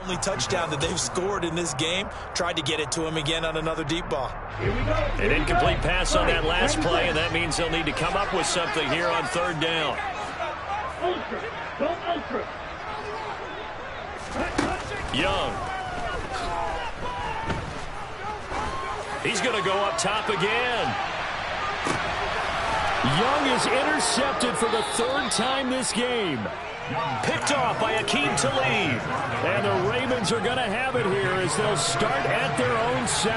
only touchdown that they've scored in this game. Tried to get it to him again on another deep ball. An incomplete pass on that last play, and that means they'll need to come up with something here on third down. Young. He's going to go up top again. Young is intercepted for the third time this game. Picked off by Akeem Talib. And the Ravens are going to have it here as they'll start at their own 7.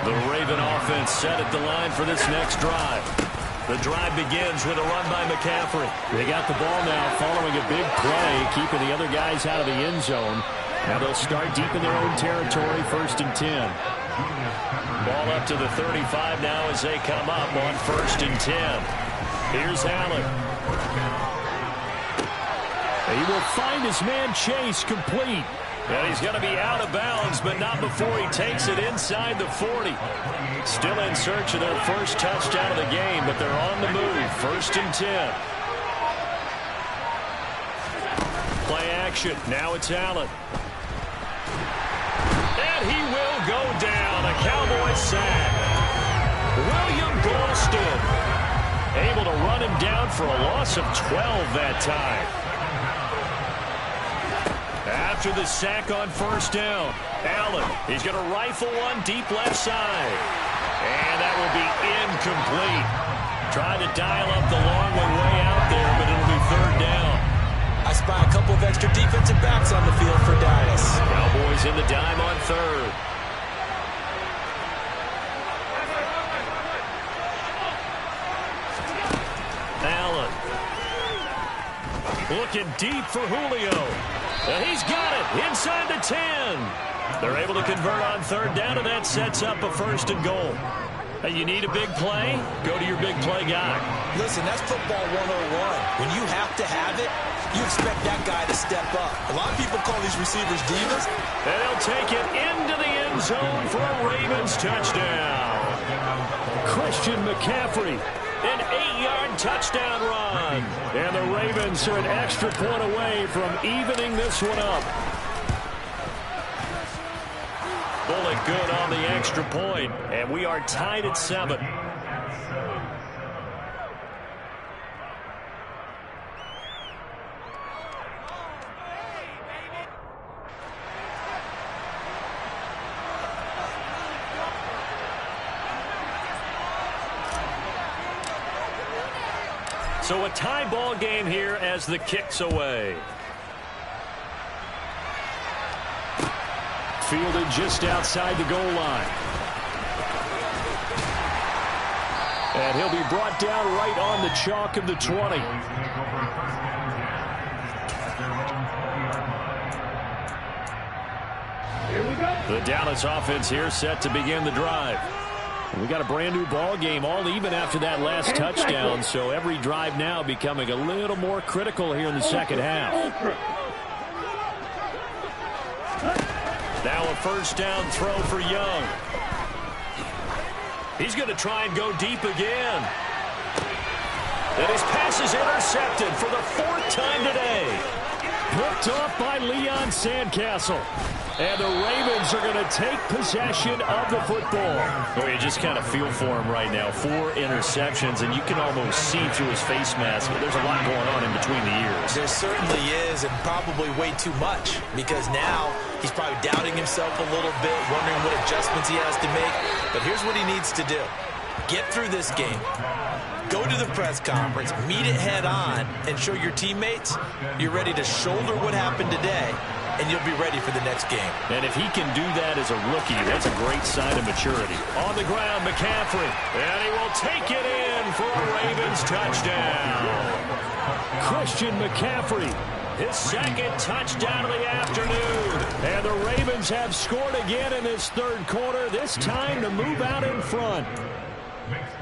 The Raven offense set at the line for this next drive. The drive begins with a run by McCaffrey. They got the ball now following a big play, keeping the other guys out of the end zone. Now they'll start deep in their own territory, 1st and 10. Ball up to the 35 now as they come up on 1st and 10. Here's Allen. He will find his man Chase complete. And he's going to be out of bounds, but not before he takes it inside the 40. Still in search of their first touchdown of the game, but they're on the move. 1st and 10. Play action. Now it's Allen. And he will go down. A Cowboy sack. William Golston able to run him down for a loss of 12 that time. After the sack on 1st down, Allen, he's going to rifle one deep left side. And that will be incomplete. Trying to dial up the long one way out there, but it'll be 3rd down. I spy a couple of extra defensive backs on the field for Dallas. Cowboys in the dime on 3rd. Allen. Looking deep for Julio. And he's got it inside the 10. They're able to convert on 3rd down, and that sets up a 1st and goal. Hey, you need a big play? Go to your big play guy. Listen, that's football 101. When you have to have it, you expect that guy to step up. A lot of people call these receivers divas. And they'll take it into the end zone for a Ravens touchdown. Christian McCaffrey. An 8-yard touchdown run. And the Ravens are an extra point away from evening this one up. Bullock good on the extra point, and we are tied at 7. So a tie ball game here as the kick's away. Fielded just outside the goal line. And he'll be brought down right on the chalk of the 20. The Dallas offense here set to begin the drive. We got a brand new ball game, all even after that last touchdown, so every drive now becoming a little more critical here in the second half. Now a 1st down throw for Young. He's going to try and go deep again. And his pass is intercepted for the 4th time today. Picked off by Leon Sandcastle. And the Ravens are going to take possession of the football. Oh, you just kind of feel for him right now. 4 interceptions, and you can almost see through his face mask. There's a lot going on in between the ears. There certainly is, and probably way too much, because now he's probably doubting himself a little bit, wondering what adjustments he has to make. But here's what he needs to do. Get through this game. Go to the press conference, meet it head on, and show your teammates you're ready to shoulder what happened today, and you'll be ready for the next game. And if he can do that as a rookie, that's a great sign of maturity. On the ground, McCaffrey. And he will take it in for a Ravens touchdown. Christian McCaffrey, his 2nd touchdown of the afternoon. And the Ravens have scored again in this 3rd quarter, this time to move out in front.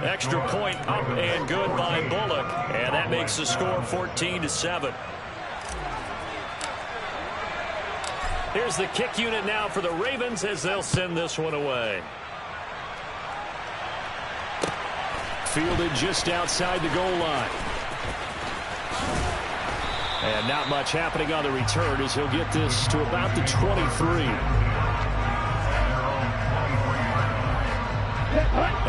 Extra point up and good by Bullock. And that makes the score 14-7. Here's the kick unit now for the Ravens as they'll send this one away. Fielded just outside the goal line. And not much happening on the return as he'll get this to about the 23.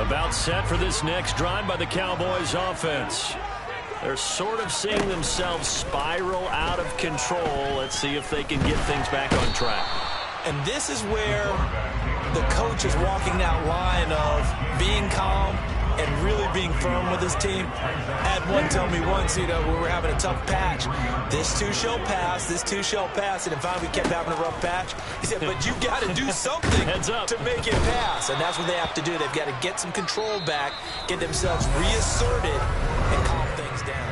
About set for this next drive by the Cowboys offense. They're sort of seeing themselves spiral out of control. Let's see if they can get things back on track. And this is where the coach is walking that line of being calm and really being firm with his team. Had one tell me once, when we were having a tough patch, this too shall pass, this too shall pass. And finally we kept having a rough patch. He said, but you got to do something to make it pass. And that's what they have to do. They've got to get some control back, get themselves reasserted, and calm things down.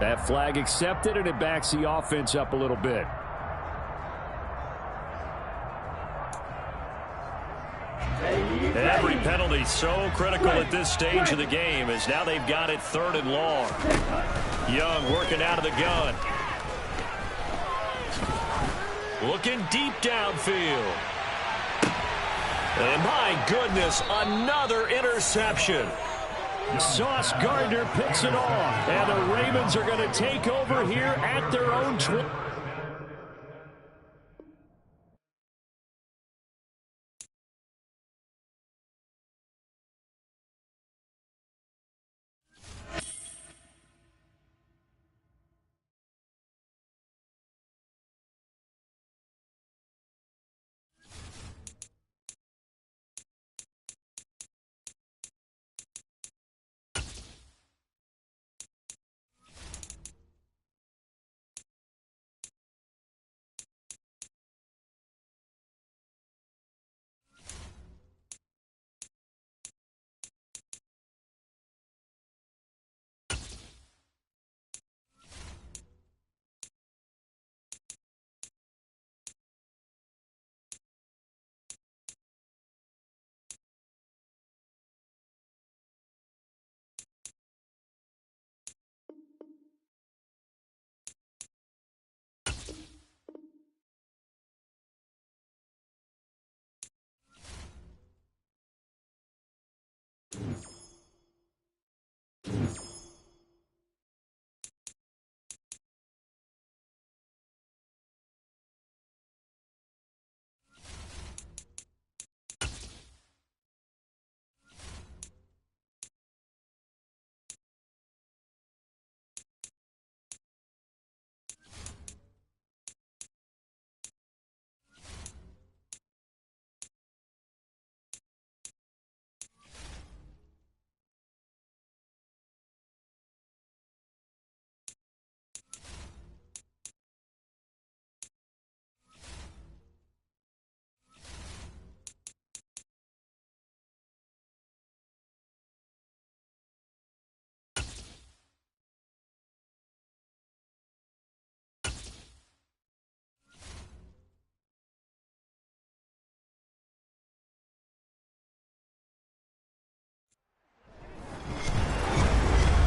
That flag accepted, and it backs the offense up a little bit. Every penalty so critical at this stage of the game as now they've got it 3rd and long. Young working out of the gun. Looking deep downfield. And my goodness, another interception. Sauce Gardner picks it off. And the Ravens are going to take over here at their own 20.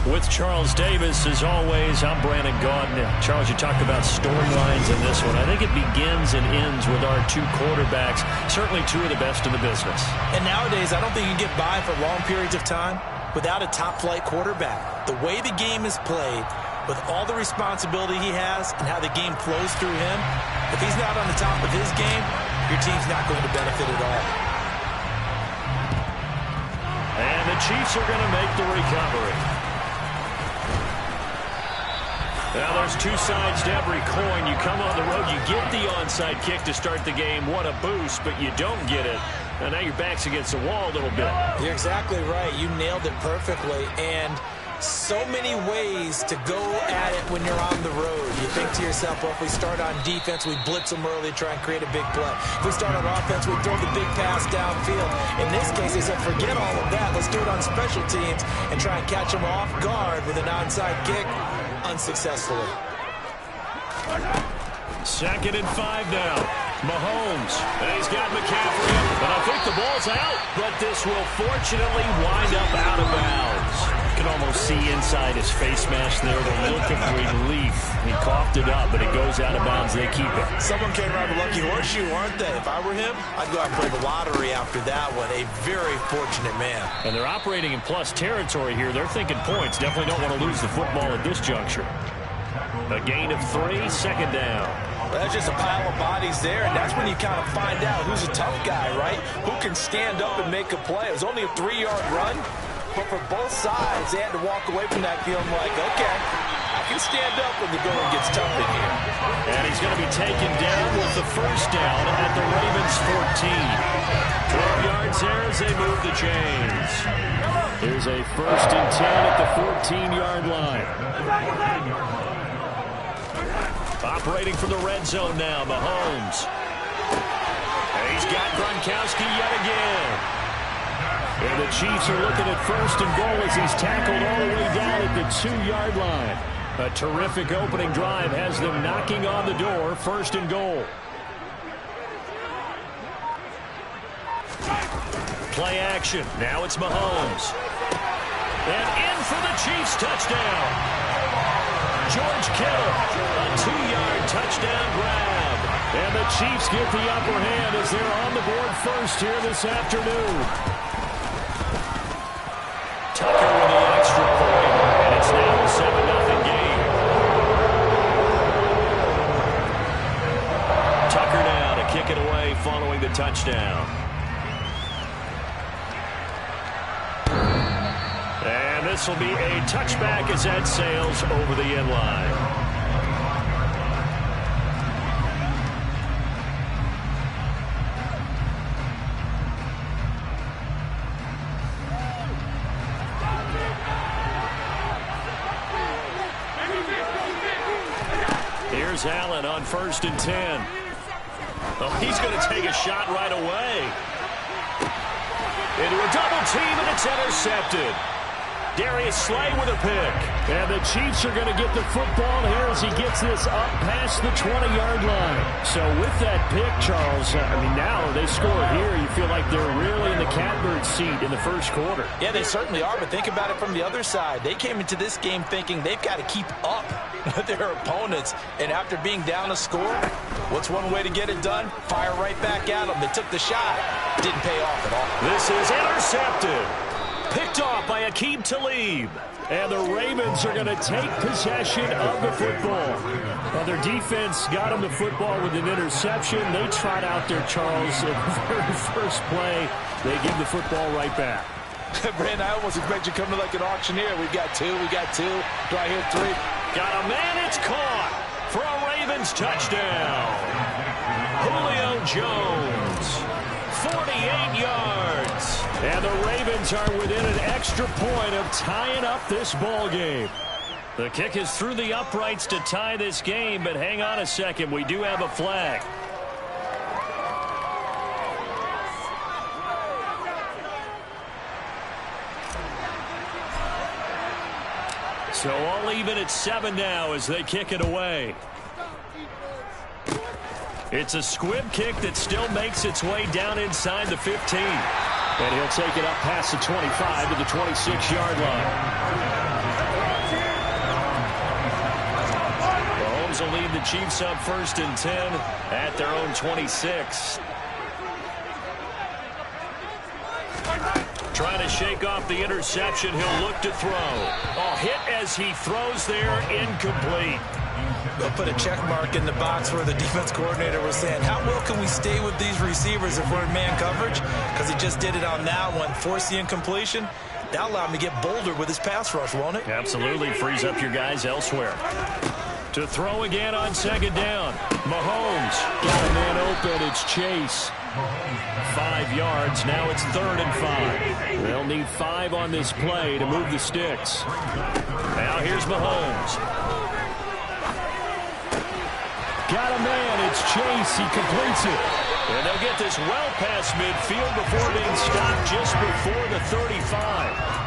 With Charles Davis, as always, I'm Brandon Gaudin. Charles, you talked about storylines in this one. I think it begins and ends with our two quarterbacks, certainly two of the best in the business. And nowadays, I don't think you can get by for long periods of time without a top-flight quarterback. The way the game is played, with all the responsibility he has and how the game flows through him, if he's not on the top of his game, your team's not going to benefit at all. And the Chiefs are going to make the recovery. Now, there's two sides to every coin. You come on the road, you get the onside kick to start the game. What a boost, but you don't get it. And now your back's against the wall a little bit. You're exactly right. You nailed it perfectly. And So many ways to go at it when you're on the road. You think to yourself, well, if we start on defense, we blitz them early, try and create a big play. If we start on offense, we throw the big pass downfield. In this case, they said, forget all of that. Let's do it on special teams and try and catch them off guard with an onside kick unsuccessfully. 2nd and 5 now. Mahomes, and he's got McCaffrey, and I think the ball's out, but this will fortunately wind up out of bounds. You can almost see inside his face mask there the look of relief. He coughed it up, but it goes out of bounds. They keep it. Someone came around a lucky horseshoe, aren't they? If I were him, I'd go out and play the lottery after that one. A very fortunate man. And they're operating in plus territory here. They're thinking points. Definitely don't want to lose the football at this juncture. A gain of 3, 2nd down. Well, that's just a pile of bodies there, and that's when you kind of find out who's a tough guy, right? Who can stand up and make a play. It was only a 3-yard run, but for both sides, they had to walk away from that feeling like, okay, I can stand up when the going gets tough in here. And he's going to be taken down with the 1st down at the Ravens 14. 12 yards there as they move the chains. Here's a 1st and 10 at the 14-yard line. Operating from the red zone now, Mahomes. And he's got Gronkowski yet again. And the Chiefs are looking at 1st and goal as he's tackled all the way down at the 2-yard line. A terrific opening drive has them knocking on the door, 1st and goal. Play action. Now it's Mahomes. And in for the Chiefs touchdown. George Kittle, a 2-yard touchdown grab. And the Chiefs get the upper hand as they're on the board first here this afternoon. Tucker with the extra point, and it's now a 7-0 game. Tucker now to kick it away following the touchdown. And this will be a touchback as that sails over the end line. Here's Allen on 1st and 10. Oh, he's going to take a shot right away. Into a double team, and it's intercepted. Darius Slay with a pick. And the Chiefs are going to get the football here as he gets this up past the 20-yard line. So with that pick, Charles, now they score here. You feel like they're really in the catbird seat in the 1st quarter. Yeah, they certainly are, but think about it from the other side. They came into this game thinking they've got to keep up with their opponents. And after being down a score, what's one way to get it done? Fire right back at them. They took the shot. Didn't pay off at all. This is intercepted. Picked off by Aqib Talib. And the Ravens are going to take possession of the football. Well, their defense got them the football with an interception. They trot out there, Charles, at the very first play. They give the football right back. Brandon, I almost expect you to come to like an auctioneer. We got two. Do I hear 3? Got a man. It's caught for a Ravens touchdown. Julio Jones, 48 yards. And the Ravens are within an extra point of tying up this ball game. The kick is through the uprights to tie this game, but hang on a second. We do have a flag. So all even at 7 now as they kick it away. It's a squib kick that still makes its way down inside the 15. And he'll take it up past the 25 to the 26-yard line. Mahomes will lead the Chiefs up 1st and 10 at their own 26. Trying to shake off the interception. He'll look to throw. A hit as he throws there, incomplete. They'll put a check mark in the box where the defense coordinator was saying, how well can we stay with these receivers if we're in man coverage? Because he just did it on that one, force the incompletion. That'll allow him to get bolder with his pass rush, won't it? Absolutely. Frees up your guys elsewhere. To throw again on second down. Mahomes got a man open. It's Chase. 5 yards. Now it's 3rd and 5. They'll need 5 on this play to move the sticks. Now here's Mahomes. Got a man. It's Chase. He completes it. And they'll get this well past midfield before being stopped just before the 35.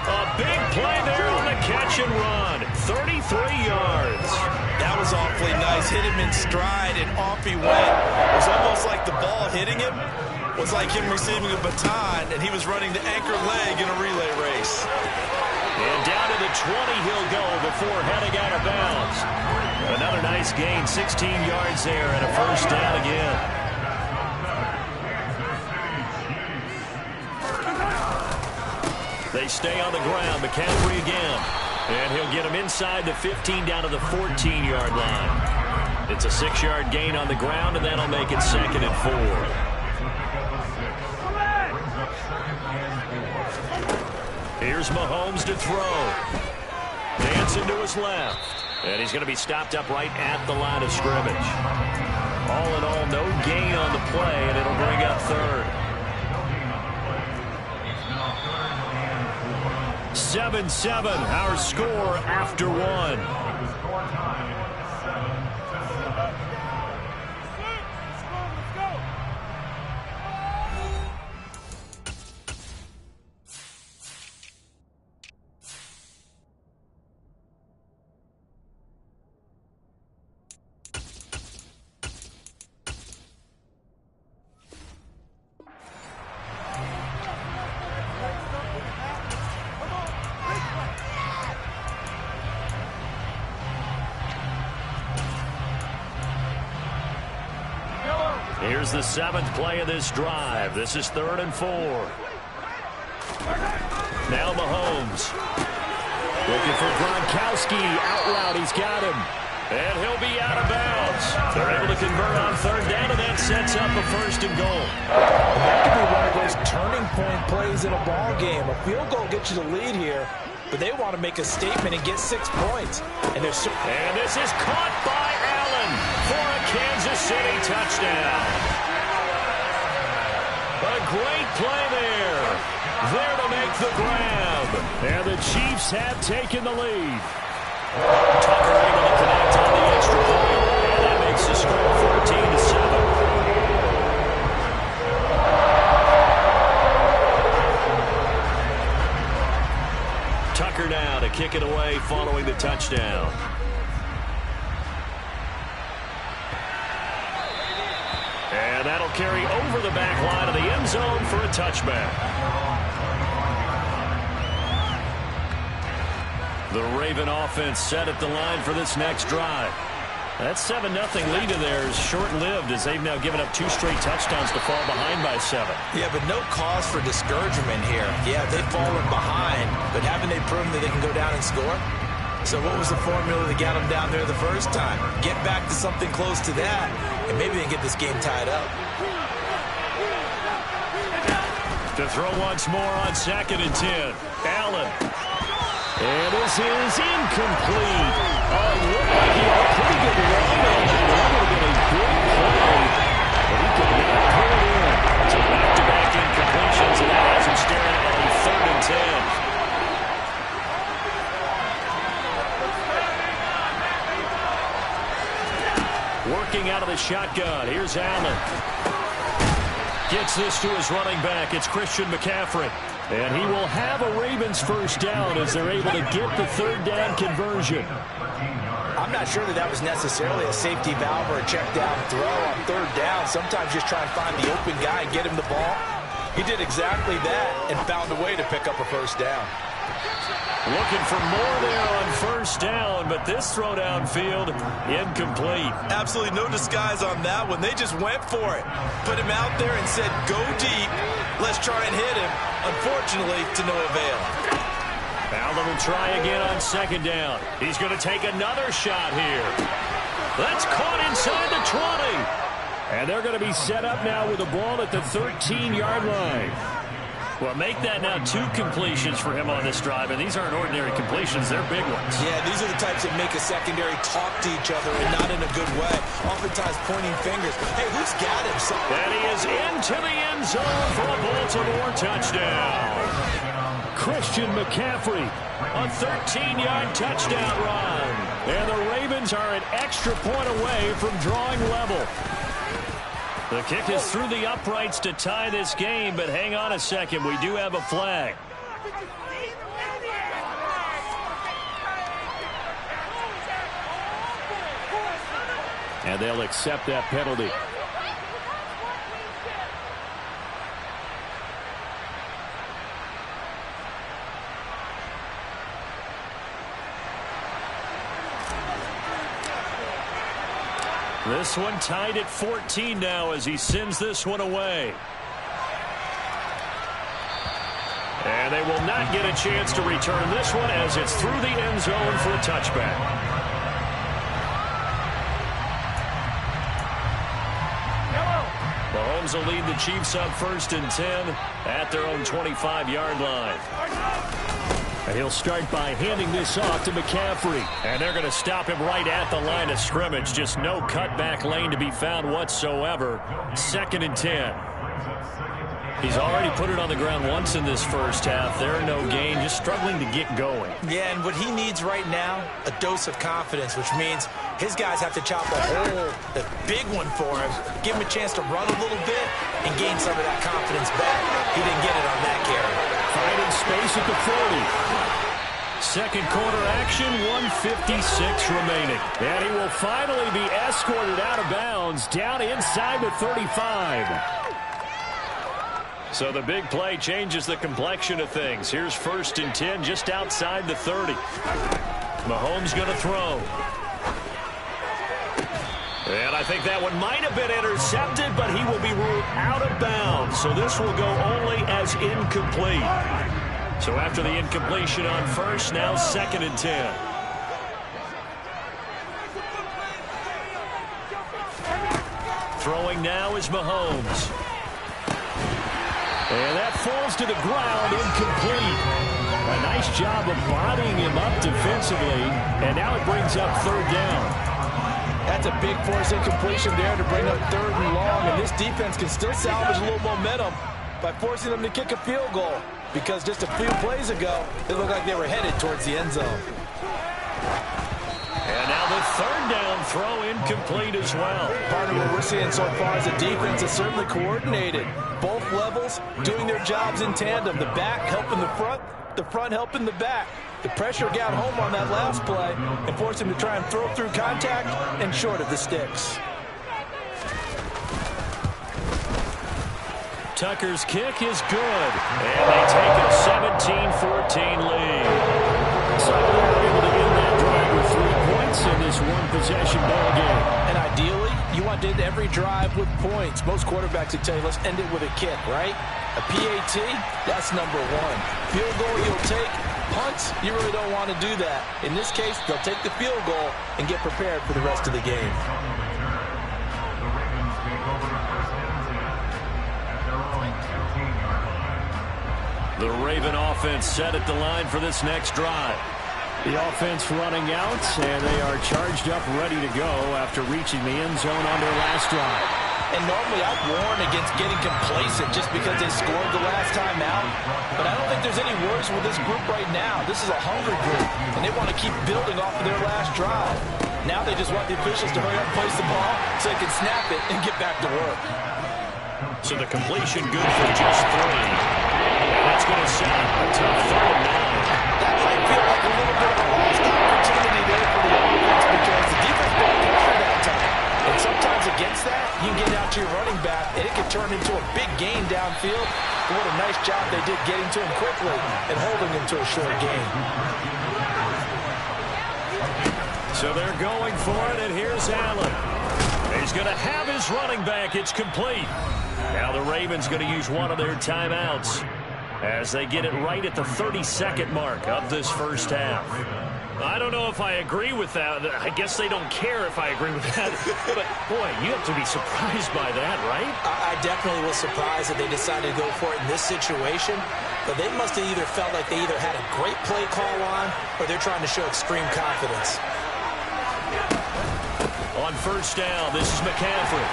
A big play there on the catch and run. 33 yards. That was awfully nice. Hit him in stride, and off he went. It was almost like the ball hitting him was like him receiving a baton, and he was running the anchor leg in a relay race. And down to the 20 he'll go before heading out of bounds. Another nice gain, 16 yards there, and a first down again. They stay on the ground. McCaffrey again. And he'll get him inside the 15 down to the 14-yard line. It's a 6-yard gain on the ground, and that'll make it 2nd and 4. Here's Mahomes to throw. Dancing to his left. And he's going to be stopped up right at the line of scrimmage. All in all, no gain on the play, and it'll bring up 3rd. 7-7, our score after 1. Here's the 7th play of this drive. This is 3rd and 4. Now Mahomes. Looking for Gronkowski. Out route. He's got him. And he'll be out of bounds. They're able to convert on 3rd down, and that sets up a 1st and goal. That could be one of those turning point plays in a ball game. A field goal gets you the lead here, but they want to make a statement and get 6 points. And this is caught by Allen for a Kansas City touchdown. A great play there. There to make the grab. And the Chiefs have taken the lead. Tucker able to connect on the extra point. And that makes the score 14-7. Tucker now to kick it away following the touchdown. And that'll carry over the back line of the end zone for a touchback. The Raven offense set at the line for this next drive. That 7-0 lead of theirs short-lived as they've now given up 2 straight touchdowns to fall behind by 7. Yeah, but no cause for discouragement here. Yeah, they've fallen behind, but haven't they proven that they can go down and score? So what was the formula that got them down there the first time? Get back to something close to that, and maybe they can get this game tied up. To throw once more on 2nd and 10. Allen. And this is incomplete. Looked like he had a pretty good run on that. That would have been a big play, but he could not pull it in. So back-to-back incompletions, and that has him staring at on 3rd and 10. Working out of the shotgun. Here's Allen. Gets this to his running back. It's Christian McCaffrey. And he will have a Ravens first down as they're able to get the 3rd down conversion. I'm not sure that was necessarily a safety valve or a check down throw on 3rd down. Sometimes just try and find the open guy and get him the ball. He did exactly that and found a way to pick up a first down. Looking for more there on 1st down, but this throw downfield, incomplete. Absolutely no disguise on that one. They just went for it. Put him out there and said, go deep. Let's try and hit him. Unfortunately, to no avail. Allen will try again on 2nd down. He's going to take another shot here. That's caught inside the 20. And they're going to be set up now with the ball at the 13-yard line. Well, make that now 2 completions for him on this drive, and these aren't ordinary completions. They're big ones. Yeah, these are the types that make a secondary talk to each other and not in a good way. Oftentimes pointing fingers. Hey, who's got him? And he is into the end zone for a Baltimore touchdown. Christian McCaffrey, a 13-yard touchdown run. And the Ravens are an extra point away from drawing level. The kick is through the uprights to tie this game, but hang on a second. We do have a flag. And they'll accept that penalty. This one tied at 14 now as he sends this one away. And they will not get a chance to return this one as it's through the end zone for a touchback. Mahomes will lead the Chiefs up 1st and 10 at their own 25-yard line. And he'll start by handing this off to McCaffrey. And they're going to stop him right at the line of scrimmage. Just no cutback lane to be found whatsoever. 2nd and 10. He's already put it on the ground once in this first half. They're no gain, just struggling to get going. Yeah, and what he needs right now, a dose of confidence, which means his guys have to chop a hole, a big one for him, give him a chance to run a little bit and gain some of that confidence back. He didn't get it on that carry. Finding space at the 40. Second quarter action, 1:56 remaining. And he will finally be escorted out of bounds down inside the 35. So the big play changes the complexion of things. Here's 1st and 10 just outside the 30. Mahomes going to throw. And I think that one might have been intercepted, but he will be ruled out of bounds. So this will go only as incomplete. So after the incompletion on 1st, now 2nd and 10. Throwing now is Mahomes. And that falls to the ground, incomplete. A nice job of bodying him up defensively, and now it brings up 3rd down. That's a big force incompletion there to bring up 3rd and long, and this defense can still salvage a little momentum by forcing them to kick a field goal, because just a few plays ago, it looked like they were headed towards the end zone. And now the 3rd down throw incomplete as well. Part of what we're seeing so far is the defense is certainly coordinated. Both levels doing their jobs in tandem. The back helping the front helping the back. The pressure got home on that last play and forced him to try and throw through contact and short of the sticks. Tucker's kick is good. And they take a 17-14 lead. So they're able to end that drive with 3 points in this one-possession ball game. And ideally, you want to end every drive with points. Most quarterbacks would tell you, let's end it with a kick, right? A PAT, that's number 1. Field goal you'll take. Punts, you really don't want to do that. In this case, they'll take the field goal and get prepared for the rest of the game. The Raven offense set at the line for this next drive. The offense running out, and they are charged up, ready to go after reaching the end zone on their last drive. And normally I'd warn against getting complacent just because they scored the last time out. But I don't think there's any worries with this group right now. This is a hungry group, and they want to keep building off of their last drive. Now they just want the officials to hurry up and place the ball so they can snap it and get back to work. So the completion good for just 3. That's going to set up a tough 3rd and 9. That might feel like a little bit of a lost opportunity there for the offense because the defense put pressure that time. And sometimes against that, you can get out to your running back, and it can turn into a big gain downfield. But what a nice job they did getting to him quickly and holding him to a short gain. So they're going for it, and here's Allen. He's going to have his running back. It's complete. Now the Ravens going to use one of their timeouts as they get it right at the 32nd mark of this first half. I don't know if I agree with that. I guess they don't care if I agree with that. But, boy, you have to be surprised by that, right? I definitely was surprised that they decided to go for it in this situation. But they must have either felt like they either had a great play call on or they're trying to show extreme confidence. On first down, this is McCaffrey.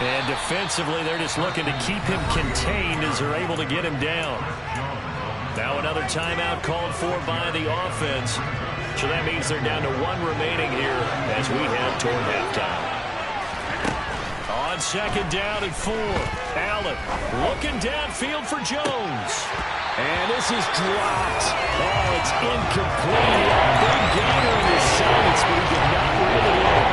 And defensively, they're just looking to keep him contained as they're able to get him down. Now another timeout called for by the offense. So that means they're down to 1 remaining here as we head toward halftime. On second down and 4, Allen looking downfield for Jones. And this is dropped. Oh, it's incomplete. Big gainer in his sights, but he did not reel it in.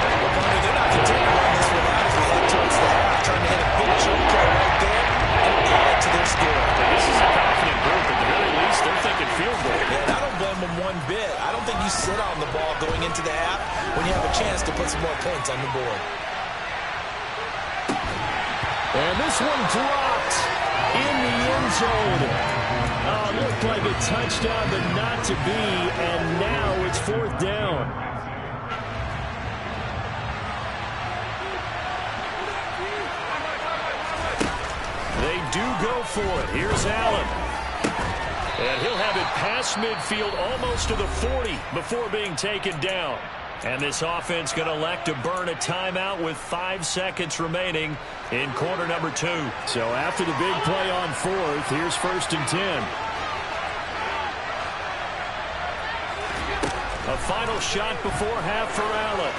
They're not continuing to run this one out as we head towards the half, trying to hit a big choke play right there and add to their score. This is a confident group. At the very least, they're thinking field goal. And I don't blame them one bit. I don't think you sit on the ball going into the half when you have a chance to put some more points on the board. And this one dropped in the end zone. Oh, it looked like a touchdown, but not to be. And now it's 4th down. They do go for it. Here's Allen. And he'll have it past midfield almost to the 40 before being taken down. And this offense going to elect to burn a timeout with 5 seconds remaining in quarter number 2. So after the big play on 4th, here's 1st and 10. A final shot before half for Allen.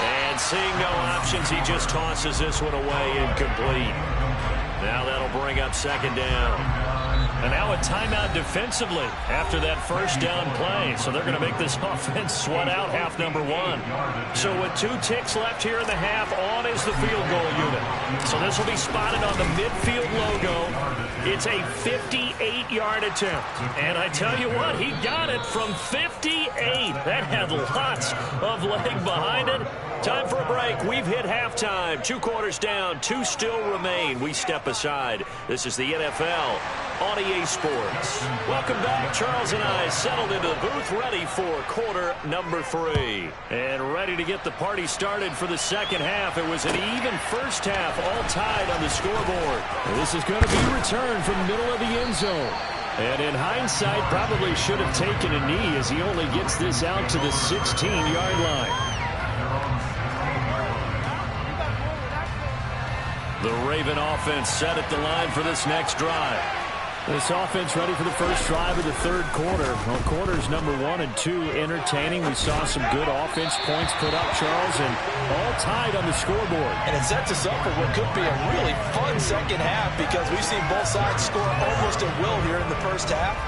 And seeing no options, he just tosses this one away incomplete. Now that'll bring up 2nd down. And now a timeout defensively after that first down play. So they're going to make this offense sweat out half number 1. So with 2 ticks left here in the half, on is the field goal unit. So this will be spotted on the midfield logo. It's a 58-yard attempt. And I tell you what, he got it from 58. That had lots of leg behind it. Time for a break. We've hit halftime. 2 quarters down. 2 still remain. We step aside. This is the NFL on EA Sports. Welcome back. Charles and I settled into the booth, ready for quarter number 3. And ready to get the party started for the second half. It was an even first half, all tied on the scoreboard. This is going to be returned from the middle of the end zone. And in hindsight, probably should have taken a knee as he only gets this out to the 16-yard line. The Raven offense set at the line for this next drive. This offense ready for the first drive of the 3rd quarter. Well, quarters number 1 and 2 entertaining. We saw some good offense points put up, Charles, and all tied on the scoreboard. And it sets us up for what could be a really fun second half because we've seen both sides score almost at will here in the first half.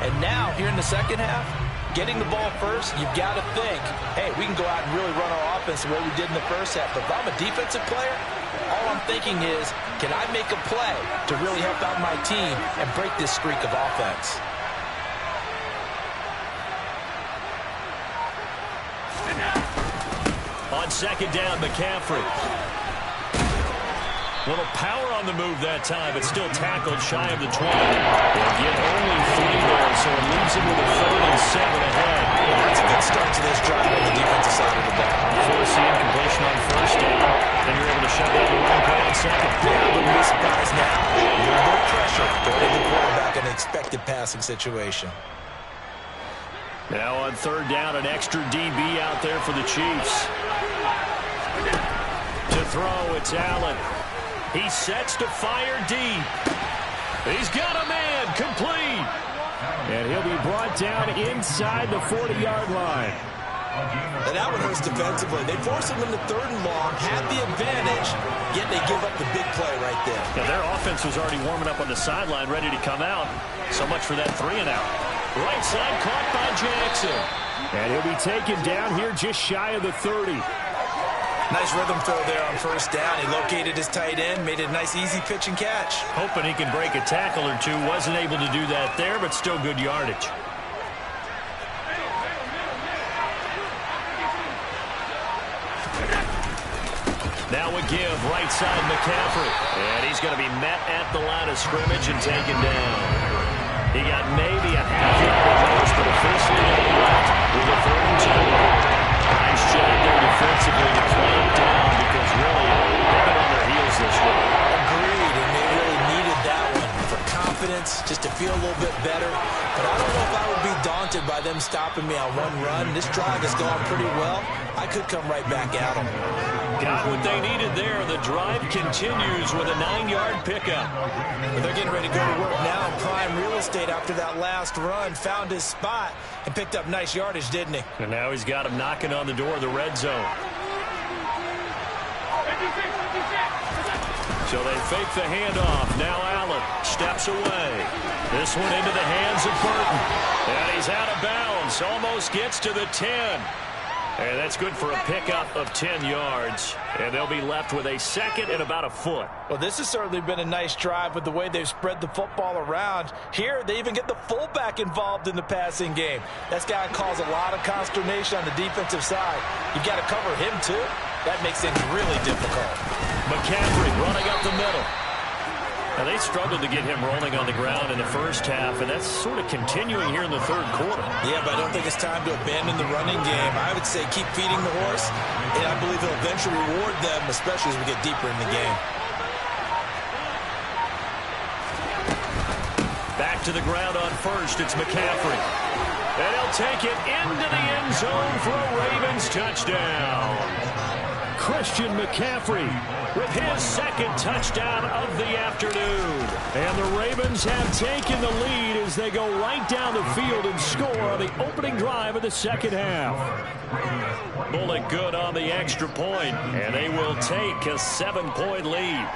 And now, here in the second half, getting the ball first, you've got to think, hey, we can go out and really run our offense the way we did in the first half. But if I'm a defensive player, all I'm thinking is, can I make a play to really help out my team and break this streak of offense? On second down, McCaffrey. Little power on the move that time, but still tackled shy of the 20. They'll get only 3 there, so it leaves him with a 3rd and 7 ahead. Well, that's a good start to this drive on the defensive side of the ball. Force the incompletion on first down, then you're able to shut down the run play on second. Yeah, I wouldn't be surprised now. A little bit of pressure throwing the quarterback in an expected passing situation. Now on 3rd down, an extra DB out there for the Chiefs. To throw, it's Allen. He sets to fire deep. He's got a man, complete. And he'll be brought down inside the 40-yard line. And that one hurts defensively. They forced him into 3rd and long, had the advantage, yet they give up the big play right there. Yeah, their offense was already warming up on the sideline, ready to come out. So much for that 3 and out. Right side caught by Jackson. And he'll be taken down here just shy of the 30. Nice rhythm throw there on first down. He located his tight end, made it a nice easy pitch and catch. Hoping he can break a tackle or 2. Wasn't able to do that there, but still good yardage. Now a give, right side McCaffrey. And he's going to be met at the line of scrimmage and taken down. He got maybe a half yard at most, but officially left with a 30 job there defensively to clamp down because really they've been on their heels this year. Agreed, and they really needed that one for confidence, just to feel a little bit better. But I don't know if I would be daunted by them stopping me on one run. This drive has gone pretty well. I could come right back at them. Got what they needed there. The drive continues with a 9-yard pickup. But they're getting ready to go to work now in prime real estate after that last run. Found his spot and picked up nice yardage, didn't he? And now he's got him knocking on the door of the red zone. So they fake the handoff. Now Allen steps away. This one into the hands of Burton. And he's out of bounds. Almost gets to the 10. And that's good for a pickup of 10 yards. And they'll be left with a second and about a foot. Well, this has certainly been a nice drive with the way they've spread the football around. Here, they even get the fullback involved in the passing game. That's got to cause a lot of consternation on the defensive side. You've got to cover him, too. That makes things really difficult. McCaffrey running up the middle. Now, they struggled to get him rolling on the ground in the first half, and that's sort of continuing here in the third quarter. Yeah, but I don't think it's time to abandon the running game. I would say keep feeding the horse, and I believe it'll eventually reward them, especially as we get deeper in the game. Back to the ground on first, it's McCaffrey. And he'll take it into the end zone for a Ravens touchdown. Christian McCaffrey with his second touchdown of the afternoon. And the Ravens have taken the lead as they go right down the field and score on the opening drive of the second half. Bullet good on the extra point, and they will take a 7-point lead.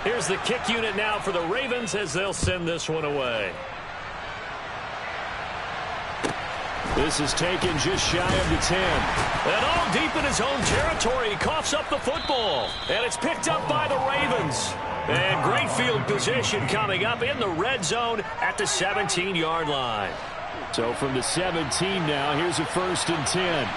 Here's the kick unit now for the Ravens as they'll send this one away. This is taken just shy of the 10. And all deep in his own territory, he coughs up the football. And it's picked up by the Ravens. And great field position coming up in the red zone at the 17-yard line. So from the 17 now, here's a 1st and 10.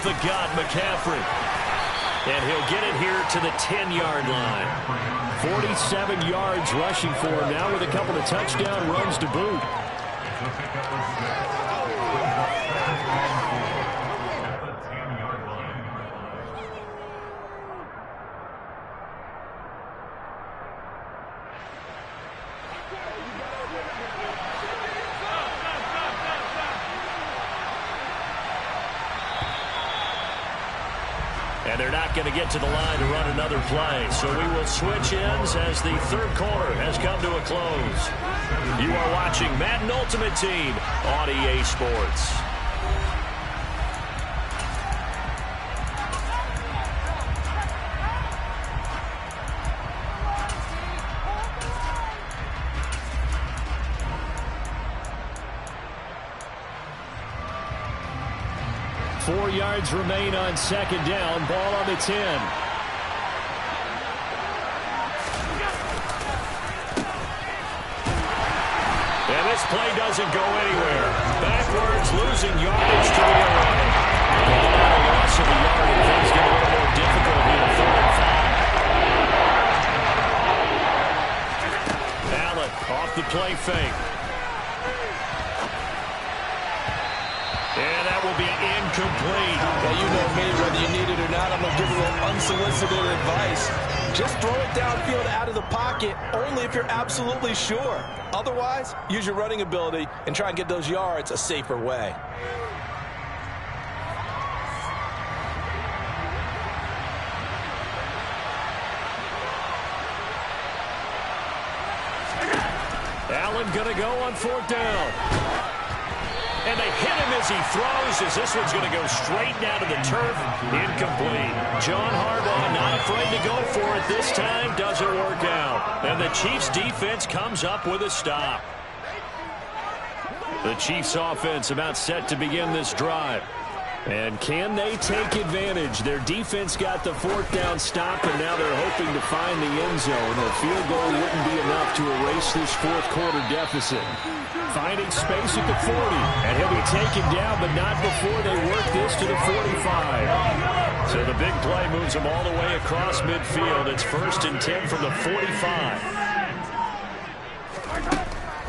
The gut, McCaffrey. And he'll get it here to the 10-yard line. 47 yards rushing for him now with a couple of touchdown runs to boot. And they're not going to get to the line to run another play. So we will switch ends as the third quarter has come to a close. You are watching Madden Ultimate Team on EA Sports. Yards remain on second down. Ball on the 10. And this play doesn't go anywhere. Backwards, losing yardage to the array. A loss of a yard, and things get a little more difficult here in 3rd and 5. Allen off the play fake. And that will be incomplete. Well, you know me, whether you need it or not, I'm going to give you a little unsolicited advice. Just throw it downfield out of the pocket, only if you're absolutely sure. Otherwise, use your running ability and try and get those yards a safer way. Allen going to go on 4th down. And they hit him as he throws, as this one's going to go straight down to the turf. Incomplete. John Harbaugh not afraid to go for it this time. Doesn't work out. And the Chiefs defense comes up with a stop. The Chiefs offense about set to begin this drive. And can they take advantage? Their defense got the fourth down stop, and now they're hoping to find the end zone. A field goal wouldn't be enough to erase this fourth quarter deficit. Finding space at the 40, and he'll be taken down, but not before they work this to the 45. So the big play moves them all the way across midfield. It's 1st and 10 from the 45.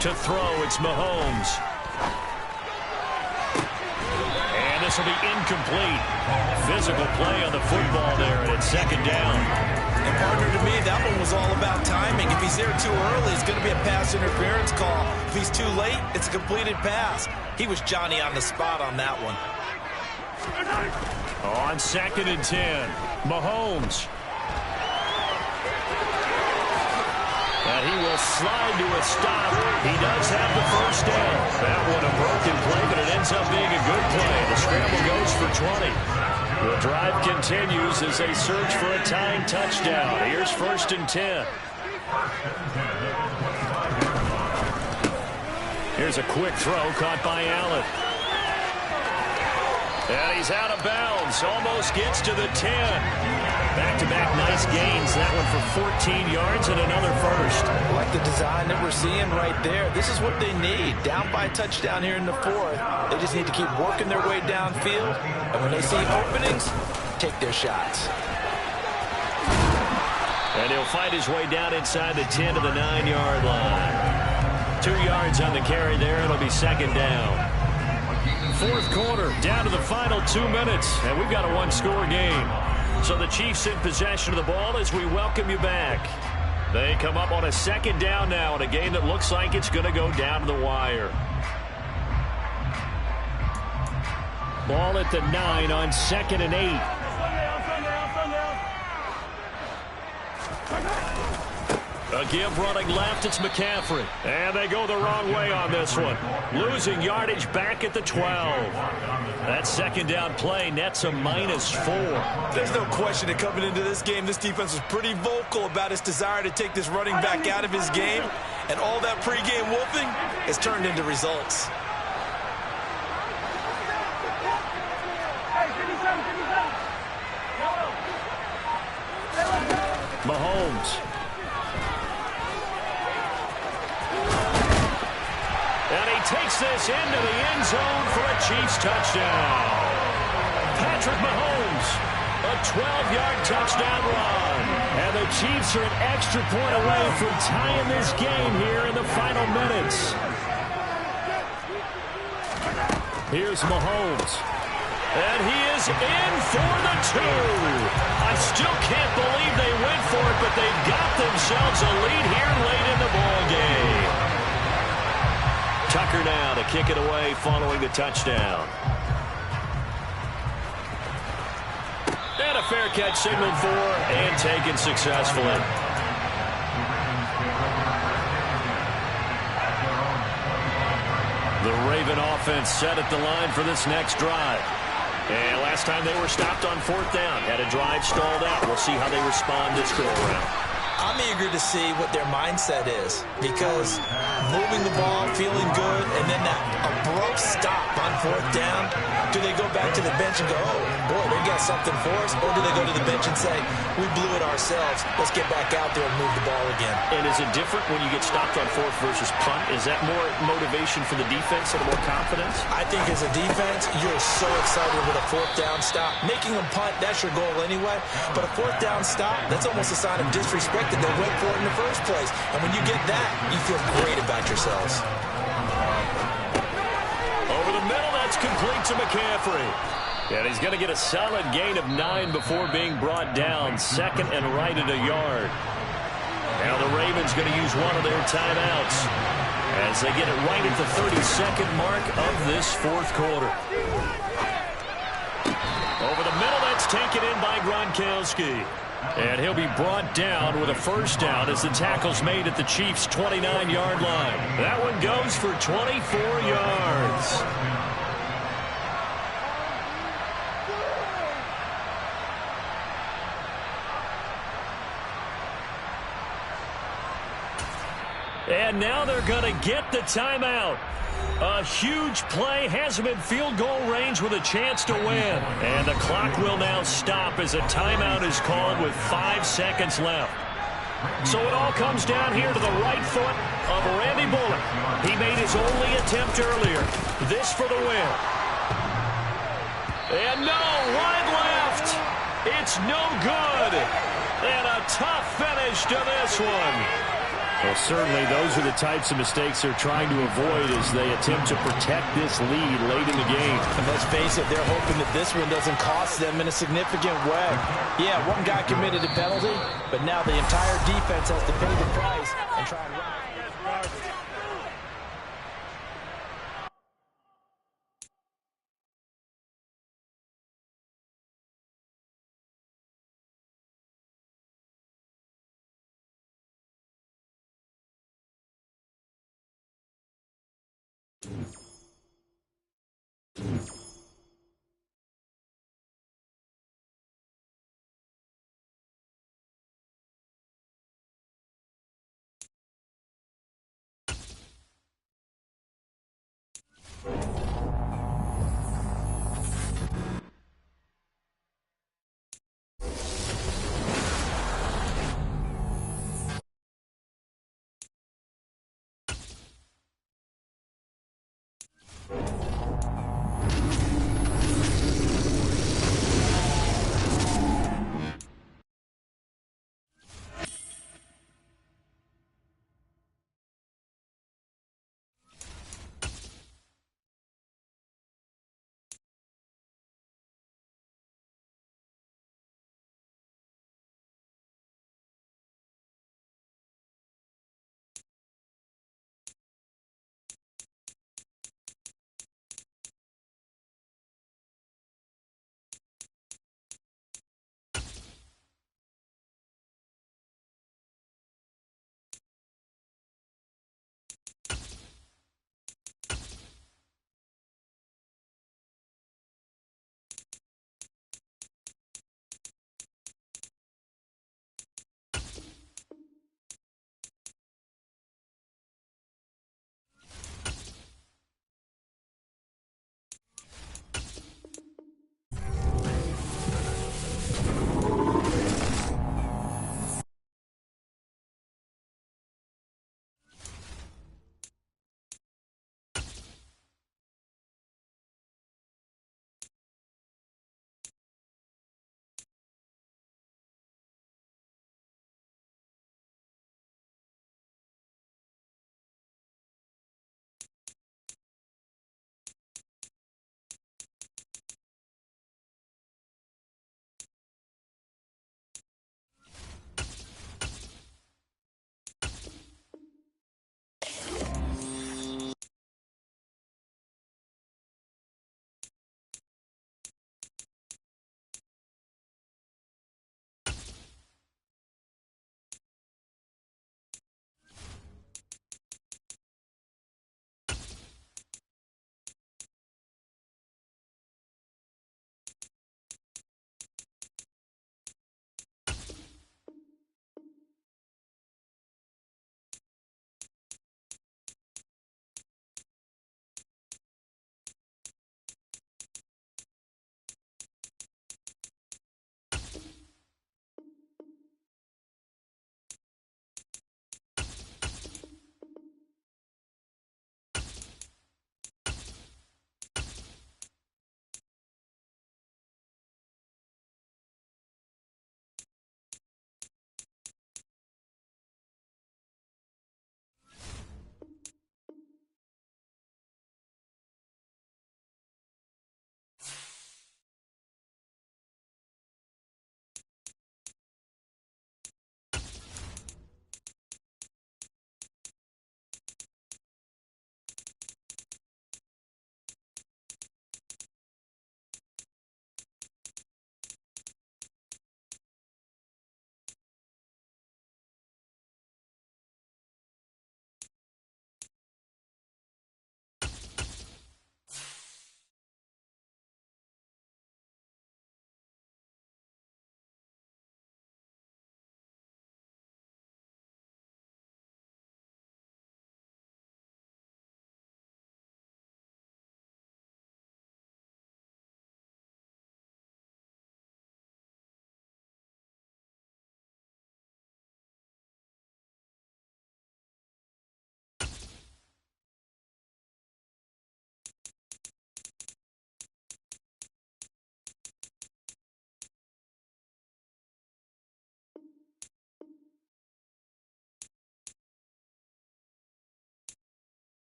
To throw, it's Mahomes. And this will be incomplete. Physical play on the football there, and it's 2nd down. And partner, to me, that one was all about timing. If he's there too early, it's going to be a pass interference call. If he's too late, it's a completed pass. He was Johnny on the spot on that one. On 2nd and 10, Mahomes. And he will slide to a stop. He does have the 1st down. That one a broken play, but it ends up being a good play. The scramble goes for 20. The drive continues as they search for a tying touchdown. Here's 1st and 10. Here's a quick throw caught by Allen. And he's out of bounds. Almost gets to the 10. Back-to-back nice gains. That one for 14 yards and another 1st. I like the design that we're seeing right there. This is what they need. Down by a touchdown here in the 4th. They just need to keep working their way downfield. And when they see openings, take their shots. And he'll find his way down inside the 10 to the 9-yard line. 2 yards on the carry there. It'll be 2nd down. 4th quarter, down to the final 2 minutes, and we've got a one-score game. So the Chiefs in possession of the ball as we welcome you back. They come up on a 2nd down now in a game that looks like it's going to go down to the wire. Ball at the 9 on 2nd and 8. A give running left, it's McCaffrey. And they go the wrong way on this one. Losing yardage back at the 12. That 2nd down play nets a -4. There's no question that coming into this game, this defense was pretty vocal about its desire to take this running back out of his game. And all that pregame wolfing has turned into results. Mahomes. And he takes this into the end zone for a Chiefs touchdown. Patrick Mahomes, a 12-yard touchdown run. And the Chiefs are an extra point away from tying this game here in the final minutes. Here's Mahomes. And he is in for the 2. I still can't believe they went for it, but they've got themselves a lead here late in the ball game. Tucker now to kick it away following the touchdown. And a fair catch signaled for and taken successfully. The Raven offense set at the line for this next drive. And last time they were stopped on 4th down, had a drive stalled out. We'll see how they respond this go-around. I'm eager to see what their mindset is, because moving the ball, feeling good, and then that abrupt stop on 4th down, do they go back to the bench and go, oh, boy, they got something for us, or do they go to the bench and say, we blew it ourselves, let's get back out there and move the ball again? And is it different when you get stopped on 4th versus punt? Is that more motivation for the defense and more confidence? I think as a defense, you're so excited with a 4th down stop. Making them punt, that's your goal anyway, but a 4th down stop, that's almost a sign of disrespect that they went for it in the first place. And when you get that, you feel great about yourselves. Over the middle, that's complete to McCaffrey. And he's going to get a solid gain of 9 before being brought down. 2nd and right at a yard. Now the Ravens going to use one of their timeouts as they get it right at the 32nd mark of this 4th quarter. Over the middle, that's taken in by Gronkowski. And he'll be brought down with a 1st down as the tackle's made at the Chiefs' 29-yard line. That one goes for 24 yards. And now they're going to get the timeout. A huge play has him in field goal range with a chance to win. And the clock will now stop as a timeout is called with 5 seconds left. So it all comes down here to the right foot of Randy Bullock. He made his only attempt earlier. This for the win. And no, wide left. It's no good. And a tough finish to this one. Well, certainly those are the types of mistakes they're trying to avoid as they attempt to protect this lead late in the game. And let's face it, they're hoping that this one doesn't cost them in a significant way. Yeah, one guy committed a penalty, but now the entire defense has to pay the price and try and run.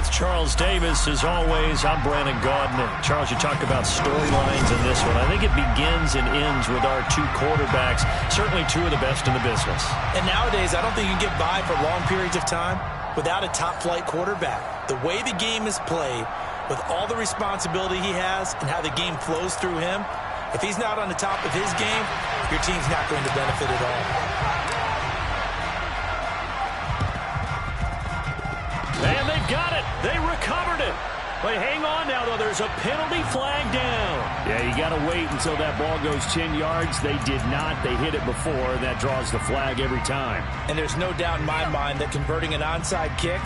With Charles Davis, as always, I'm Brandon Gaudin. Charles, you talk about storylines in this one. I think it begins and ends with our two quarterbacks, certainly two of the best in the business. And nowadays, I don't think you can get by for long periods of time without a top-flight quarterback. The way the game is played, with all the responsibility he has and how the game flows through him, if he's not on the top of his game, your team's not going to benefit at all. And they've got it. They recovered it. But hang on now, though. There's a penalty flag down. Yeah, you got to wait until that ball goes 10 yards. They did not. They hit it before, and that draws the flag every time. And there's no doubt in my mind that converting an onside kick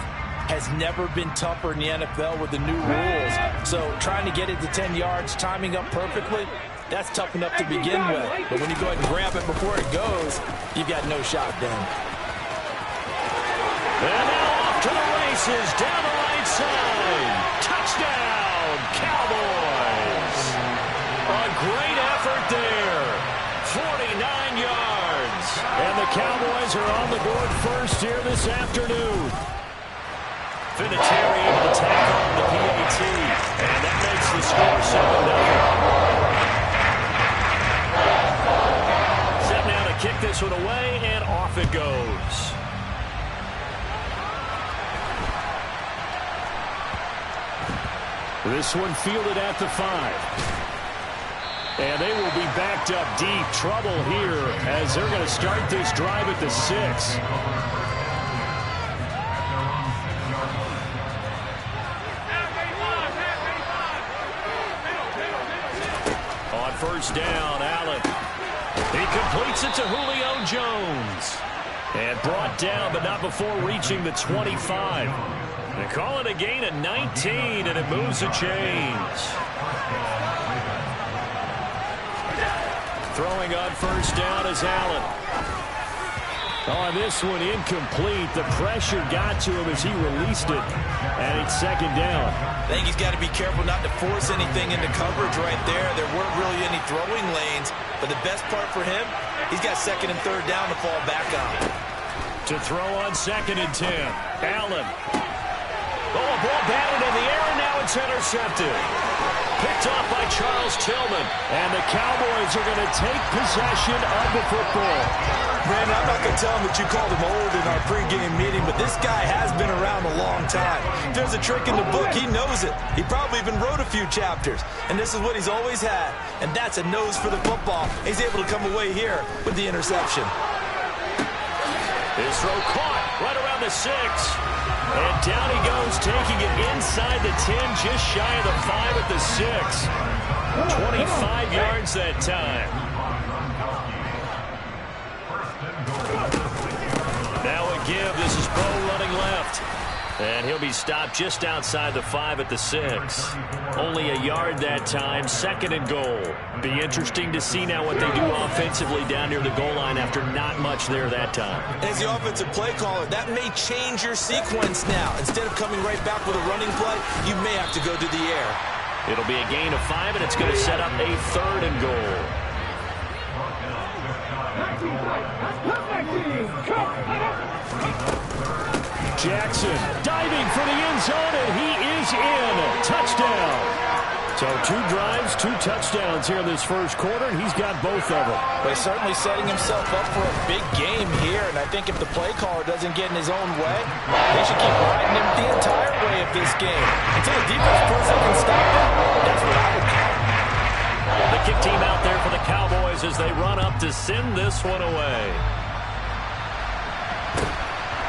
has never been tougher in the NFL with the new rules. So trying to get it to 10 yards, timing up perfectly, that's tough enough to begin with. But when you go ahead and grab it before it goes, you've got no shot then. And now off to the races, down the right side. Touchdown, Cowboys. A great effort there. 49 yards. And the Cowboys are on the board first here this afternoon. Vinatieri able to tack on the PAT. And that makes the score 7-0. Set now to kick this one away, and off it goes. This one fielded at the 5. And they will be backed up deep. Trouble here as they're going to start this drive at the 6. On first down, Allen. He completes it to Julio Jones. And brought down, but not before reaching the 25. They call it a gain of 19, and it moves the chains. Throwing on first down is Allen. On this one, incomplete. The pressure got to him as he released it, and it's second down. I think he's got to be careful not to force anything into coverage right there. There weren't really any throwing lanes, but the best part for him, he's got second and third down to fall back on. To throw on second and 10, Allen. Oh, a ball batted in the air, and now it's intercepted. Picked off by Charles Tillman. And the Cowboys are going to take possession of the football. Brandon, I'm not going to tell him that you called him old in our pregame meeting, but this guy has been around a long time. If there's a trick in the book, he knows it. He probably even wrote a few chapters. And this is what he's always had. And that's a nose for the football. He's able to come away here with the interception. His throw caught right around the 6. And down he goes, taking it inside the 10, just shy of the 5 at the 6. 25 yards that time. Now a give. This is Bo running left. And he'll be stopped just outside the 5 at the 6. Only a yard that time, second and goal. Be interesting to see now what they do offensively down near the goal line after not much there that time. As the offensive play caller, that may change your sequence now. Instead of coming right back with a running play, you may have to go to the air. It'll be a gain of 5, and it's going to set up a third and goal. Jackson diving for the end zone, and he is in. Touchdown. So 2 drives, 2 touchdowns here in this first quarter, and he's got both of them. But he's certainly setting himself up for a big game here, and I think if the play caller doesn't get in his own way, they should keep riding him the entire way of this game. Until the defense proves they can stop him, that's what I would call. The kick team out there for the Cowboys as they run up to send this one away.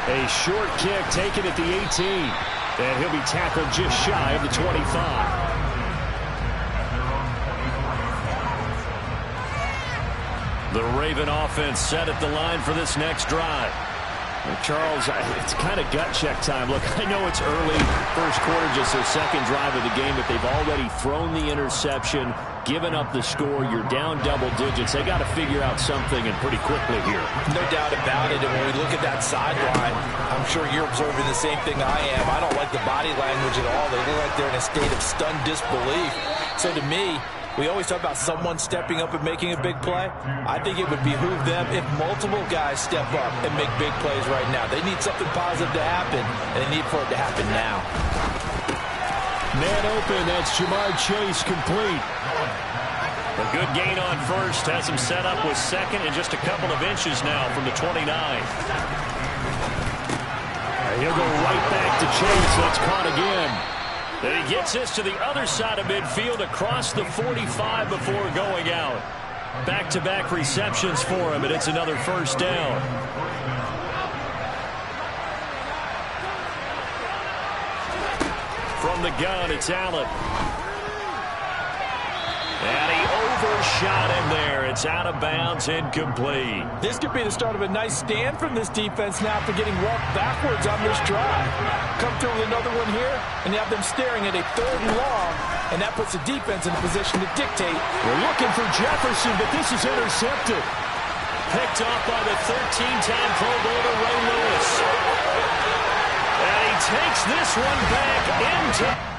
A short kick taken at the 18. And he'll be tackled just shy of the 25. The Raven offense set at the line for this next drive. Well, Charles, it's kind of gut check time. Look, I know it's early, first quarter, just their second drive of the game, but they've already thrown the interception, given up the score. You're down double digits. They got to figure out something, and pretty quickly here. No doubt about it. And when we look at that sideline, I'm sure you're observing the same thing I am. I don't like the body language at all. They look like they're in a state of stunned disbelief. So to me, we always talk about someone stepping up and making a big play. I think it would behoove them if multiple guys step up and make big plays right now. They need something positive to happen, and they need for it to happen now. Man open, that's Ja'Marr Chase complete. A good gain on first has him set up with second and just a couple of inches now from the 29. He'll go right back to Chase. That's caught again. Then he gets this to the other side of midfield across the 45 before going out. Back-to-back receptions for him, and it's another first down. From the gun, it's Allen. And he overshot him there. It's out of bounds, incomplete. This could be the start of a nice stand from this defense now after getting walked backwards on this drive. Come through with another one here, and you have them staring at a 3rd and long, and that puts the defense in a position to dictate. We're looking for Jefferson, but this is intercepted. Picked off by the 13-time Pro Bowler Ray Lewis. And he takes this one back into...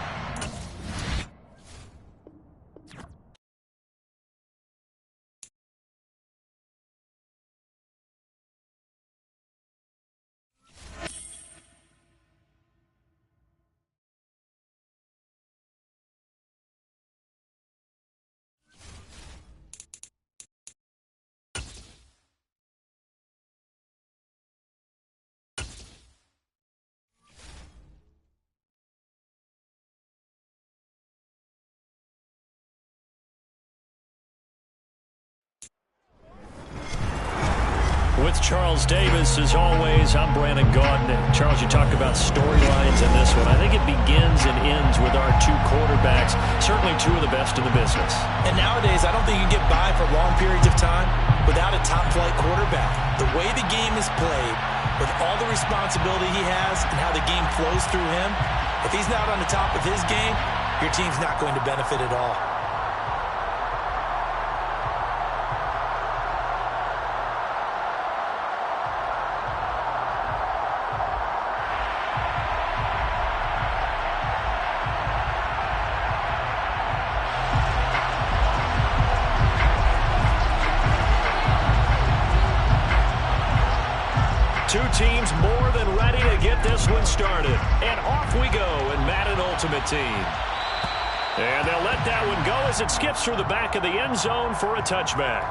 With Charles Davis, as always, I'm Brandon Gaudin. Charles, you talk about storylines in this one. I think it begins and ends with our two quarterbacks, certainly two of the best in the business. And nowadays, I don't think you can get by for long periods of time without a top-flight quarterback. The way the game is played, with all the responsibility he has and how the game flows through him, if he's not on the top of his game, your team's not going to benefit at all. Two teams more than ready to get this one started. And off we go in Madden Ultimate Team. And they'll let that one go as it skips through the back of the end zone for a touchback.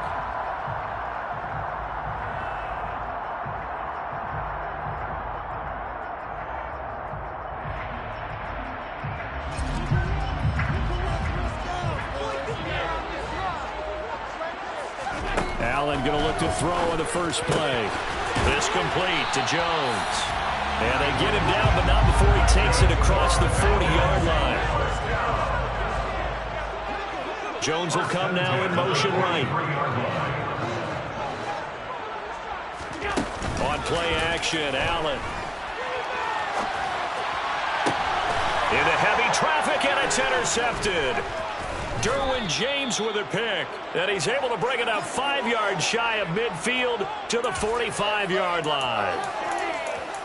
Allen going to look to throw on the first play. This complete to Jones. And they get him down, but not before he takes it across the 40-yard line. Jones will come now in motion right. On play action, Allen. Into heavy traffic, and it's intercepted. Derwin James with a pick, and he's able to bring it up 5 yards shy of midfield to the 45-yard line.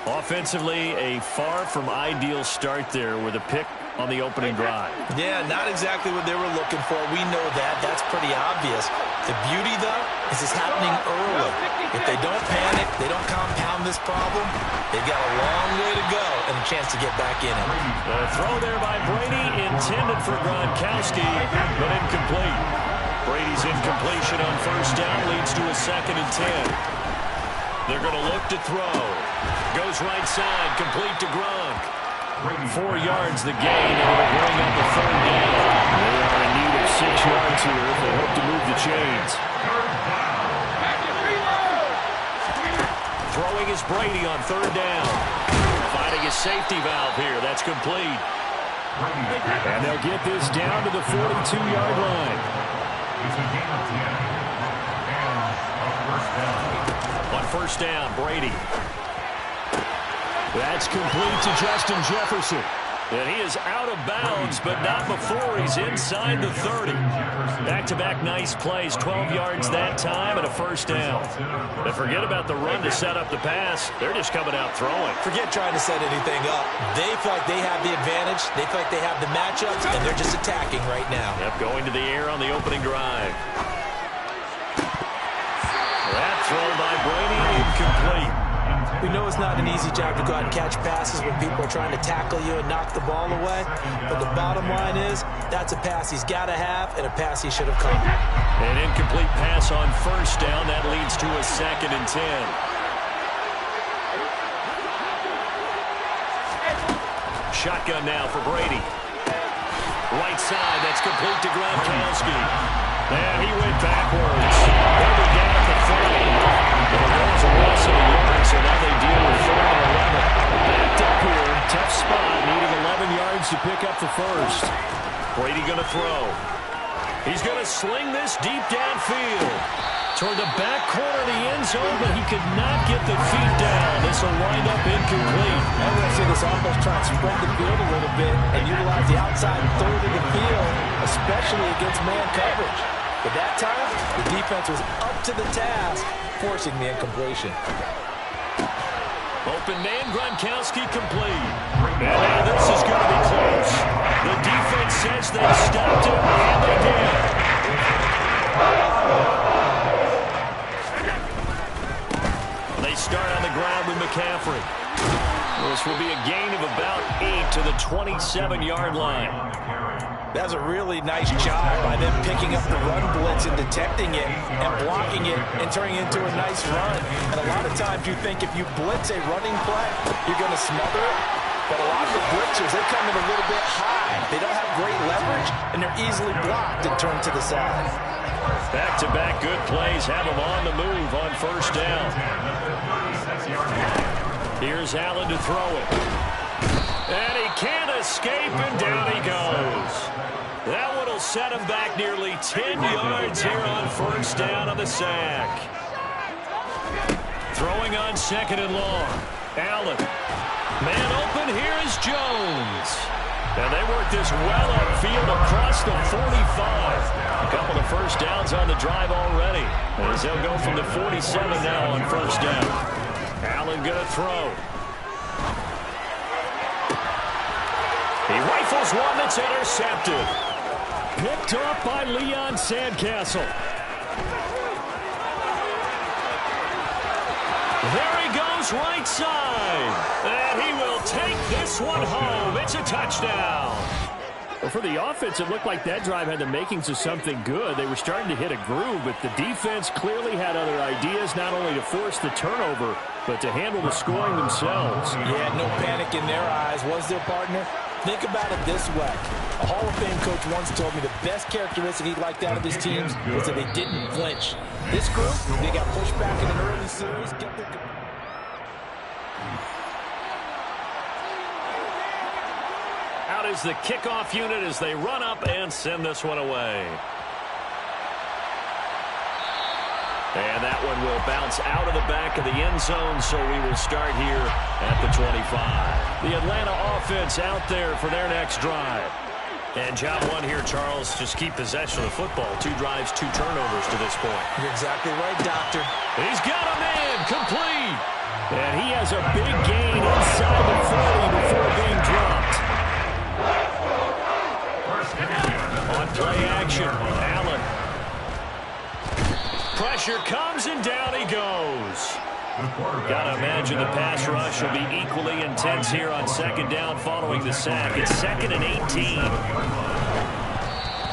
Offensively, a far from ideal start there with a pick on the opening drive. Yeah, not exactly what they were looking for. We know that. That's pretty obvious. The beauty, though, is it's happening early. If they don't panic, they don't compound this problem, they've got a long way to go and a chance to get back in it. The throw there by Brady intended for Gronkowski, but incomplete. Brady's incompletion on first down leads to a 2nd and 10. They're going to look to throw. Goes right side, complete to Gronk. 4 yards the gain, and they'll bring up a 3rd down. They are in need of 6 yards here if they hope to move the chains. Throwing is Brady on 3rd down. Finding his safety valve here. That's complete. And they'll get this down to the 42-yard line. On first down, Brady. That's complete to Justin Jefferson. And he is out of bounds, but not before he's inside the 30. Back-to-back nice plays, 12 yards that time and a first down. And forget about the run to set up the pass. They're just coming out throwing. Forget trying to set anything up. They feel like they have the advantage. They feel like they have the matchups, and they're just attacking right now. Yep, going to the air on the opening drive. That throw by Brady incomplete. We know it's not an easy job to go out and catch passes when people are trying to tackle you and knock the ball away. But the bottom line is, that's a pass he's got to have and a pass he should have caught. An incomplete pass on first down. That leads to a 2nd and 10. Shotgun now for Brady. Right side, that's complete to Gronkowski. And he went backwards. They'll be down at the 30. There goes a loss of a yard, so now they deal with 4th and 11. Backed up here, tough spot, needing 11 yards to pick up the first. Brady going to throw. He's going to sling this deep downfield toward the back corner of the end zone, but he could not get the feet down. This will wind up incomplete. I'm going to see this offense try and spread the field a little bit and utilize the outside third of the field, especially against man coverage. But that time, the defense was up to the task, forcing the incompletion. Open man, Gronkowski complete. And now this is going to be close. The defense says they stopped him, and they did. They start on the ground with McCaffrey. This will be a gain of about 8 to the 27-yard line. That's a really nice job by them picking up the run blitz and detecting it and blocking it and turning it into a nice run. And a lot of times you think if you blitz a running play, you're going to smother it. But a lot of the blitzers, they come in a little bit high. They don't have great leverage, and they're easily blocked and turned to the side. Back-to-back good plays have them on the move on first down. Here's Allen to throw it. And he can't escape, and down he goes. That one will set him back nearly 10 yards here on first down on the sack. Throwing on 2nd and long. Allen. Man open, here is Jones. And they work this well upfield across the 45. A couple of first downs on the drive already, as they'll go from the 47 now on first down. Allen going to throw. He rifles one that's intercepted. Picked off by Leon Sandcastle. There he goes right side. And he will take this one home. It's a touchdown. Well, for the offense, it looked like that drive had the makings of something good. They were starting to hit a groove, but the defense clearly had other ideas, not only to force the turnover, but to handle the scoring themselves. Yeah, no panic in their eyes, was there, partner? Think about it this way. A Hall of Fame coach once told me the best characteristic he liked out of his teams was that they didn't flinch. This group, they got pushed back in an early series, kept their... Out is the kickoff unit as they run up and send this one away. And that one will bounce out of the back of the end zone, so we will start here at the 25. The Atlanta offense out there for their next drive. And job one here, Charles, just keep possession of the football. 2 drives, 2 turnovers to this point. You're exactly right, Doctor. He's got a man, complete. And he has a big gain inside the 40 before being dropped. On play action, Allen. Pressure comes, and down he goes. Gotta imagine the pass rush will be equally intense here on 2nd down following the sack. It's 2nd and 18.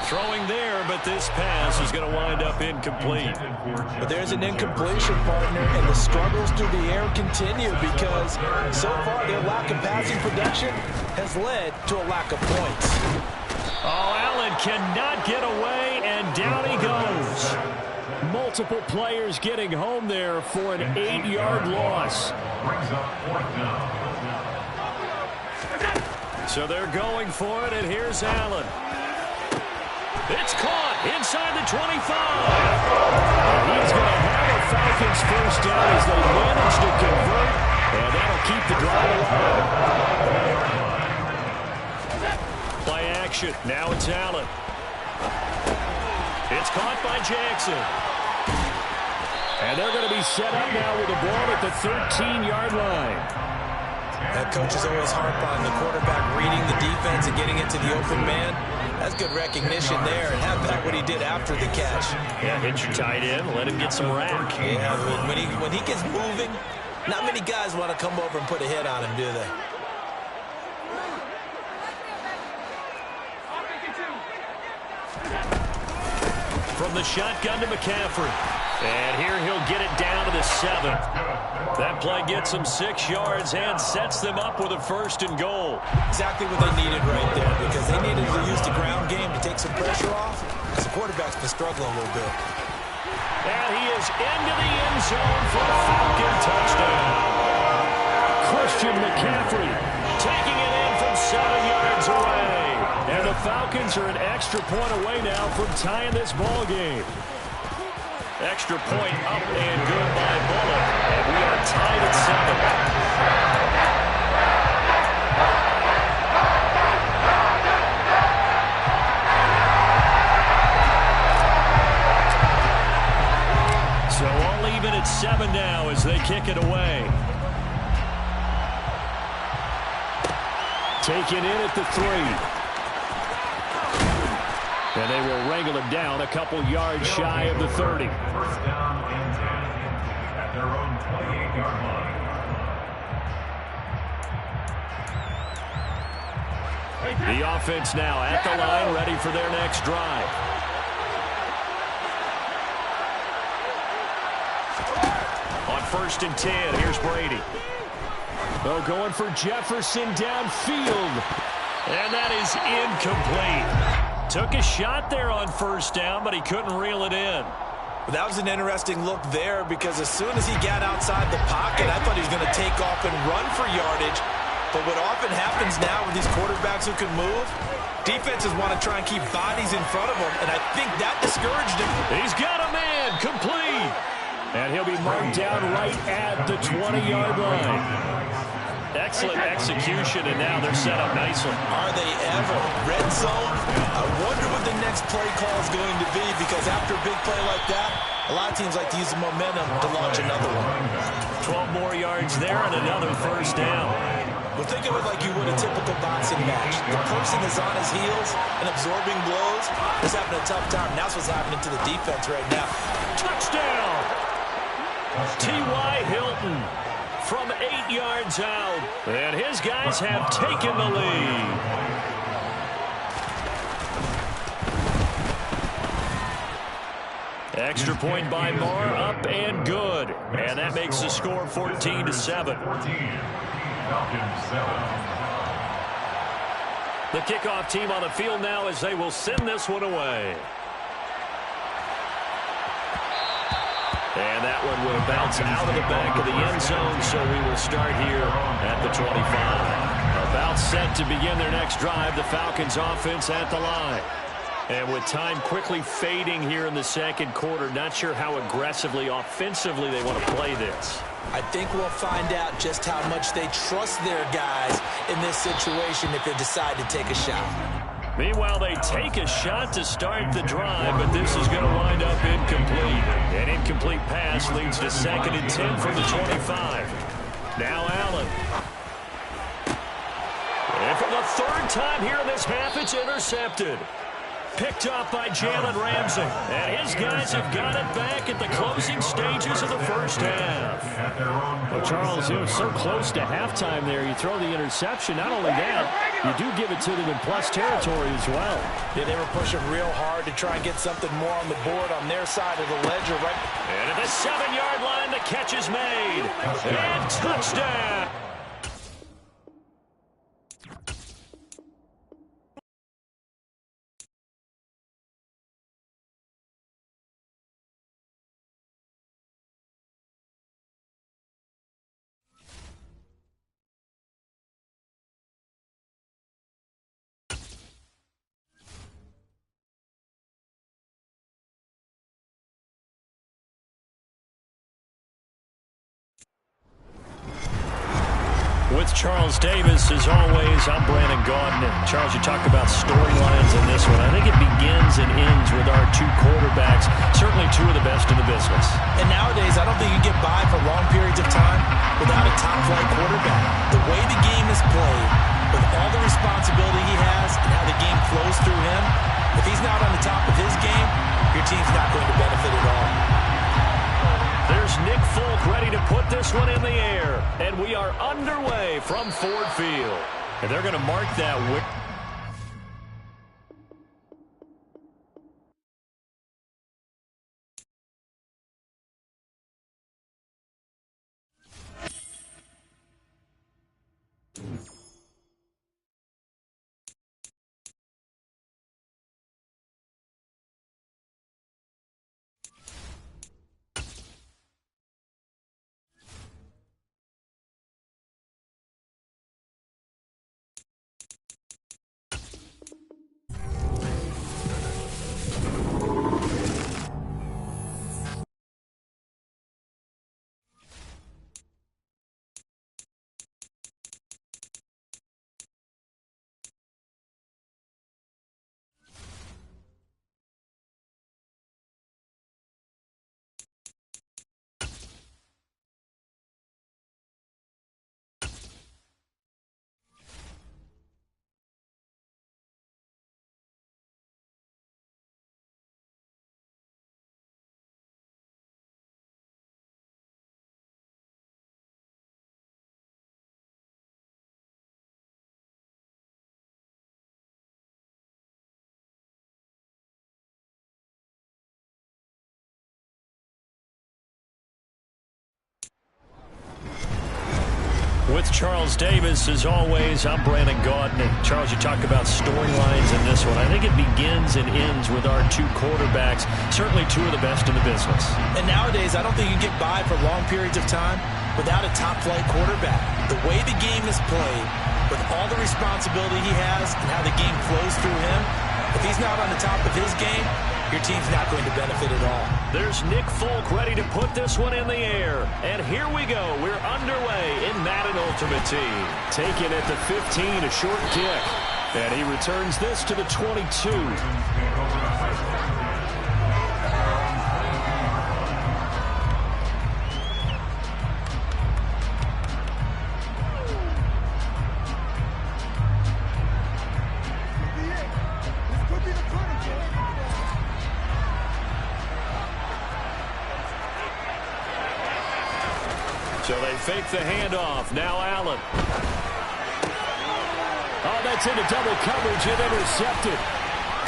Throwing there, but this pass is going to wind up incomplete. But there's an incompletion, partner, and the struggles through the air continue because so far their lack of passing production has led to a lack of points. Oh, Allen cannot get away, and down he goes. Multiple players getting home there for an 8-yard loss. So they're going for it, and here's Allen. It's caught inside the 25. He's going to have a Falcons first down as they manage to convert, and that'll keep the drive alive. Play action. Now it's Allen. It's caught by Jackson. And they're going to be set up now with the ball at the 13-yard line. That coach is always harp on the quarterback reading the defense and getting it to the open man. That's good recognition there. And how about what he did after the catch? Yeah, hit your tight end. Let him get some rack. Yeah, when he gets moving, Not many guys want to come over and put a hit on him, do they? From the shotgun to McCaffrey. And here he'll get it down to the 7. That play gets him 6 yards and sets them up with a 1st and goal. Exactly what they needed right there, because they needed to use the ground game to take some pressure off, because the quarterback's been struggling a little bit. And he is into the end zone for a Falcon touchdown. Christian McCaffrey Taking it in from 7 yards away. And the Falcons are an extra point away now from tying this ball game. Extra point up and good by Bullock. And we are tied at 7. So all even at 7 now as they kick it away. Taken in at the 3. And they will wrangle him down a couple yards shy of the 30. First down and 10 at their own 28-yard line. The offense now at the line, ready for their next drive. On 1st and 10, here's Brady. They're going for Jefferson downfield. And that is incomplete. Took a shot there on 1st down, but he couldn't reel it in. That was an interesting look there, because as soon as he got outside the pocket, I thought he was going to take off and run for yardage. But what often happens now with these quarterbacks who can move, defenses want to try and keep bodies in front of them, and I think that discouraged him. He's got a man, complete. And he'll be marked down right at the 20-yard line. Excellent execution, and now they're set up nicely. Are they ever? Red zone? I wonder what the next play call is going to be, because after a big play like that, a lot of teams like to use the momentum to launch another one. 12 more yards there and another 1st down. Well, think of it like you would a typical boxing match. The person is on his heels and absorbing blows is having a tough time. That's what's happening to the defense right now. Touchdown! T.Y. Hilton from 8 yards out. And his guys have taken the lead. Extra point by Marr, up and good. And that makes the score 14-7. The kickoff team on the field now as they will send this one away. And that one will bounce out of the back of the end zone, so we will start here at the 25. About set to begin their next drive, the Falcons offense at the line. And with time quickly fading here in the second quarter, not sure how aggressively, offensively they want to play this. I think we'll find out just how much they trust their guys in this situation if they decide to take a shot. Meanwhile, they take a shot to start the drive, but this is going to wind up incomplete. An incomplete pass leads to 2nd and 10 from the 25. Now Allen. And for the 3rd time here in this half, it's intercepted. Picked off by Jalen Ramsey. And his guys have got it back at the closing stages of the first half. Well, Charles, it was so close to halftime there. You throw the interception. Not only that, you do give it to them in plus territory as well. Yeah, they were pushing real hard to try and get something more on the board on their side of the ledger. Right. And at the 7-yard line, the catch is made. And touchdown. With Charles Davis, as always, I'm Brandon Gaudin. Charles, you talk about storylines in this one. I think it begins and ends with our two quarterbacks, certainly two of the best in the business. And nowadays, I don't think you can get by for long periods of time without a top-flight quarterback. The way the game is played, with all the responsibility he has and how the game flows through him, if he's not on the top of his game, your team's not going to benefit at all. There's Here's Nick Folk ready to put this one in the air. And we are underway from Ford Field. And they're going to mark that win. With Charles Davis, as always, I'm Brandon Gaudin. And Charles, you talk about storylines in this one. I think it begins and ends with our two quarterbacks, certainly two of the best in the business. And nowadays, I don't think you can get by for long periods of time without a top-flight quarterback. The way the game is played, with all the responsibility he has and how the game flows through him, if he's not on the top of his game, your team's not going to benefit at all. There's Nick Folk ready to put this one in the air. And here we go. We're underway in Madden Ultimate Team. Taken at the 15, a short kick. And he returns this to the 22. So they fake the handoff. Now Allen. Oh, that's into double coverage and intercepted.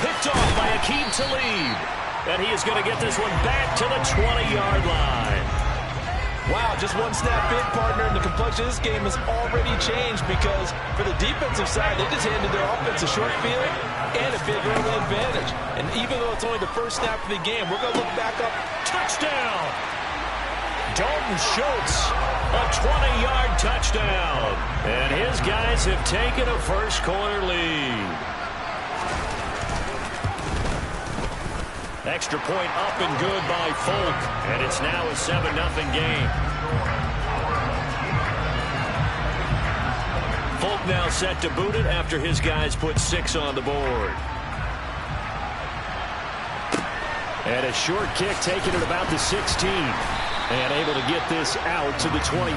Picked off by Aqib Talib. And he is going to get this one back to the 20-yard line. Wow, just one snap in, partner, and the complexion of this game has already changed because for the defensive side, they just handed their offense a short field and a big early advantage. And even though it's only the first snap of the game, we're going to look back up. Touchdown! Dalton Schultz, a 20-yard touchdown. And his guys have taken a first-quarter lead. Extra point up and good by Folk. And it's now a 7-0 game. Folk now set to boot it after his guys put 6 on the board. And a short kick taken at about the 16. And able to get this out to the 25.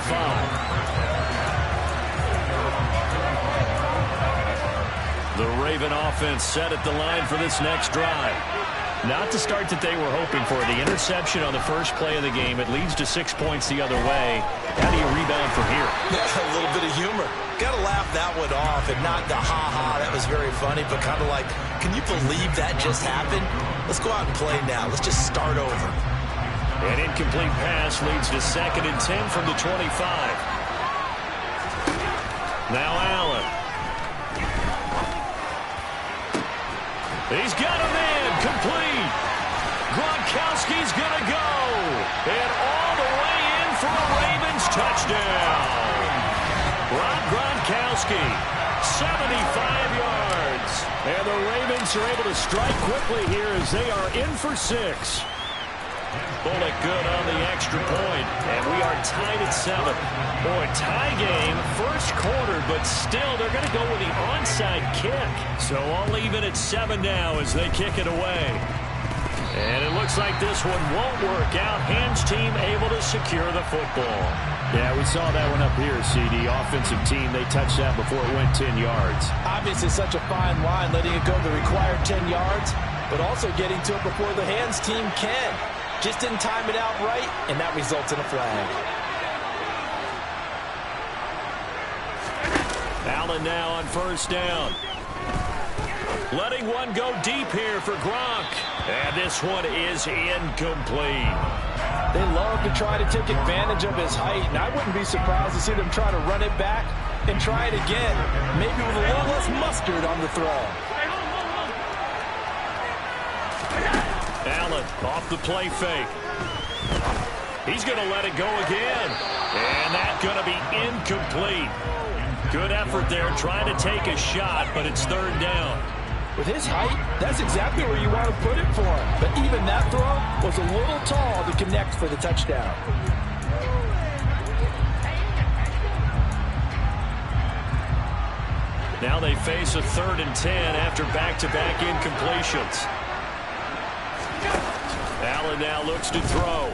The Raven offense set at the line for this next drive. Not the start that they were hoping for. The interception on the first play of the game. It leads to 6 points the other way. How do you rebound from here? Yeah, a little bit of humor. Got to laugh that one off and not the ha-ha. That was very funny, but kind of like, can you believe that just happened? Let's go out and play now. Let's just start over. An incomplete pass leads to 2nd and 10 from the 25. Now Allen. He's got a man complete. Gronkowski's going to go. And all the way in for a Ravens touchdown. Rob Gronkowski, 75 yards. And the Ravens are able to strike quickly here as they are in for 6. Bullock good on the extra point, and we are tied at 7. Boy, tie game, first quarter, but still they're going to go with the onside kick. So all even at 7 now as they kick it away. And it looks like this one won't work out. Hans team able to secure the football. Yeah, we saw that one up here, CD. Offensive team, they touched that before it went 10 yards. Obviously such a fine line, letting it go the required 10 yards, but also getting to it before the Hans team can. Just didn't time it out right, and that results in a flag. Allen now on first down. Letting one go deep here for Gronk. And this one is incomplete. They love to try to take advantage of his height, and I wouldn't be surprised to see them try to run it back and try it again, maybe with a little less mustard on the throw. Allen off the play fake. He's going to let it go again. And that's going to be incomplete. Good effort there trying to take a shot, but it's third down. With his height, that's exactly where you want to put it for him. But even that throw was a little tall to connect for the touchdown. Now they face a 3rd and 10 after back-to-back incompletions. Allen now looks to throw.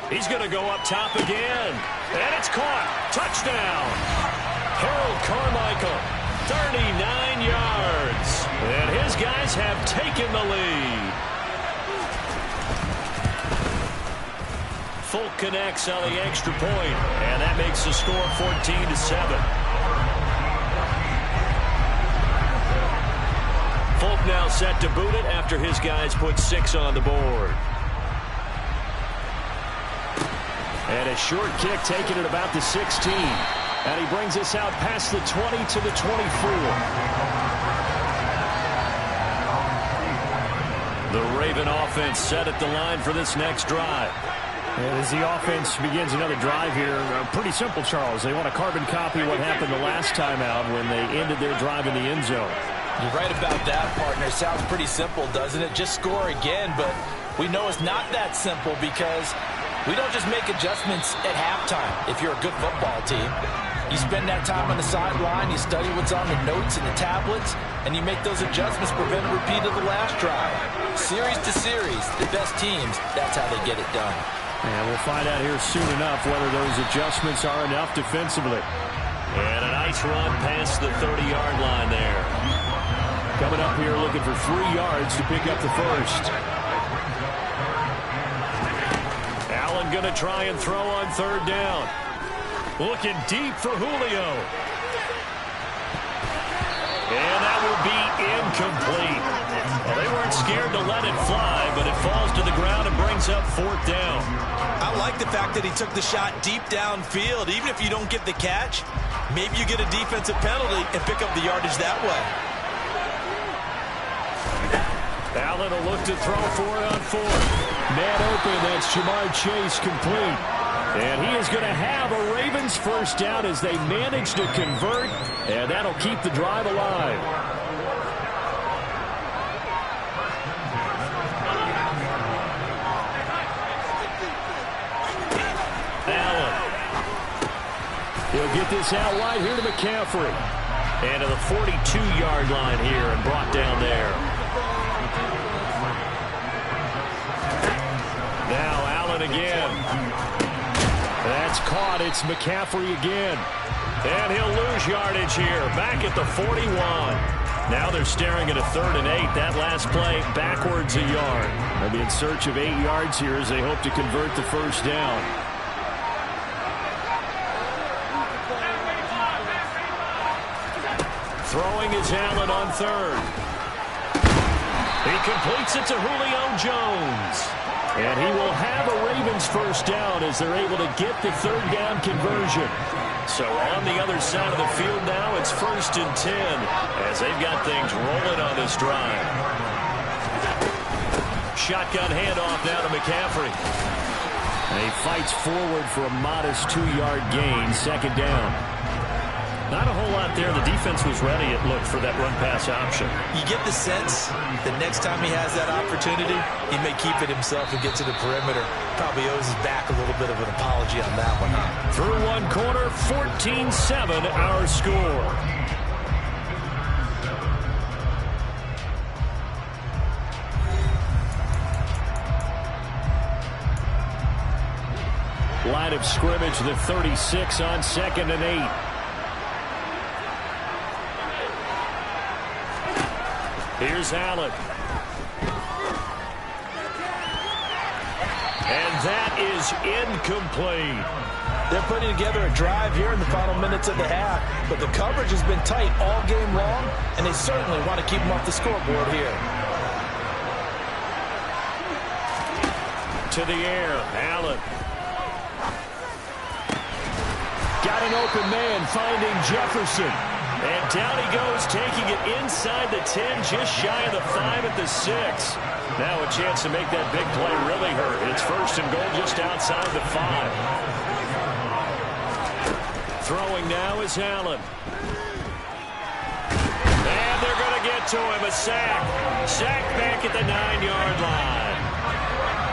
He's going to go up top again. And it's caught. Touchdown. Harold Carmichael, 39 yards. And his guys have taken the lead. Folk connects on the extra point, and that makes the score 14-7. Folk now set to boot it after his guys put 6 on the board. And a short kick taken at about the 16. And he brings us out past the 20 to the 24. The Raven offense set at the line for this next drive. And as the offense begins another drive here, pretty simple, Charles. They want to carbon copy what happened the last time out when they ended their drive in the end zone. You're right about that, partner. Sounds pretty simple, doesn't it? Just score again, but we know it's not that simple because we don't just make adjustments at halftime if you're a good football team. You spend that time on the sideline, you study what's on the notes and the tablets, and you make those adjustments, prevent a repeat of the last drive. Series to series, the best teams, that's how they get it done. And we'll find out here soon enough whether those adjustments are enough defensively. And a nice run past the 30-yard line there. Coming up here looking for 3 yards to pick up the first. Allen going to try and throw on third down. Looking deep for Julio. And that will be incomplete. Well, they weren't scared to let it fly, but it falls to the ground and brings up 4th down. I like the fact that he took the shot deep downfield. Even if you don't get the catch, maybe you get a defensive penalty and pick up the yardage that way. Allen will look to throw for it on 4th. Man open, that's Ja'Marr Chase complete. And he is going to have a Ravens first down as they manage to convert, and that'll keep the drive alive. Allen. He'll get this out wide here to McCaffrey. And to the 42-yard line here and brought down there. Now Allen again. That's caught. It's McCaffrey again. And he'll lose yardage here. Back at the 41. Now they're staring at a 3rd and 8. That last play backwards a yard. They'll be in search of 8 yards here as they hope to convert the first down. Throwing is Allen on 3rd. He completes it to Julio Jones. And he will have a Ravens first down as they're able to get the 3rd down conversion. So on the other side of the field now, it's 1st and 10 as they've got things rolling on this drive. Shotgun handoff now to McCaffrey. And he fights forward for a modest 2-yard gain, 2nd down. Not a whole lot there. The defense was ready, it looked, for that run-pass option. You get the sense that next time he has that opportunity, he may keep it himself and get to the perimeter. Probably owes his back a little bit of an apology on that one. Through one quarter, 14-7 our score. Line of scrimmage, the 36 on 2nd and 8. Here's Allen. is incomplete. They're putting together a drive here in the final minutes of the half, but the coverage has been tight all game long, and they certainly want to keep them off the scoreboard here. To the air, Allen. Got an open man, finding Jefferson. And down he goes, taking it inside the 10, just shy of the 5 at the 6. Now a chance to make that big play really hurt. It's first and goal just outside the 5. Throwing now is Allen. And they're going to get to him, a sack. Sack back at the 9-yard line.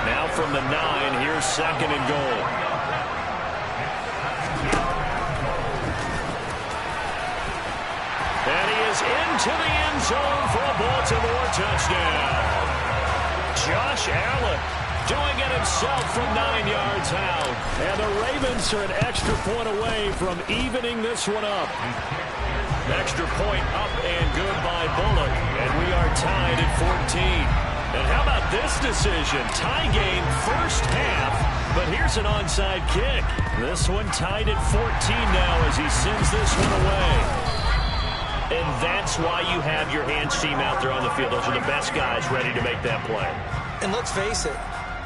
Now from the 9, here's second and goal. And he is into the end zone for a Baltimore touchdown. Josh Allen doing it himself from 9 yards out. And the Ravens are an extra point away from evening this one up. Extra point up and good by Bullock. And we are tied at 14. And how about this decision? Tie game first half, but here's an onside kick. This one tied at 14 now as he sends this one away. And that's why you have your hands team out there on the field. Those are the best guys ready to make that play. And let's face it,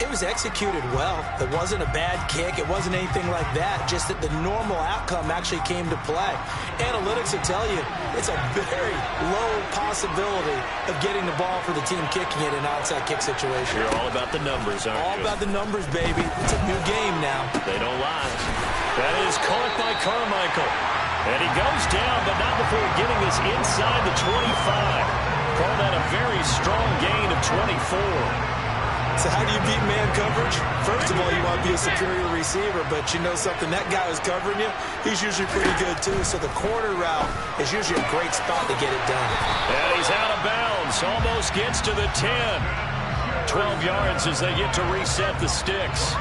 it was executed well. It wasn't a bad kick. It wasn't anything like that. Just that the normal outcome actually came to play. Analytics will tell you it's a very low possibility of getting the ball for the team kicking it in an outside kick situation. You're all about the numbers, aren't you? All about the numbers, baby. It's a new game now. They don't lie. That is caught by Carmichael. And he goes down, but not before getting this inside the 25. Call that a very strong gain of 24. So how do you beat man coverage? First of all, you want to be a superior receiver, but you know something, that guy who's covering you, he's usually pretty good too. So the corner route is usually a great spot to get it done. And he's out of bounds, almost gets to the 10. 12 yards as they get to reset the sticks.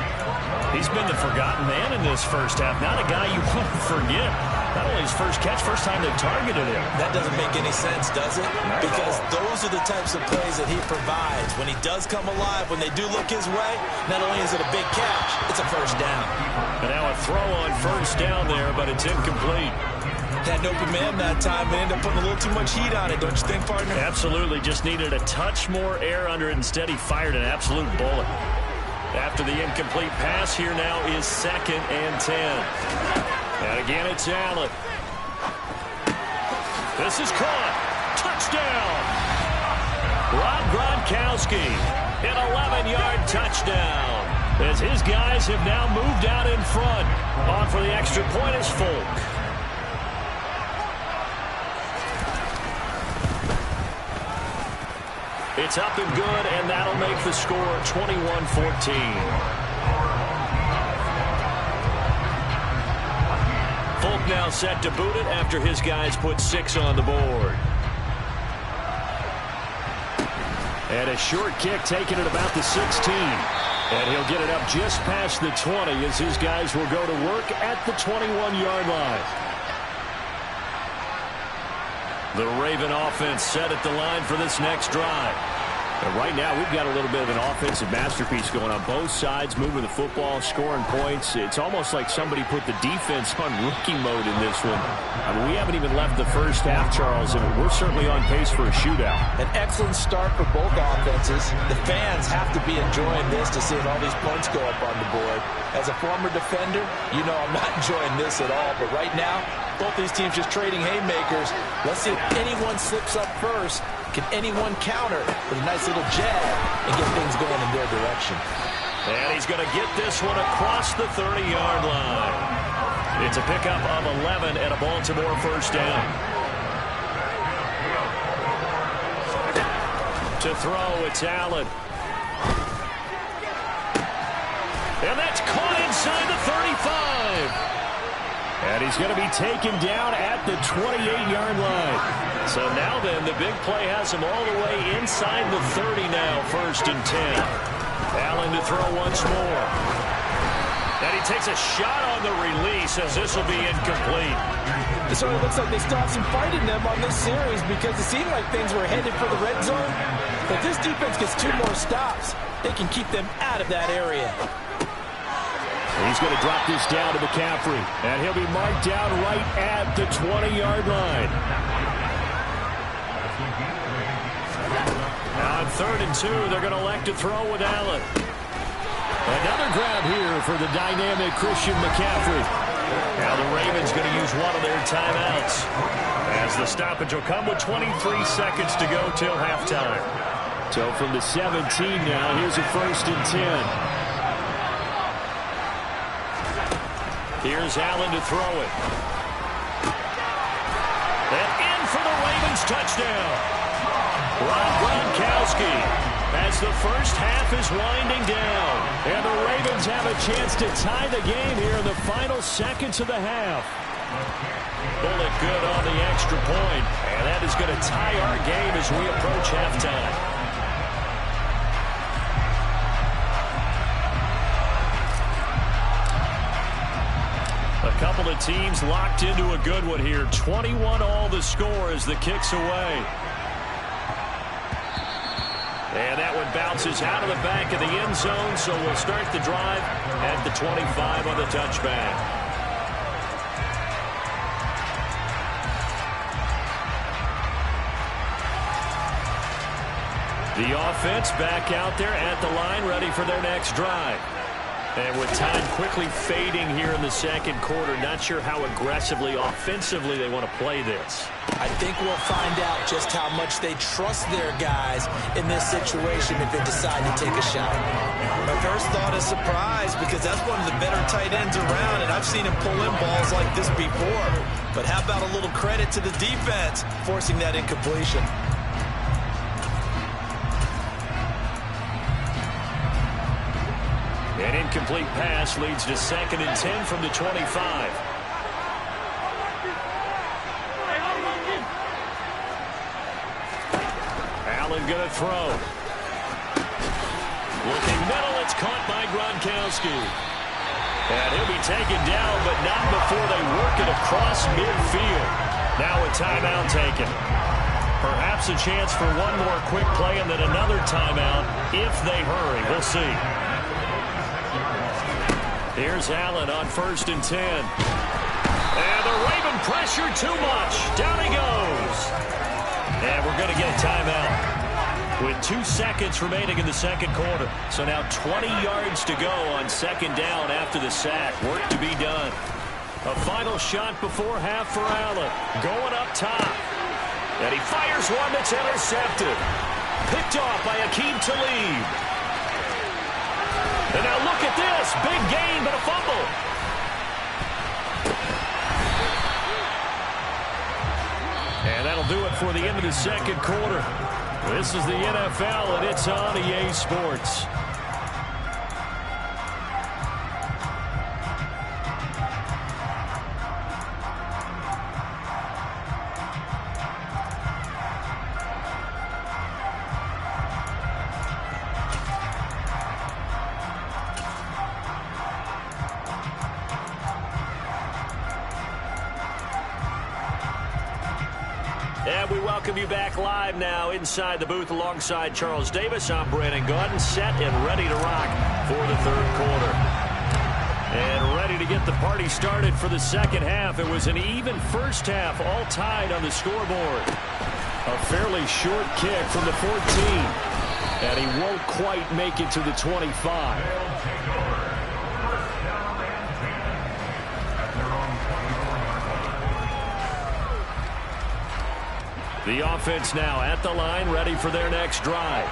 He's been the forgotten man in this first half. Not a guy you want to forget. Not only his first catch, first time they targeted him. That doesn't make any sense, does it? Because those are the types of plays that he provides. When he does come alive, when they do look his way, not only is it a big catch, it's a first down. And now a throw on first down there, but it's incomplete. Had an open man that time, but ended up putting a little too much heat on it, don't you think, partner? Absolutely. Just needed a touch more air under it. Instead, he fired an absolute bullet. After the incomplete pass, here now is second and 10. And again, it's Allen. This is caught. Touchdown. Rob Gronkowski, an 11-yard touchdown. As his guys have now moved out in front. On for the extra point is Folk. It's up and good, and that'll make the score 21-14. Folk now set to boot it after his guys put 6 on the board. And a short kick taken at about the 16. And he'll get it up just past the 20 as his guys will go to work at the 21-yard line. The Raven offense set at the line for this next drive. And right now, we've got a little bit of an offensive masterpiece going on both sides, moving the football, scoring points. It's almost like somebody put the defense on rookie mode in this one. I mean, we haven't even left the first half, Charles, and we're certainly on pace for a shootout. An excellent start for both offenses. The fans have to be enjoying this to see all these points go up on the board. As a former defender, you know I'm not enjoying this at all. But right now, both these teams just trading haymakers. Let's see if anyone slips up first. Can anyone counter with a nice little jab and get things going in their direction? And he's going to get this one across the 30-yard line. It's a pickup of 11 and a Baltimore first down. To throw, it's Allen. And that's caught inside the 35. And he's going to be taken down at the 28-yard line. So now then, the big play has him all the way inside the 30 now, first and 10. Allen to throw once more. And he takes a shot on the release as this will be incomplete. It sort of looks like they still have some fight in them on this series because it seemed like things were headed for the red zone. But this defense gets 2 more stops. They can keep them out of that area. He's going to drop this down to McCaffrey, and he'll be marked down right at the 20-yard line. Now on 3rd and 2, they're going to elect to throw with Allen. Another grab here for the dynamic Christian McCaffrey. Now the Ravens going to use one of their timeouts, as the stoppage will come with 23 seconds to go till halftime. So from the 17 now, here's a 1st and 10. Here's Allen to throw it. And in for the Ravens touchdown. Rob Gronkowski, as the first half is winding down. And the Ravens have a chance to tie the game here in the final seconds of the half. Bullet good on the extra point. And that is going to tie our game as we approach halftime. A couple of teams locked into a good one here. 21 all the score as the kick's away. And that one bounces out of the back of the end zone, so we'll start the drive at the 25 on the touchback. The offense back out there at the line, ready for their next drive. And with time quickly fading here in the second quarter, not sure how aggressively, offensively they want to play this. I think we'll find out just how much they trust their guys in this situation if they decide to take a shot. My first thought is surprise, because that's one of the better tight ends around, and I've seen him pull in balls like this before. But how about a little credit to the defense forcing that incompletion? An incomplete pass leads to 2nd and 10 from the 25. Allen going to throw. Looking middle, it's caught by Gronkowski. And he'll be taken down, but not before they work it across midfield. Now a timeout taken. Perhaps a chance for one more quick play and then another timeout if they hurry. We'll see. Here's Allen on 1st and 10. And the Raven pressure too much. Down he goes. And we're going to get a timeout with 2 seconds remaining in the second quarter. So now 20 yards to go on 2nd down after the sack. Work to be done. A final shot before half for Allen. Going up top. And he fires one that's intercepted. Picked off by Aqib Talib. And now look at this. Big gain, but a fumble. And that'll do it for the end of the second quarter. This is the NFL, and it's on EA Sports. And we welcome you back live now inside the booth alongside Charles Davis. I'm Brandon Gaudin, set and ready to rock for the third quarter. And ready to get the party started for the second half. It was an even first half, all tied on the scoreboard. A fairly short kick from the 14. And he won't quite make it to the 25. The offense now at the line, ready for their next drive.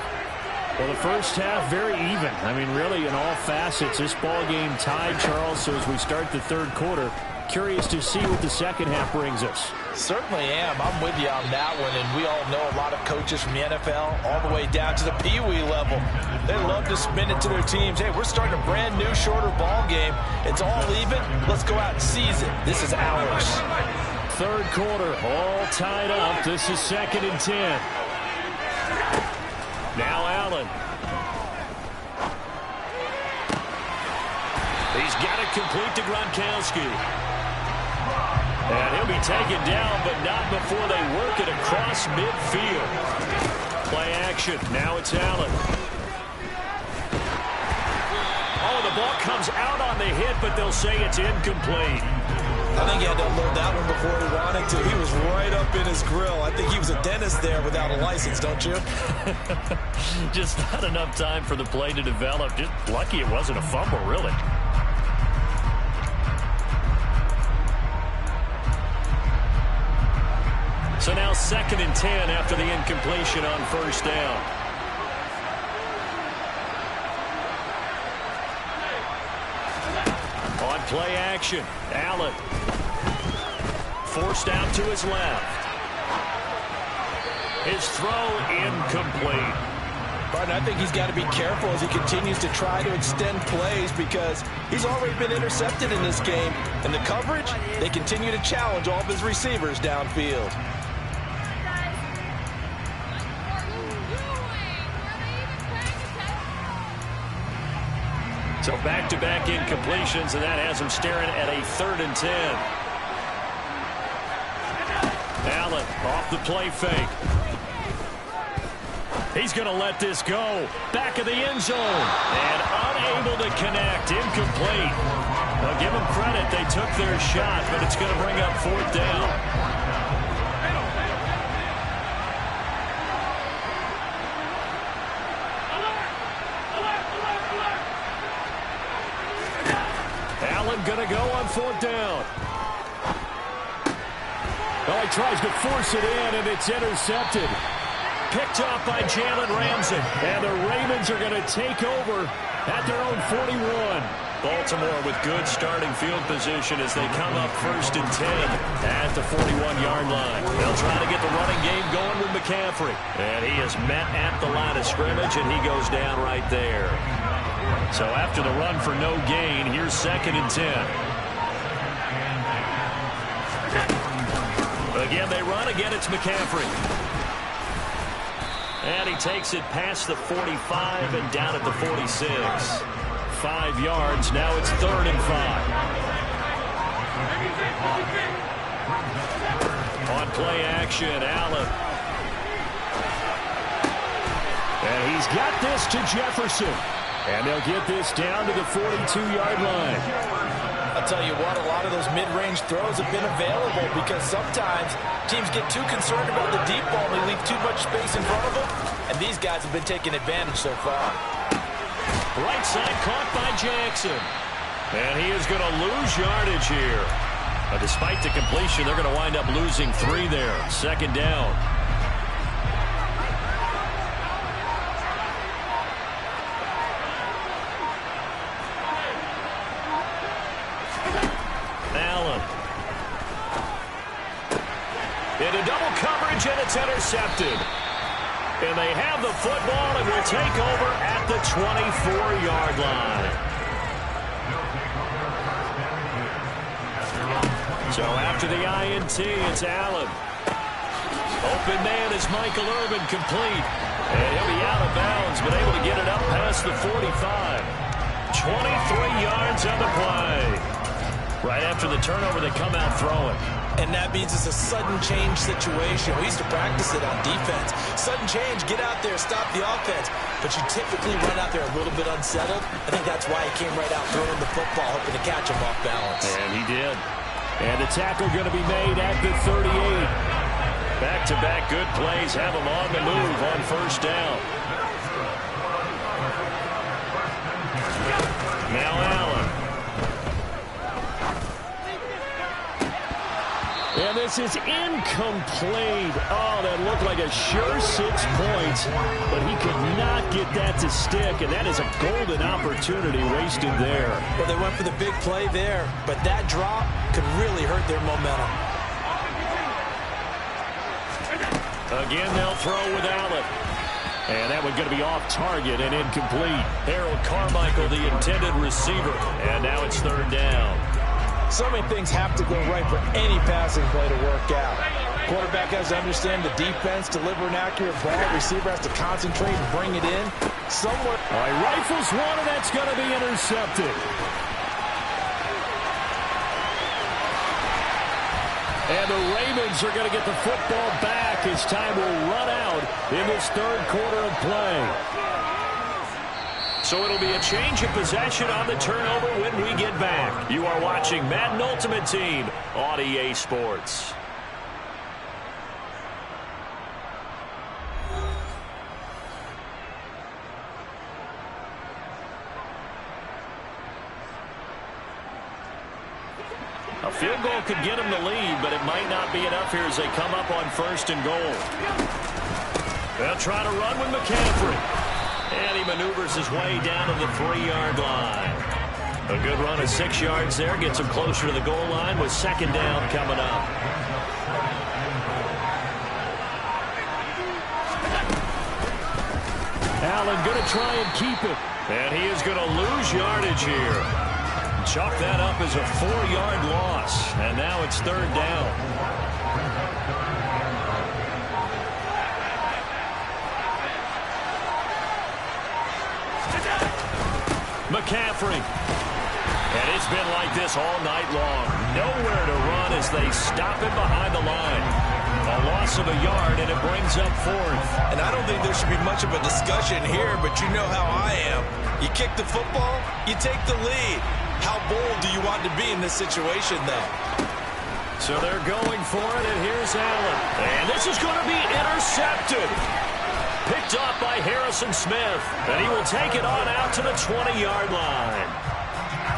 Well, the first half, very even. I mean, really, in all facets, this ball game tied, Charles. So as we start the third quarter, curious to see what the second half brings us. Certainly am. I'm with you on that one. And we all know a lot of coaches from the NFL all the way down to the Pee Wee level. They love to spin it to their teams. Hey, we're starting a brand new, shorter ball game. It's all even. Let's go out and seize it. This is ours. Third quarter, all tied up. This is 2nd and 10. Now Allen. He's got it complete to Gronkowski. And he'll be taken down, but not before they work it across midfield. Play action. Now it's Allen. Oh, the ball comes out on the to hit, but they'll say it's incomplete. I think he had to unload that one before he wanted to. He was right up in his grill. I think he was a dentist there without a license, don't you? Just not enough time for the play to develop. Just lucky it wasn't a fumble, really. So now 2nd and 10 after the incompletion on first down. On play action, Allen. Forced out to his left. His throw incomplete. Barton, I think he's got to be careful as he continues to try to extend plays because he's already been intercepted in this game. And the coverage, they continue to challenge all of his receivers downfield. So back-to-back incompletions, and that has him staring at a 3rd and 10. Allen off the play fake. He's going to let this go. Back of the end zone. And unable to connect. Incomplete. I'll give them credit. They took their shot, but it's going to bring up 4th down. Allen going to go on 4th down. Well, he tries to force it in, and it's intercepted. Picked off by Jalen Ramsey. And the Ravens are going to take over at their own 41. Baltimore with good starting field position as they come up 1st and 10 at the 41-yard line. They'll try to get the running game going with McCaffrey. And he is met at the line of scrimmage, and he goes down right there. So after the run for no gain, here's 2nd and 10. Again, they run. Again, it's McCaffrey. And he takes it past the 45 and down at the 46. 5 yards. Now it's 3rd and 5. On play action, Allen. And he's got this to Jefferson. And they'll get this down to the 42-yard line. I'll tell you what, a lot of those mid-range throws have been available because sometimes teams get too concerned about the deep ball and they leave too much space in front of them, and these guys have been taking advantage so far. Right side caught by Jackson. And he is going to lose yardage here. Despite the completion, they're going to wind up losing 3 there. 2nd down. Into double coverage, and it's intercepted. And they have the football and will take over at the 24-yard line. So after the INT, it's Allen. Open man is Michael Irvin, complete. And he'll be out of bounds, but able to get it up past the 45. 23 yards on the play. Right after the turnover, they come out throwing. And that means it's a sudden change situation. We used to practice it on defense. Sudden change, get out there, stop the offense. But you typically run out there a little bit unsettled. I think that's why he came right out throwing the football, hoping to catch him off balance. And he did. And the tackle going to be made at the 38. Back-to-back good plays have him on the move on 1st down. Now Allen. And this is incomplete. Oh, that looked like a sure 6 points, but he could not get that to stick, and that is a golden opportunity wasted there. Well, they went for the big play there, but that drop could really hurt their momentum. Again, they'll throw with Allen. And that one's going to be off target and incomplete. Harold Carmichael, the intended receiver, and now it's 3rd down. So many things have to go right for any passing play to work out. Quarterback has to understand the defense, deliver an accurate ball. Receiver has to concentrate and bring it in. Somewhere. All right, rifles one, and that's going to be intercepted. And the Ravens are going to get the football back as time will run out in this 3rd quarter of play. So it'll be a change of possession on the turnover when we get back. You are watching Madden Ultimate Team on EA Sports. A field goal could get them the lead, but it might not be enough here as they come up on 1st and goal. They'll try to run with McCaffrey. And he maneuvers his way down to the 3-yard line. A good run of 6 yards there. Gets him closer to the goal line with 2nd down coming up. Allen going to try and keep it. And he is going to lose yardage here. Chalk that up as a 4-yard loss. And now it's 3rd down. McCaffrey. And it's been like this all night long. Nowhere to run as they stop him behind the line. A loss of a yard, and it brings up 4th. And I don't think there should be much of a discussion here, but you know how I am. You kick the football, you take the lead. How bold do you want to be in this situation, though? So they're going for it, and here's Allen. And this is going to be intercepted. Picked off by Harrison Smith. And he will take it on out to the 20-yard line.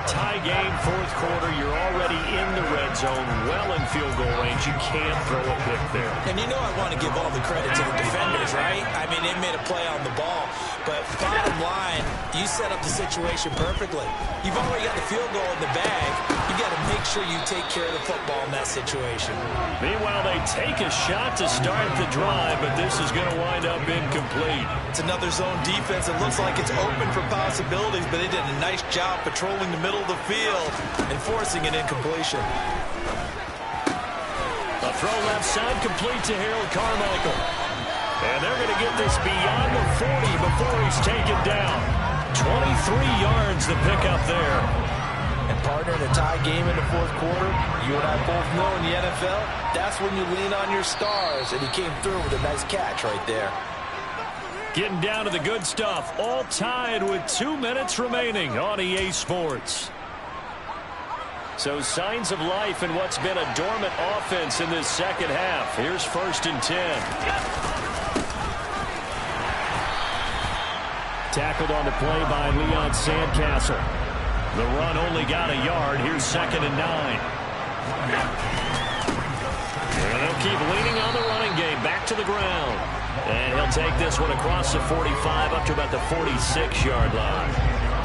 Tie game, 4th quarter. You're already in the red zone, well in field goal range. You can't throw a pick there. And you know I want to give all the credit to the defenders, right? I mean, they made a play on the ball. But bottom line, you set up the situation perfectly. You've already got the field goal in the bag. You've got to make sure you take care of the football in that situation. Meanwhile, they take a shot to start the drive, but this is going to wind up incomplete. It's another zone defense. It looks like it's open for possibilities, but they did a nice job patrolling the middle of the field and forcing an incompletion. A throw left side complete to Harold Carmichael. And they're going to get this beyond the 40 before he's taken down. 23 yards to pick up there. And partner, in a tie game in the 4th quarter, you and I both know in the NFL, that's when you lean on your stars, and he came through with a nice catch right there. Getting down to the good stuff, all tied with 2 minutes remaining on EA Sports. So signs of life in what's been a dormant offense in this 2nd half. Here's 1st and 10. Tackled on the play by Leon Sandcastle. The run only got a yard. Here's 2nd and 9. And they'll keep leaning on the running game. Back to the ground. And he'll take this one across the 45 up to about the 46-yard line.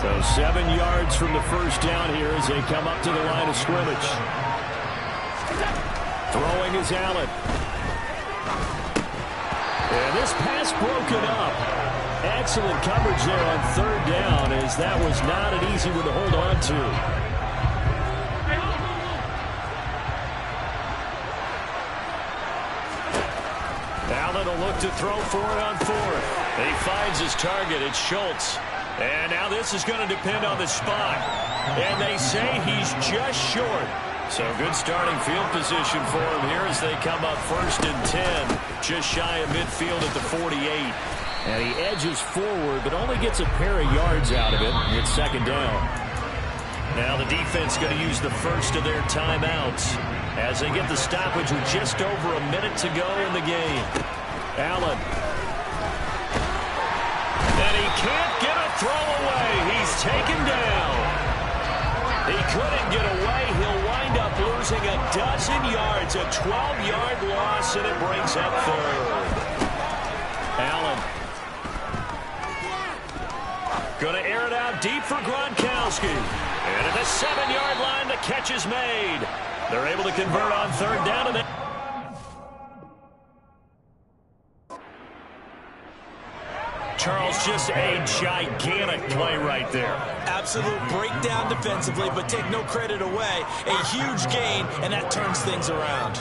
So 7 yards from the 1st down here as they come up to the line of scrimmage. Throwing is Allen. And this pass broken up. Excellent coverage there on 3rd down, as that was not an easy one to hold on to. Allen will look to throw for it on 4th. He finds his target. It's Schultz. And now this is going to depend on the spot. And they say he's just short. So good starting field position for him here as they come up 1st and 10. Just shy of midfield at the 48. And he edges forward, but only gets a pair of yards out of it. It's 2nd down. Now the defense going to use the first of their timeouts as they get the stoppage with just over a minute to go in the game. Allen. And he can't get a throw away. He's taken down. He couldn't get away. He'll wind up losing a dozen yards, a 12-yard loss, and it brings up 3rd. Allen. Going to air it out deep for Gronkowski. And at the 7-yard line, the catch is made. They're able to convert on 3rd down. And Charles, just a gigantic play right there. Absolute breakdown defensively, but take no credit away. A huge gain, and that turns things around.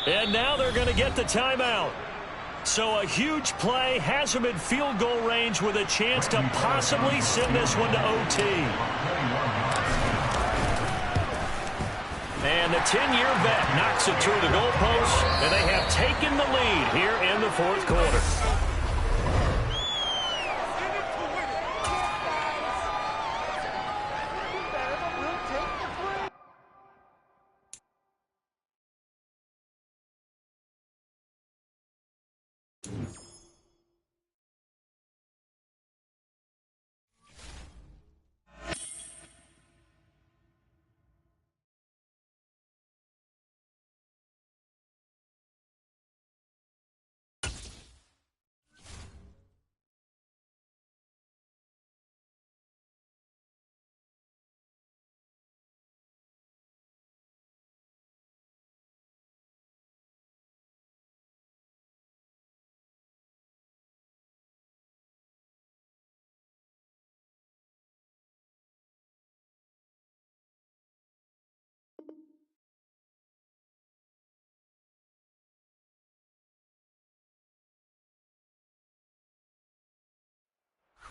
And now they're going to get the timeout. So a huge play has them in field goal range with a chance to possibly send this one to OT. And the 10-year vet knocks it through the goalpost, and they have taken the lead here in the fourth quarter.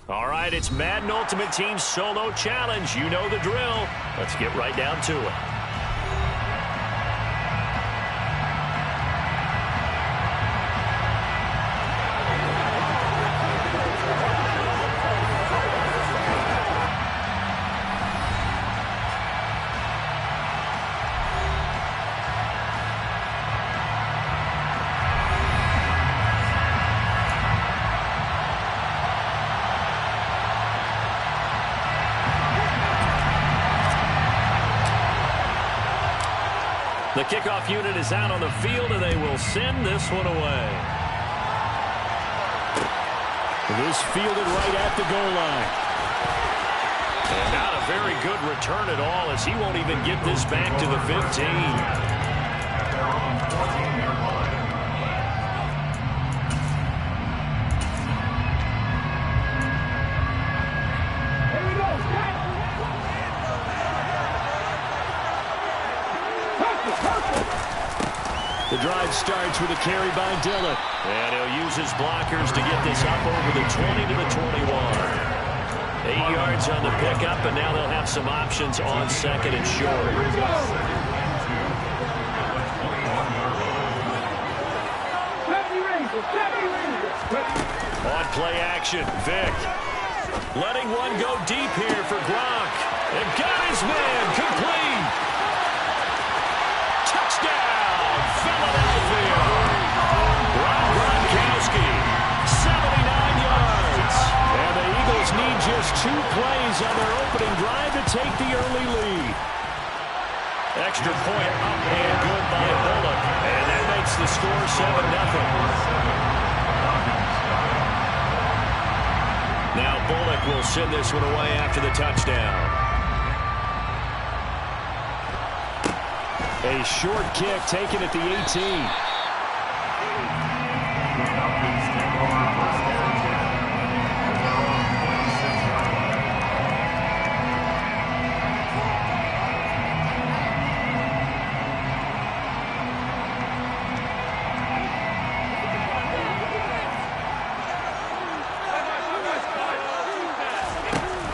All right, it's Madden Ultimate Team Solo Challenge. You know the drill. Let's get right down to it. The kickoff unit is out on the field, and they will send this one away. This fielded right at the goal line. And not a very good return at all, as he won't even get this back to the 15. The drive starts with a carry by Dillon. And he'll use his blockers to get this up over the 20 to the 21. 8 yards on the pickup, and now they'll have some options on second and short. On play action, Vick. Letting one go deep here for Gronk. And got his man complete. Touchdown, Philadelphia. Gronkowski, 79 yards. And the Eagles need just 2 plays on their opening drive to take the early lead. Extra point up and good by Bullock. And that makes the score 7-0. Now Bullock will send this one away after the touchdown. A short kick taken at the 18.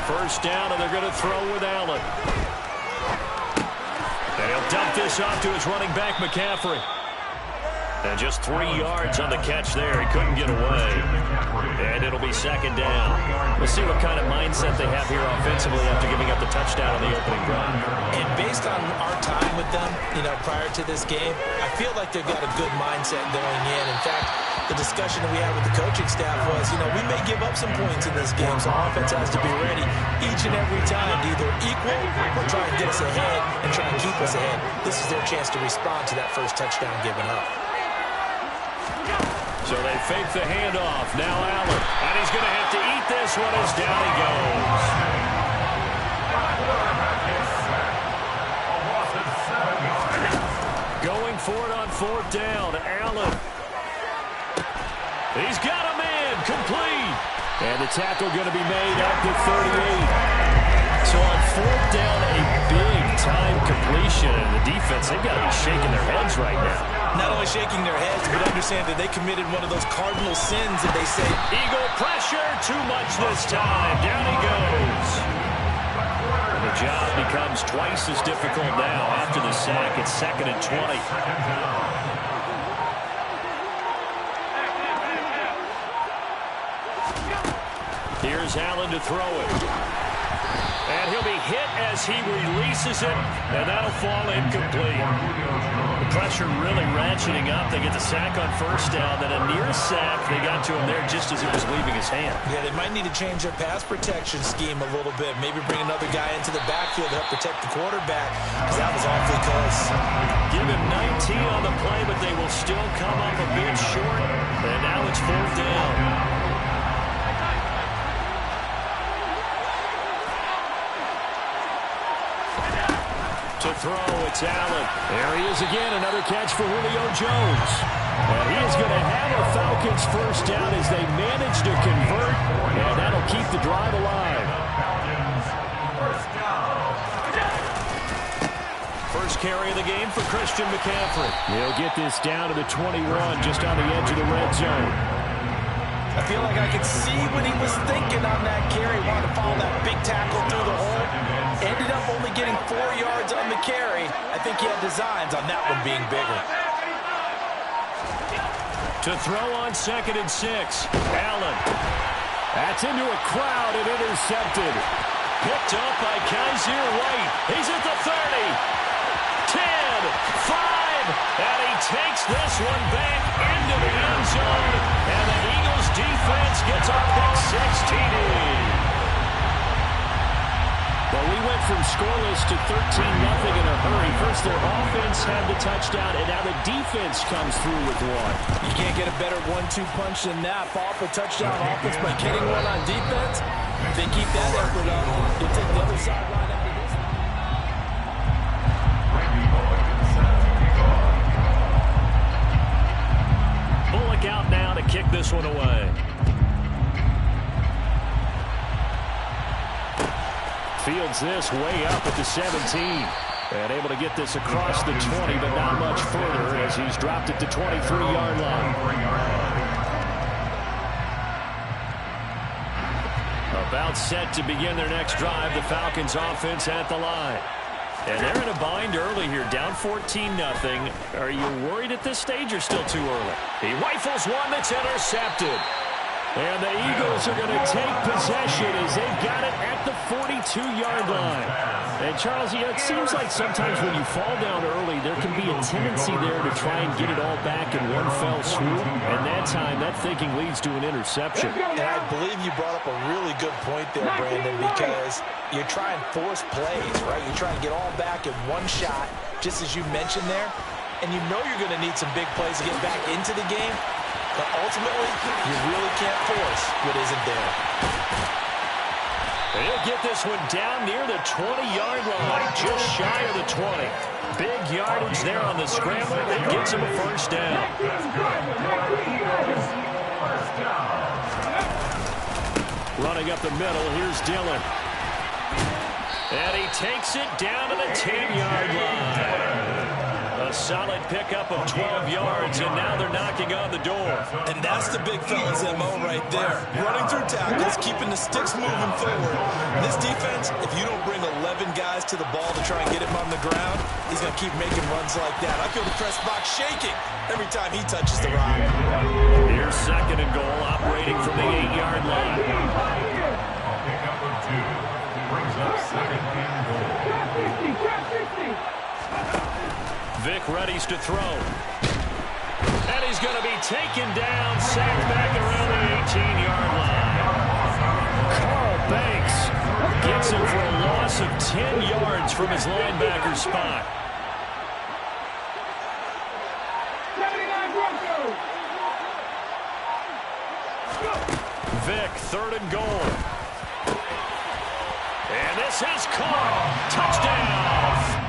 First down, and they're going to throw with Allen. And he'll dump this off to his running back, McCaffrey. And just 3 yards on the catch there. He couldn't get away. And it'll be second down. We'll see what kind of mindset they have here offensively after giving up the touchdown on the opening drive. And based on our time with them, prior to this game, I feel like they've got a good mindset going in. In fact, the discussion that we had with the coaching staff was, we may give up some points in this game, so offense has to be ready each and every time to either equal or try and get us ahead and try and keep us ahead. This is their chance to respond to that first touchdown given up. So they fake the handoff. Now Allen. And he's going to have to eat this one as down he goes. Going for it on fourth down. Allen. He's got a man. Complete. And the tackle going to be made at the 38. So on fourth down, a big-time completion. And the defense, they've got to be shaking their heads right now. Not only shaking their heads, but understand that they committed one of those cardinal sins, and they say, Eagle pressure, too much this time. Down he goes. And the job becomes twice as difficult now after the sack. It's 2nd and 20. Here's Allen to throw it. And he'll be hit as he releases it, and that'll fall incomplete. The pressure really ratcheting up. They get the sack on 1st down, then a near sack. They got to him there just as it was leaving his hand. Yeah, they might need to change their pass protection scheme a little bit. Maybe bring another guy into the backfield to help protect the quarterback, because that was awfully close. Give him 19 on the play, but they will still come up a bit short. And now it's 4th down. To throw, it's Allen. There he is again, another catch for Julio Jones. And he is going to have a Falcons 1st down as they manage to convert, and that'll keep the drive alive. First carry of the game for Christian McCaffrey. He'll get this down to the 21, just on the edge of the red zone. I feel like I could see what he was thinking on that carry. Wanted to follow that big tackle through the hole. Ended up only getting 4 yards on the carry. I think he had designs on that one being bigger. To throw on 2nd and 6. Allen. That's into a crowd and intercepted. Picked up by Kaiser White. He's at the 30. 10. 5. And he takes this one back into the end zone. And the Eagles defense gets a pick 6 TD. Well, we went from scoreless to 13-0 in a hurry. First, their offense had the touchdown, and now the defense comes through with one. You can't get a better 1-2 punch than that. Fall for touchdown offense by getting one on defense. If they keep that effort up, you'll take the other sideline out of this. Bullock out now to kick this one away. Fields this way up at the 17. And able to get this across the 20, but not much further as he's dropped it to 23-yard line. About set to begin their next drive, the Falcons offense at the line. And they're in a bind early here, down 14-0. Are you worried at this stage or still too early? He rifles one that's intercepted. And the Eagles are going to take possession as they've got it at the 42-yard line. And, Charles, you know, it seems like sometimes when you fall down early, there can be a tendency there to try and get it all back in one fell swoop. And that time, that thinking leads to an interception. And I believe you brought up a really good point there, Brandon, because you're trying to force plays, right? You're trying to get all back in one shot, just as you mentioned there. And you know you're going to need some big plays to get back into the game. But ultimately, you really can't force what isn't there. He'll get this one down near the 20-yard line, just shy of the 20. Big yardage there on the scramble. It gets him a 1st down. Running up the middle, here's Dillon. And he takes it down to the 10-yard line. A solid pickup of 12 yards, and now they're knocking on the door. And that's the big fella's MO right there. Running through tackles, keeping the sticks moving forward. This defense, if you don't bring 11 guys to the ball to try and get him on the ground, he's going to keep making runs like that. I feel the press box shaking every time he touches the rock. Here's 2nd and goal, operating from the 8-yard line. Pickup of 2 brings up 2nd and goal. Vic readies to throw. And he's going to be taken down, sacked back around the 18-yard line. Carl Banks Gets him for a loss of 10 yards from his linebacker spot. Vic, 3rd and goal. And this is caught. Touchdown.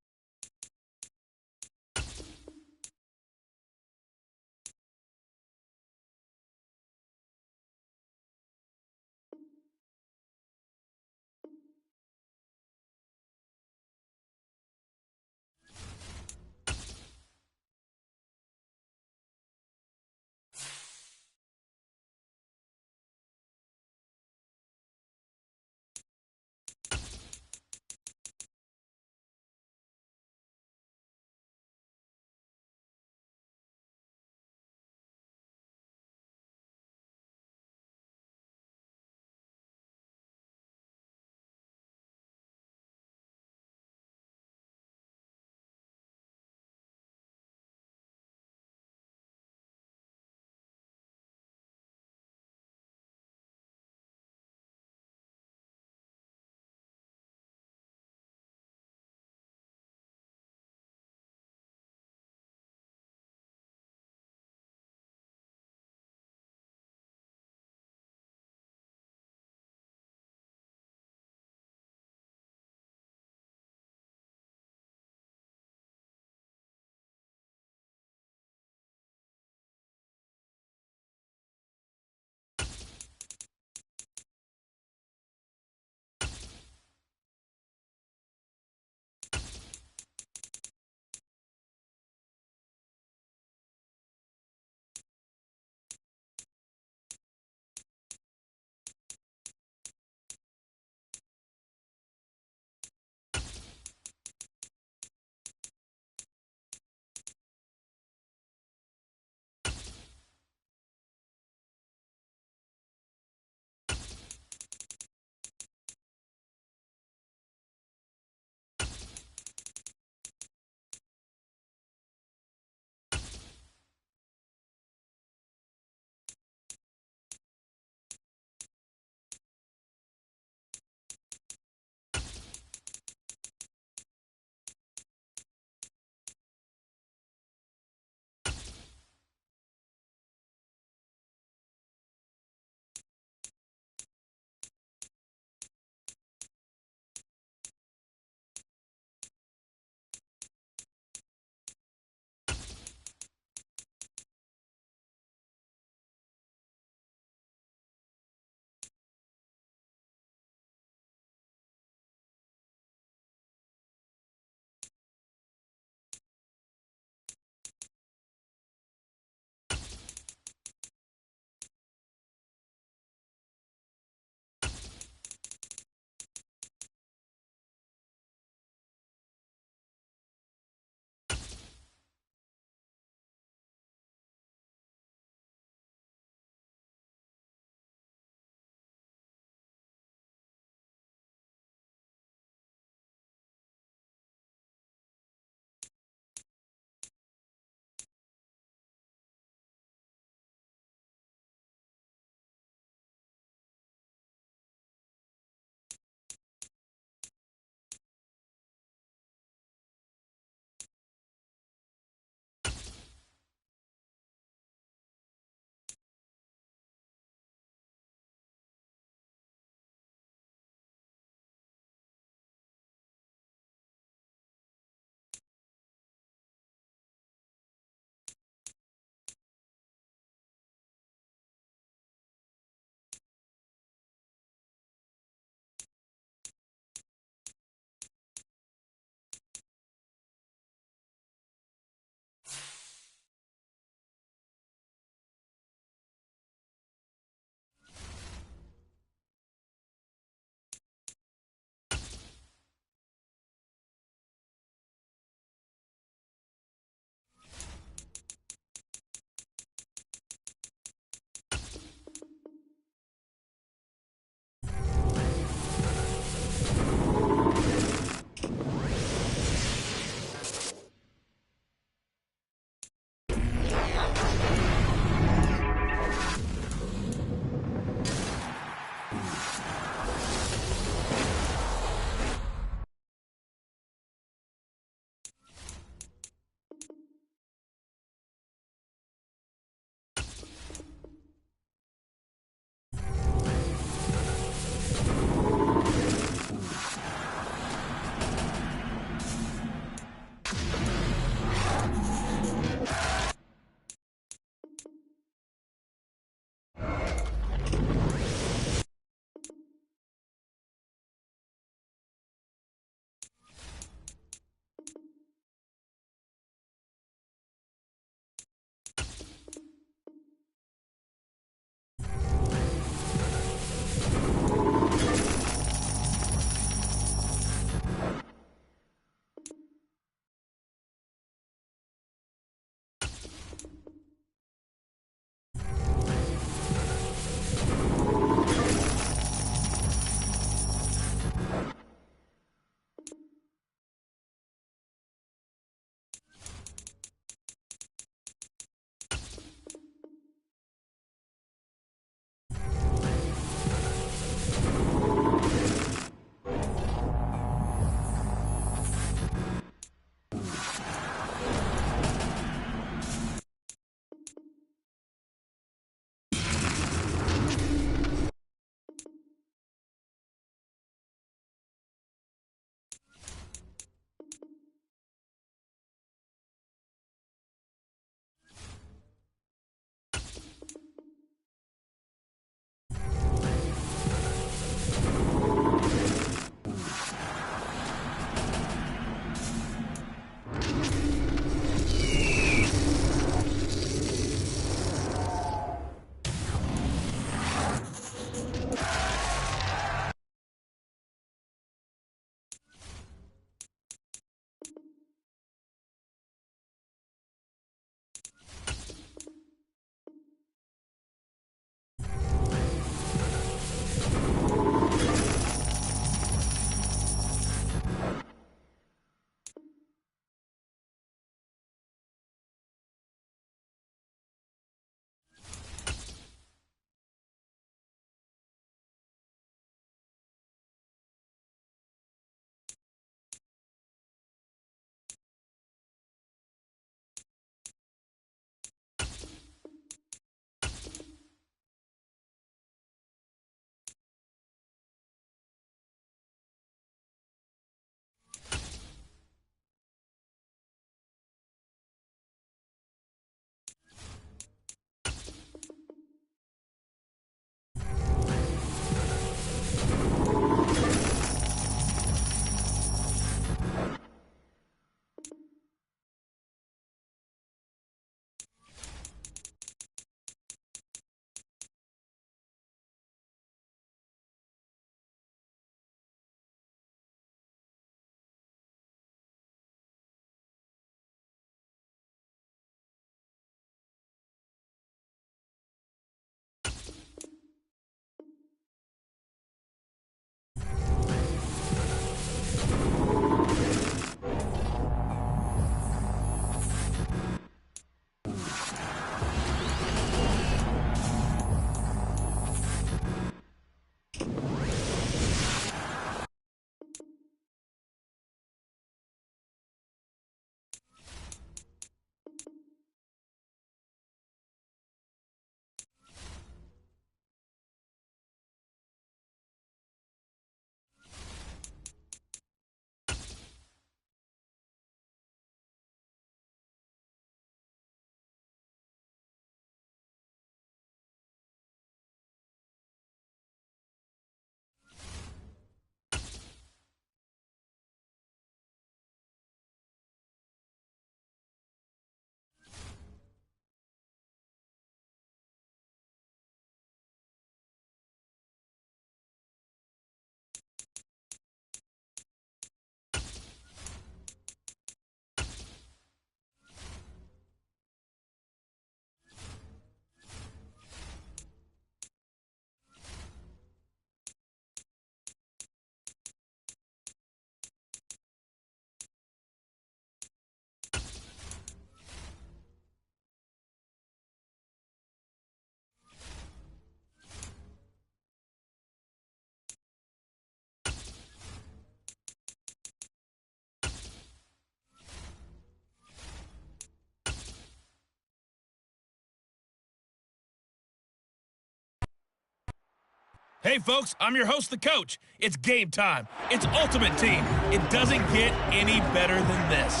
Hey, folks, I'm your host, the coach. It's game time. It's Ultimate Team. It doesn't get any better than this.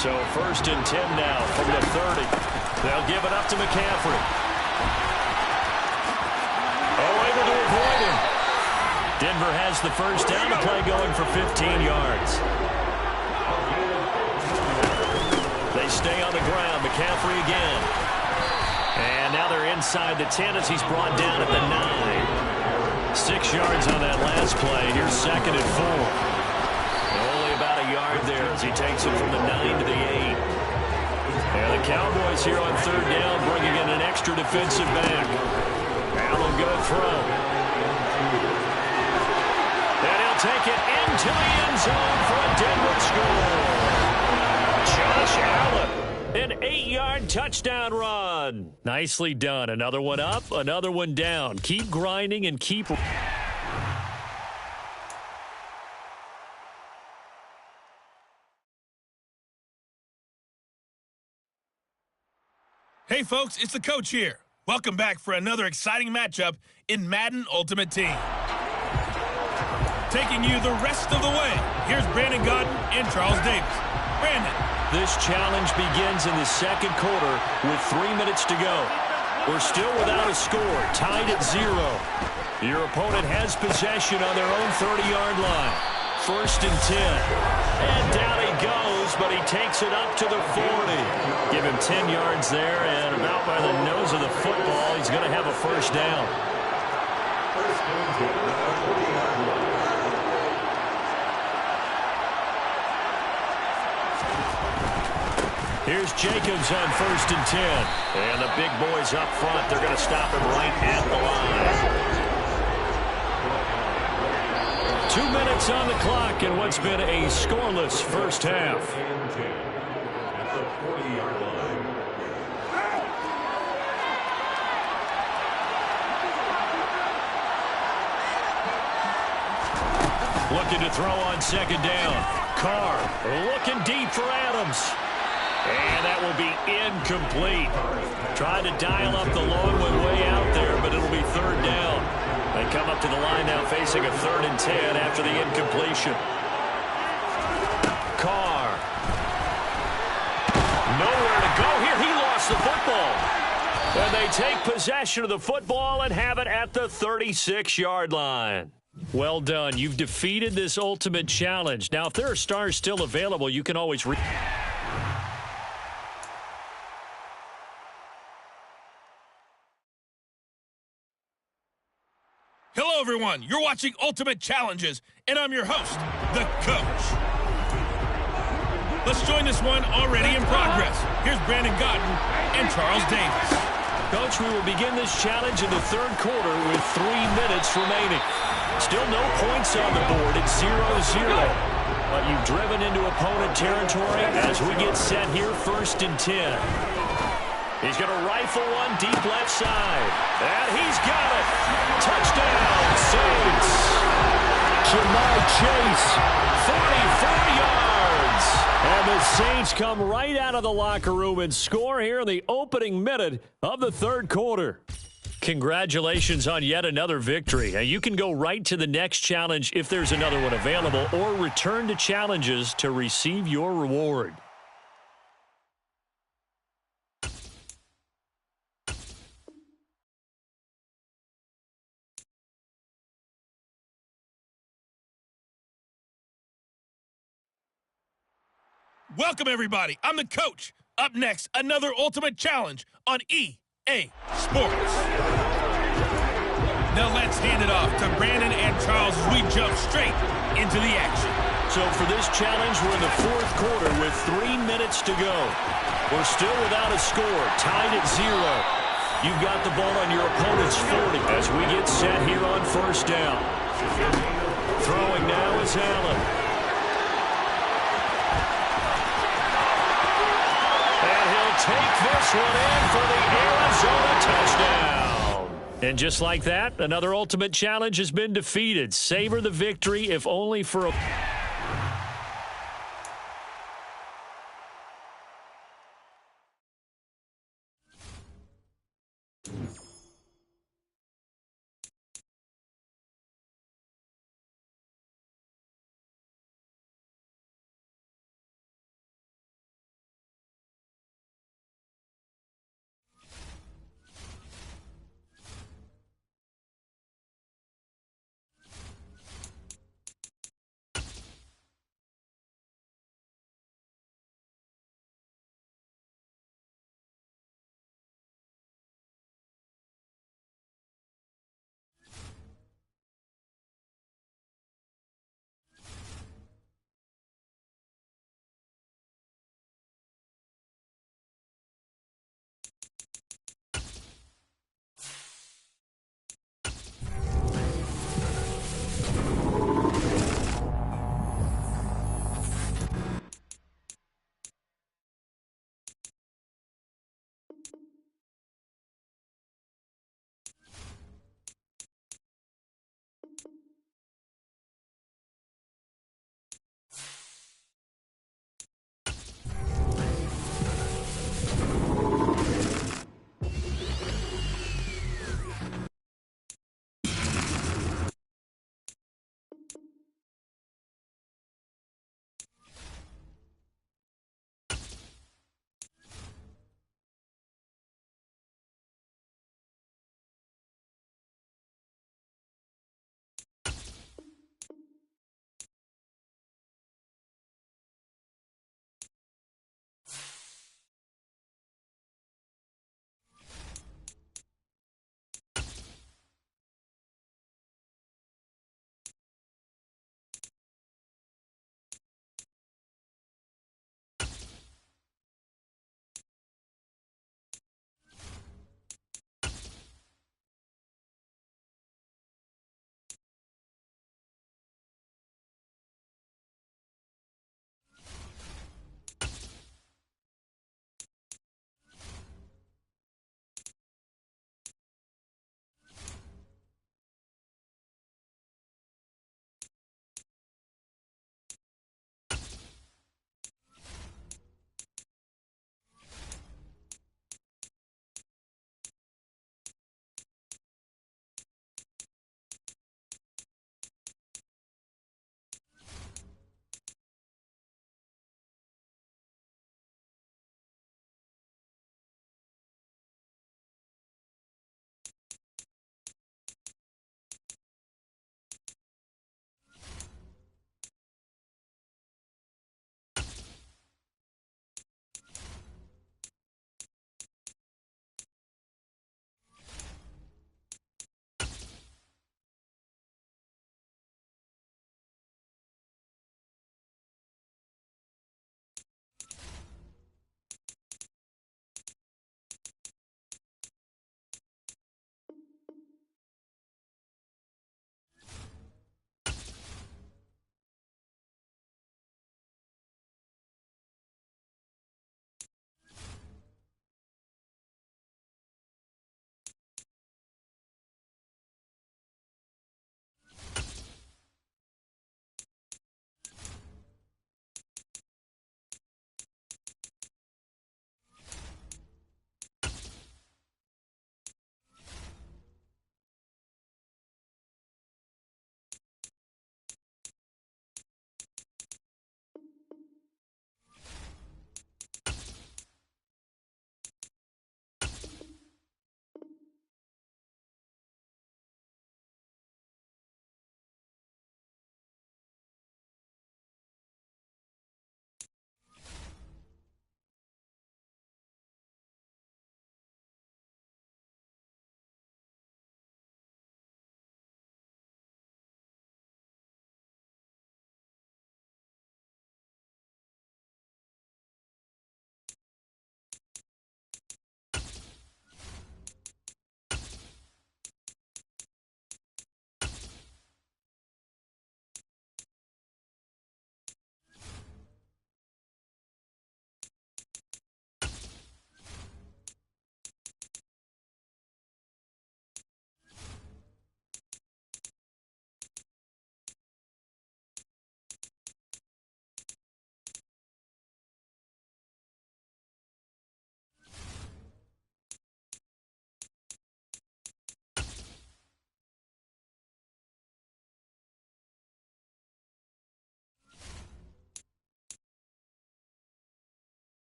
So 1st and 10 now from the 30. They'll give it up to McCaffrey. Oh, able to avoid him. Denver has the first down, the play going for 15 yards. They stay on the ground. McCaffrey again. And now they're inside the 10 as he's brought down at the 9. 6 yards on that last play. Here's 2nd and 4. Only about a yard there as he takes it from the 9 to the 8. And the Cowboys here on 3rd down bringing in an extra defensive back. Allen going to throw. And he'll take it into the end zone for a Denver score. Josh Allen. An 8-yard touchdown run. Nicely done. Another one up, another one down. Keep grinding and keep... Hey, folks, it's the coach here. Welcome back for another exciting matchup in Madden Ultimate Team. Taking you the rest of the way, here's Brandon Gaudin and Charles Davis. Brandon. This challenge begins in the 2nd quarter with 3 minutes to go. We're still without a score, tied at 0. Your opponent has possession on their own 30-yard line. 1st and 10. And down he goes, but he takes it up to the 40. Give him 10 yards there, and about by the nose of the football, he's going to have a first down. Here's Jacobs on 1st and 10. And the big boys up front, they're going to stop him right at the line. 2 minutes on the clock in what's been a scoreless first half. Looking to throw on 2nd down. Carr looking deep for Adams. And that will be incomplete. Trying to dial up the long one way out there, but it'll be 3rd down. They come up to the line now facing a 3rd and 10 after the incompletion. Carr. Nowhere to go here. He lost the football. And they take possession of the football and have it at the 36-yard line. Well done. You've defeated this ultimate challenge. Now, if there are stars still available, you can always... Hello, everyone. You're watching Ultimate Challenges, and I'm your host, the coach. Let's join this one already in progress. Here's Brandon Gaudin and Charles Davis. Coach, we will begin this challenge in the 3rd quarter with 3 minutes remaining. Still no points on the board. It's 0-0. But you've driven into opponent territory as we get set here 1st and 10. He's going to rifle one deep left side. And he's got it. Touchdown, Saints. Ja'Marr Chase. 44 yards. And the Saints come right out of the locker room and score here in the opening minute of the 3rd quarter. Congratulations on yet another victory. You can go right to the next challenge if there's another one available, or return to challenges to receive your reward. Welcome, everybody. I'm the coach. Up next, another Ultimate Challenge on EA Sports. Now let's hand it off to Brandon and Charles as we jump straight into the action. So for this challenge, we're in the 4th quarter with 3 minutes to go. We're still without a score, tied at 0. You've got the ball on your opponent's 40 as we get set here on 1st down. Throwing now is Allen. And he'll take this one in for the Arizona touchdown. And just like that, another Ultimate Challenge has been defeated. Savor the victory, if only for a...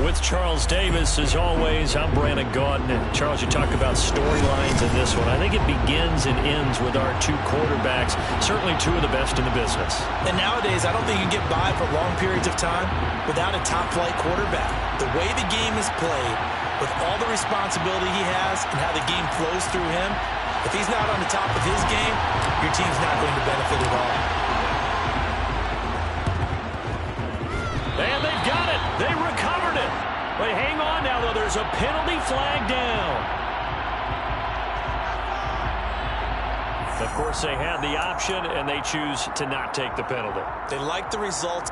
With Charles Davis, as always, I'm Brandon Gaudin. And Charles, you talk about storylines in this one. I think it begins and ends with our two quarterbacks, certainly two of the best in the business. And nowadays, I don't think you can get by for long periods of time without a top-flight quarterback. The way the game is played, with all the responsibility he has and how the game flows through him, if he's not on the top of his game, your team's not going to benefit at all. And they've got it. They recovered it. But hang on now, though. There's a penalty flag down. Of course, they had the option, and they choose to not take the penalty. They like the result.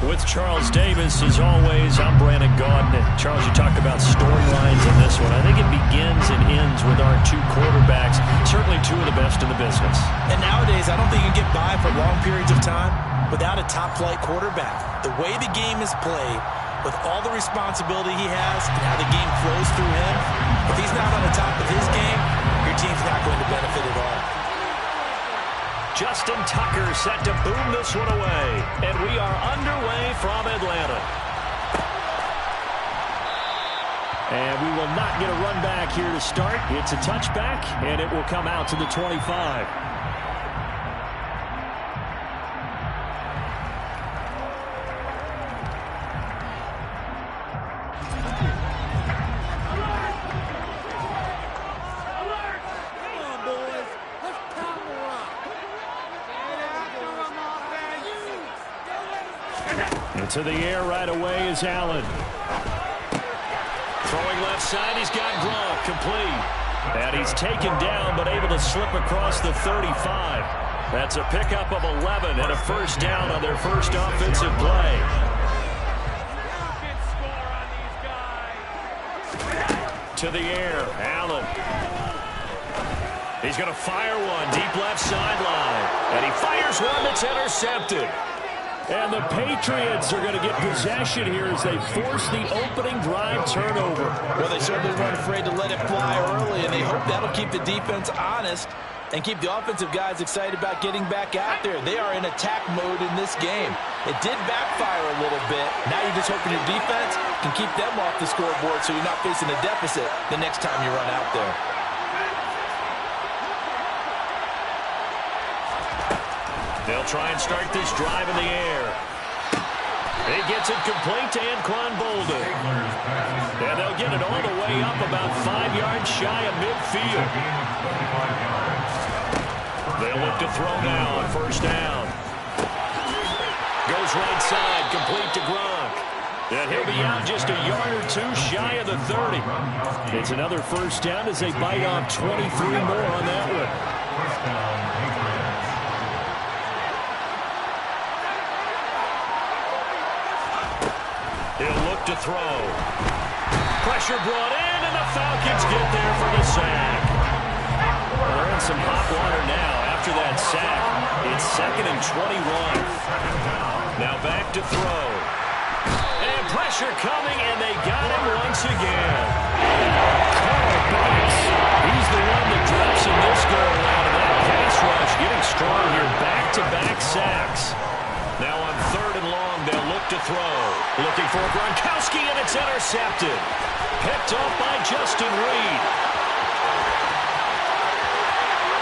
With Charles Davis, as always, I'm Brandon Gaudin. And Charles, you talk about storylines in this one. I think it begins and ends with our two quarterbacks, certainly two of the best in the business. And nowadays, I don't think you can get by for long periods of time without a top-flight quarterback. The way the game is played, with all the responsibility he has and how the game flows through him, if he's not on the top of his game, your team's not going to benefit at all. Justin Tucker set to boom this one away. And we are underway from Atlanta. And we will not get a run back here to start. It's a touchback, and it will come out to the 25. To the air right away is Allen. Throwing left side, he's got Gronk, complete. And he's taken down, but able to slip across the 35. That's a pickup of 11 and a first down on their first offensive play. To the air, Allen. He's going to fire one, deep left sideline. And he fires one that's intercepted. And the Patriots are going to get possession here as they force the opening drive turnover. Well, they certainly weren't afraid to let it fly early, and they hope that'll keep the defense honest and keep the offensive guys excited about getting back out there. They are in attack mode in this game. It did backfire a little bit. Now you're just hoping your defense can keep them off the scoreboard so you're not facing a deficit the next time you run out there. They'll try and start this drive in the air. He gets it complete to Anquan Boldin. And they'll get it all the way up about 5 yards shy of midfield. They'll look to throw now on first down. Goes right side, complete to Gronk. And he'll be out just a yard or two shy of the 30. It's another first down as they bite off 23 more on that one. He'll look to throw. Pressure brought in, and the Falcons get there for the sack. Well, they're in some hot water now after that sack. It's 2nd and 21. Now back to throw. And pressure coming, and they got him once again. Carl Banks, he's the one that drops in this go around, and that pass rush getting strong here. Back-to-back sacks.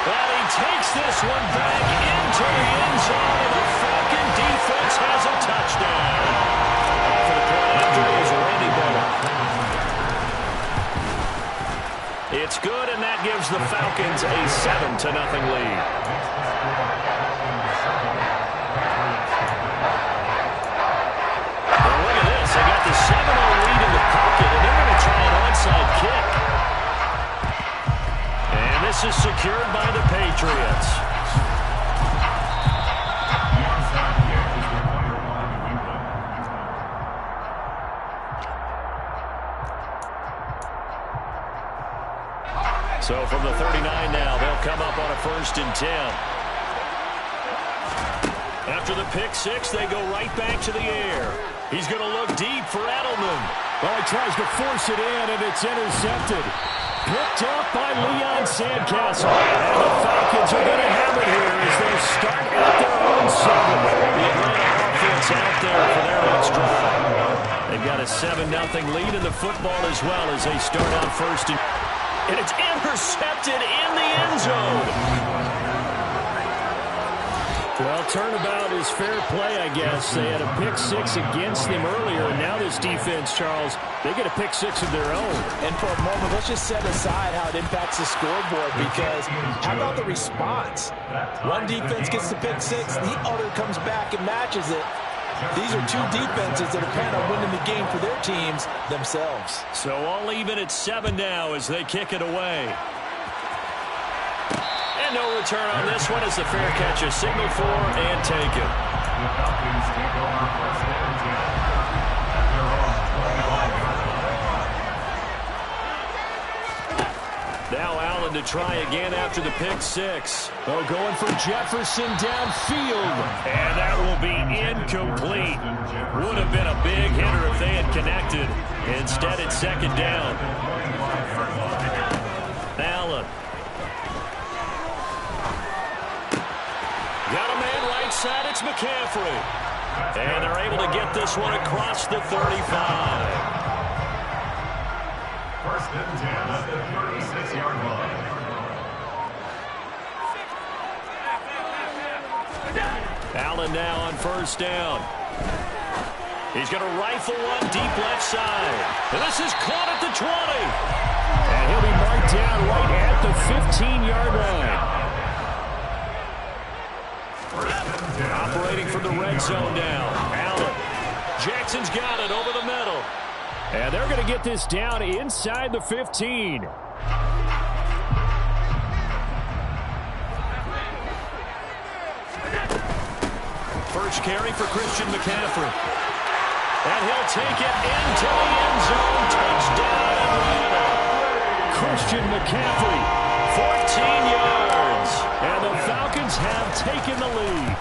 And he takes this one back into the end zone, and the Falcon defense has a touchdown. For the point after is Randy Bullock. It's good, and that gives the Falcons a 7-0 lead. Well, look at this. They got the 7-0 lead in the pocket, and they're going to try an onside kick. And this is secured by the Patriots. So from the 39 now, they'll come up on a 1st and 10. After the pick six, they go right back to the air. He's going to look deep for Edelman. Well, he tries to force it in, and it's intercepted. Picked off by Leon Sandcastle. And the Falcons are going to have it here as they start at their own 7. The Atlanta offense out there for their next drive. They've got a 7-0 lead in the football as well as they start out 1st and... And it's intercepted in the end zone. Well, turnabout is fair play, I guess. They had a pick six against them earlier, and now this defense, Charles, they get a pick six of their own. And for a moment, let's just set aside how it impacts the scoreboard, because how about the response? One defense gets the pick six, the other comes back and matches it. These are two defenses that are planning on winning the game for their teams themselves. So all even at 7 now as they kick it away. And no return on this one as the fair catch is signaled for and taken. Now Allen to try again after the pick six. Oh, going for Jefferson downfield. And that will be incomplete. Would have been a big hitter if they had connected. Instead, it's 2nd down. Allen. Got a man right side. It's McCaffrey. And they're able to get this one across the 35. 1st and 10 at the 36-yard line. Allen now on 1st down. He's going to rifle one deep left side. And this is caught at the 20. And he'll be marked down right at the 15-yard line. Operating from the red zone now. Allen. Jackson's got it over the middle. And they're going to get this down inside the 15. First carry for Christian McCaffrey. And he'll take it into the end zone. Touchdown Atlanta. Christian McCaffrey. 14 yards. And the Falcons have taken the lead.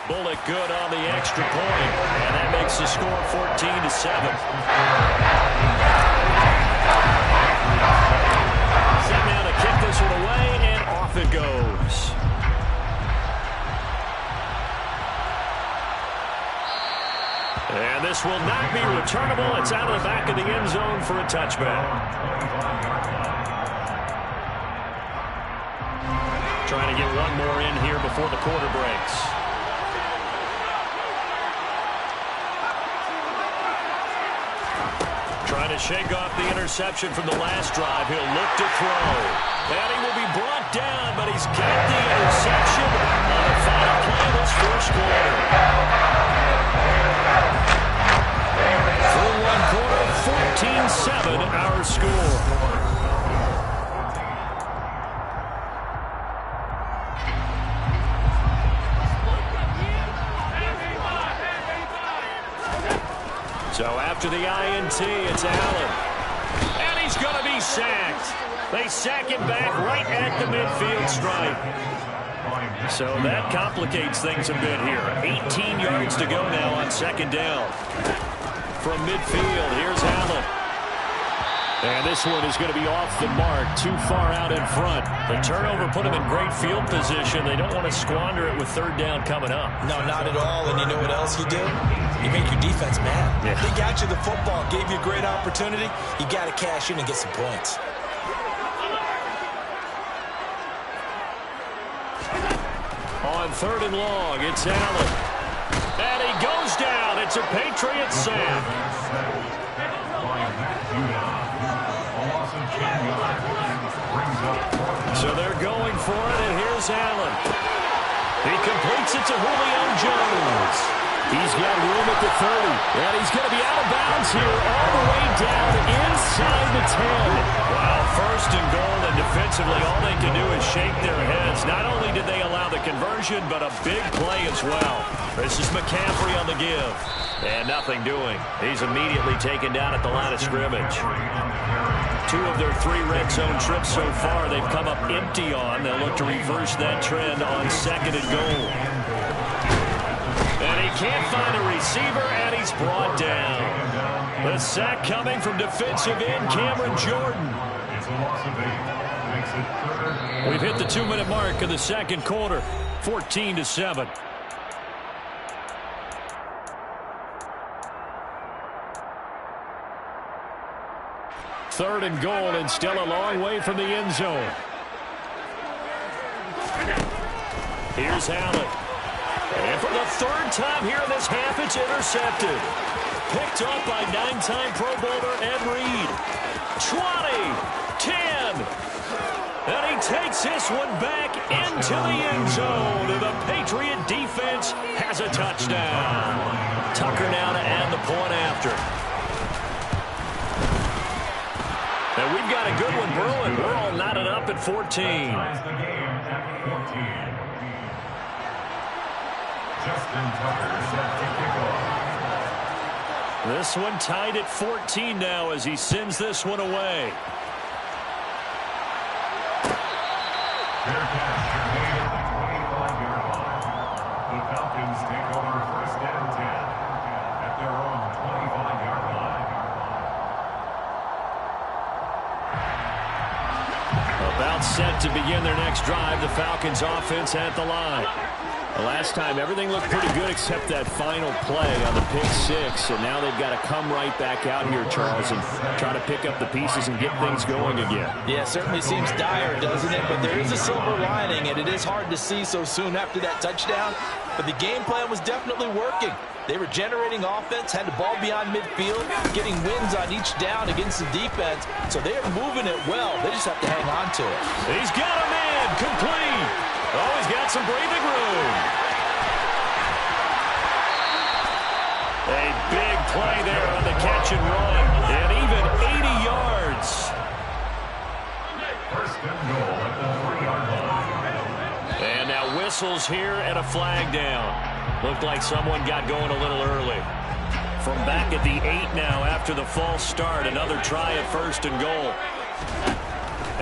Bullock good on the extra point. And that makes the score 14-7. Set now to kick this one away, and off it goes. And this will not be returnable. It's out of the back of the end zone for a touchback. Trying to get one more in here before the quarter breaks. Trying to shake off the interception from the last drive. He'll look to throw. And he will be brought down, but he's got the interception on the final play of this 1st quarter. Through 1 quarter, 14-7 our score. So after the INT, it's Allen. And he's going to be sacked. They sack him back right at the midfield stripe. So that complicates things a bit here. 18 yards to go now on 2nd down. From midfield, here's Allen. And this one is going to be off the mark, too far out in front. The turnover put him in great field position. They don't want to squander it with 3rd down coming up. No, not at all. And you know what else you do? You make your defense mad. Yeah. They got you the football, gave you a great opportunity. You got to cash in and get some points. on 3rd and long. It's Allen. And he goes down. It's a Patriot sack. So they're going for it, and here's Allen. He completes it to Julio Jones. He's got room at the 30, and he's going to be out of bounds here all the way down inside the 10. Wow, 1st and goal, and defensively all they can do is shake their heads. Not only did they allow the conversion, but a big play as well. This is McCaffrey on the give, and nothing doing. He's immediately taken down at the line of scrimmage. 2 of their 3 red zone trips so far they've come up empty on. They'll look to reverse that trend on 2nd and goal. And he can't find a receiver, and he's brought down. The sack coming from defensive end Cameron Jordan. We've hit the 2-minute mark of the 2nd quarter, 14-7. Third and goal, and still a long way from the end zone. Here's Allen. And for the 3rd time here in this half, it's intercepted. Picked up by 9-time Pro Bowler Ed Reed. 20, 10. And he takes this one back into the end zone. And the Patriot defense has a touchdown. Tucker now to add the point after. And we've got a good one brewing. We're all knotted up at 14. This one tied at 14 now as he sends this one away. The Falcons take over 1st and 10 at their own 25-yard line. About set to begin their next drive. The Falcons offense at the line. The last time, everything looked pretty good except that final play on the pick 6. And now they've got to come right back out here, Charles, and try to pick up the pieces and get things going again. Yeah, it certainly seems dire, doesn't it? But there is a silver lining, and it is hard to see so soon after that touchdown. But the game plan was definitely working. They were generating offense, had the ball beyond midfield, getting wins on each down against the defense. So they are moving it well. They just have to hang on to it. He's got a man complete. Oh, he's got some breathing room. A big play there on the catch and run. And even 80 yards. 1st and goal at the 3-yard line. And now whistles here and a flag down. Looked like someone got going a little early. From back at the 8 now after the false start. Another try at 1st and goal.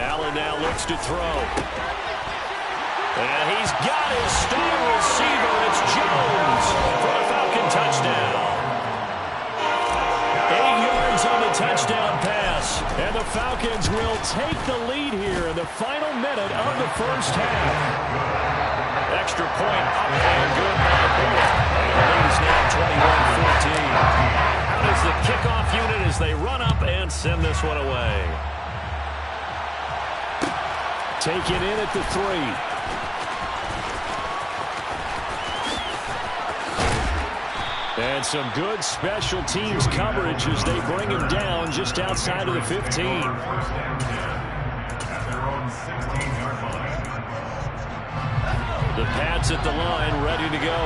Allen now looks to throw. And he's got his star receiver. It's Jones for a Falcon touchdown. 8 yards on the touchdown pass. And the Falcons will take the lead here in the final minute of the 1st half. Extra point up and good by Boyd. And the lead is now 21-14. Out is the kickoff unit as they run up and send this one away. Taken in at the 3. And some good special teams coverage as they bring him down just outside of the 15. The Pats at the line, ready to go.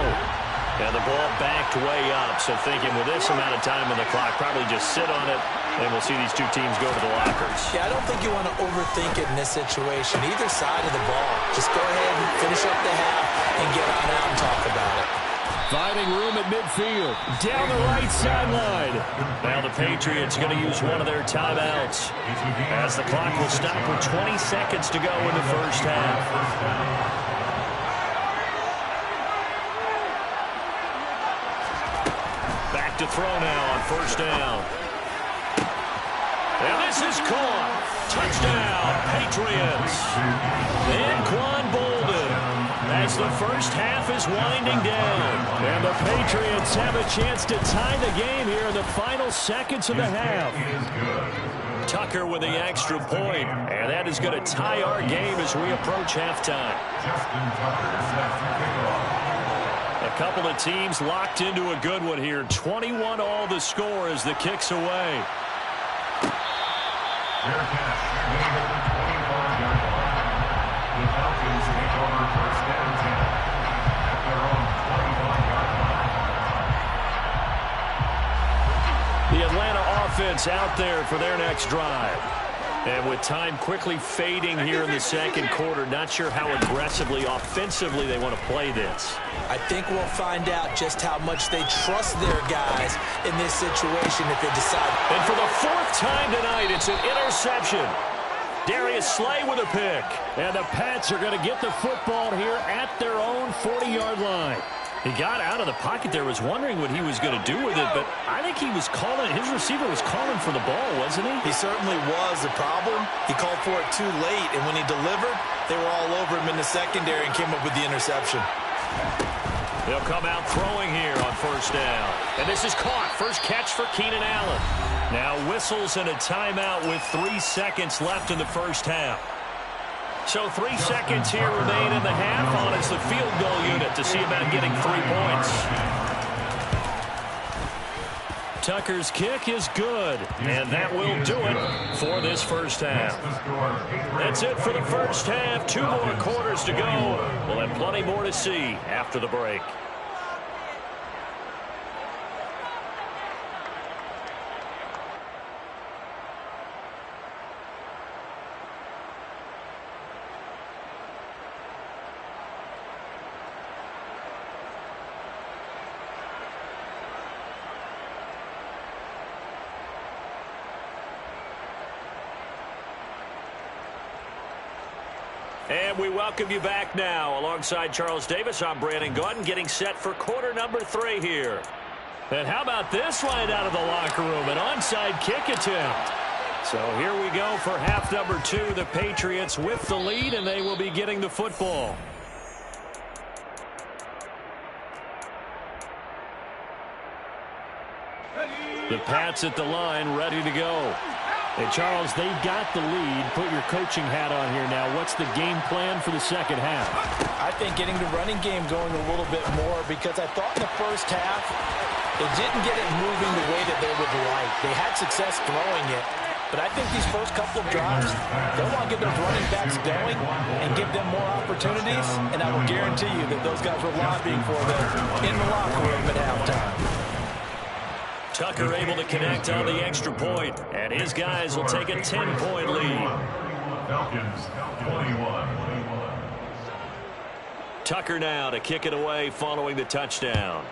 And the ball backed way up, so thinking with this amount of time on the clock, probably just sit on it, and we'll see these two teams go to the lockers. Yeah, I don't think you want to overthink it in this situation. Either side of the ball. Just go ahead and finish up the half and get on out and talk about it. Finding room at midfield, down the right sideline. Now the Patriots going to use one of their timeouts as the clock will stop with 20 seconds to go in the 1st half. Back to throw now on 1st down. And this is caught. Touchdown, Patriots. And Quan Bolden. As the 1st half is winding down. And the Patriots have a chance to tie the game here in the final seconds of the half. Tucker with the extra point, and that is going to tie our game as we approach halftime. Justin Tucker set to kick off. A couple of teams locked into a good one here. 21-all the score as the kick's away. Fair catch, made at the 25-yard line. The Falcons take over first and 10 at their own 25-yard line. The Atlanta offense out there for their next drive. And with time quickly fading here in the second quarter, not sure how aggressively, offensively they want to play this. I think we'll find out just how much they trust their guys in this situation if they decide. And for the fourth time tonight, it's an interception. Darius Slay with a pick. And the Pats are going to get the football here at their own 40-yard line. He got out of the pocket there, was wondering what he was going to do with it, but I think he was calling, his receiver was calling for the ball, wasn't he? He certainly was. The problem, he called for it too late, and when he delivered, they were all over him in the secondary and came up with the interception. They'll come out throwing here on first down. And this is caught. First catch for Keenan Allen. Now whistles and a timeout with 3 seconds left in the first half. So 3 seconds here remain in the half on it's the field goal unit to see about getting 3 points. Tucker's kick is good, and that will do it for this first half. That's it for the first half. 2 more quarters to go. We'll have plenty more to see after the break. And we welcome you back now. Alongside Charles Davis, I'm Brandon Gaudin, getting set for quarter number 3 here. And how about this right out of the locker room? An onside kick attempt. So here we go for half number 2. The Patriots with the lead, and they will be getting the football. The Pats at the line, ready to go. And, Charles, they've got the lead. Put your coaching hat on here now. What's the game plan for the second half? I think getting the running game going a little bit more because I thought in the first half they didn't get it moving the way that they would like. They had success throwing it, but I think these first couple of drives, they'll want to get those running backs going and give them more opportunities, and I will guarantee you that those guys were lobbying for them in the locker room at halftime. Tucker able to connect on the extra point, and his guys will take a 10-point lead. Falcons, 21. Tucker now to kick it away following the touchdown.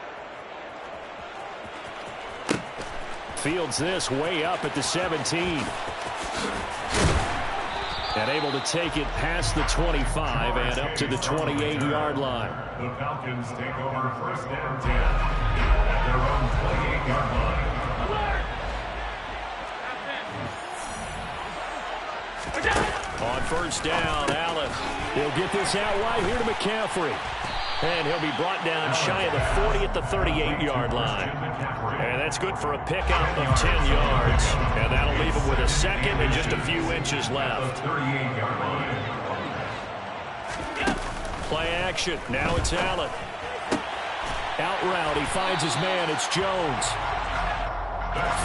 Fields this way up at the 17. And able to take it past the 25 and up to the 28-yard line. The Falcons take over first and 10 at their own 28-yard line. On first down, Allen. He'll get this out wide here to McCaffrey. And he'll be brought down shy of the 40 at the 38-yard line. And that's good for a pickup of 10 yards. And that'll leave him with a second and just a few inches left. Play action. Now it's Allen. Out route. He finds his man. It's Jones.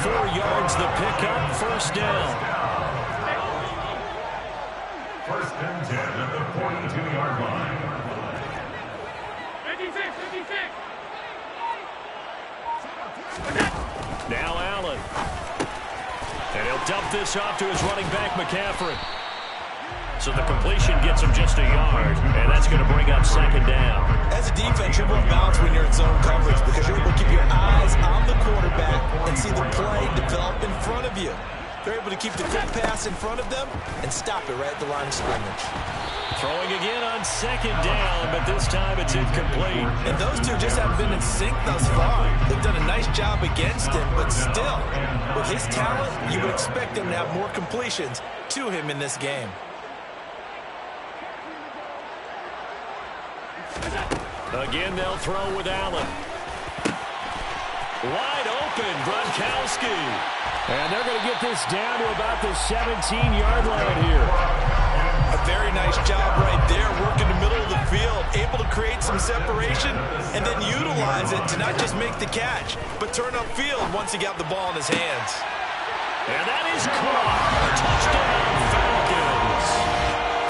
4 yards the pickup. First down. First and 10 at the 42-yard line. Now Allen. And he'll dump this off to his running back, McCaffrey. So the completion gets him just a yard, and that's going to bring up second down. As a defense, you're more balanced when you're in zone coverage because you're able to keep your eyes on the quarterback and see the play develop in front of you. They're able to keep the quick pass in front of them and stop it right at the line of scrimmage. Throwing again on second down, but this time it's incomplete. And those two just haven't been in sync thus far. They've done a nice job against him, but still, with his talent, you would expect him to have more completions to him in this game. Again, they'll throw with Allen. Wide open, Gronkowski. And they're going to get this down to about the 17-yard line here. A very nice job right there, working the middle of the field, able to create some separation and then utilize it to not just make the catch, but turn upfield once he got the ball in his hands. And that is caught. A touchdown, Falcons.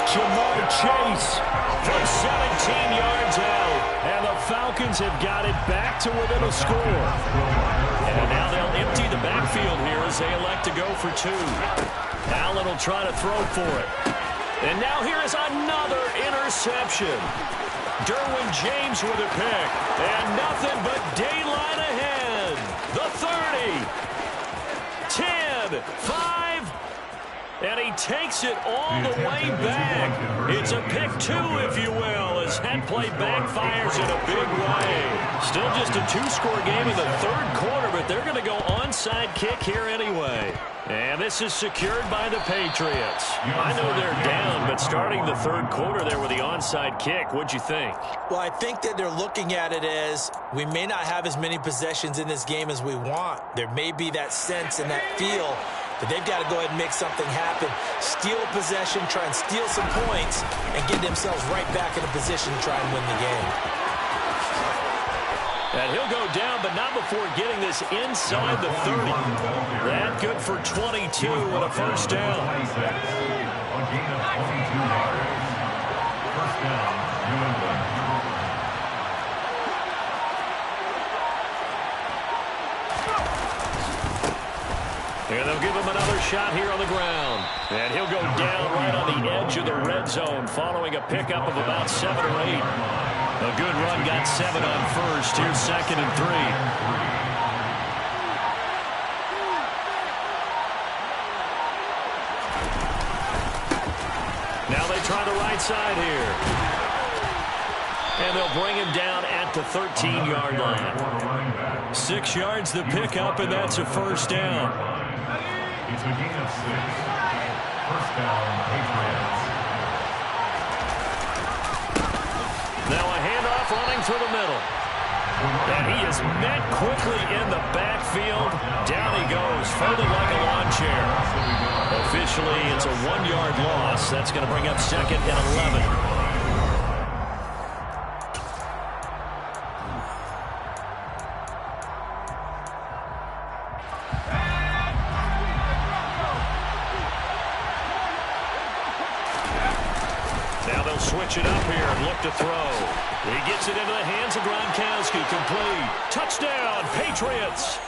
Ja'Marr Chase From 17 yards out. and the Falcons have got it back to within a score. And now they'll empty the backfield here as they elect to go for two. Allen will try to throw for it. And now here is another interception. Derwin James with a pick. And nothing but daylight ahead. The 30. 10, 5, and he takes it all the way back. It's a pick two, if you will, as that play backfires in a big way. Still just a two-score game in the third quarter, but they're going to go onside kick here anyway. And this is secured by the Patriots. I know they're down, but starting the third quarter there with the onside kick, what'd you think? Well, I think that they're looking at it as we may not have as many possessions in this game as we want. There may be that sense and that feel that they've got to go ahead and make something happen. Steal a possession, try and steal some points, and get themselves right back in a position to try and win the game. And he'll go down, but not before getting this inside the 30. That good for 22 and a first down. A gain of 22 yards. First down, New England. And they'll give him another shot here on the ground. And he'll go down right on the edge of the red zone following a pickup of about 7 or 8. A good run got 7 on first. Here's 2nd and 3. Now they try the right side here. And they'll bring him down at the 13-yard line. 6 yards the pickup, and that's a first down. It's a gain of 6. First down, Patriots. Now a handoff running through the middle. And he is met quickly in the backfield. Down he goes, folded like a lawn chair. Officially, it's a 1-yard loss. That's going to bring up 2nd and 11. Switch it up here and look to throw. He gets it into the hands of Gronkowski. Complete. Touchdown, Patriots.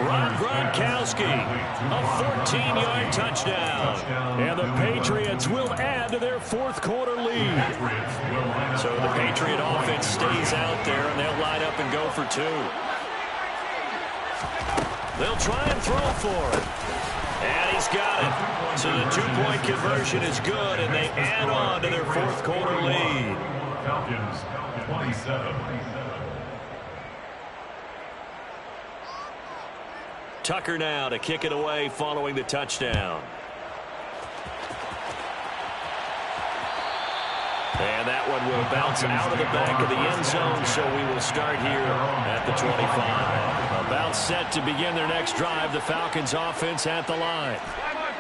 Rob Gronkowski, a 14-yard touchdown. And the Patriots will add to their fourth quarter lead. So the Patriot offense stays out there, and they'll line up and go for two. They'll try and throw for it. And he's got it. So the two-point conversion is good, and they add on to their fourth quarter lead. Falcons, 27. Tucker now to kick it away following the touchdown. And that one will bounce out of the back of the end zone, so we will start here at the 25. About set to begin their next drive, the Falcons offense at the line.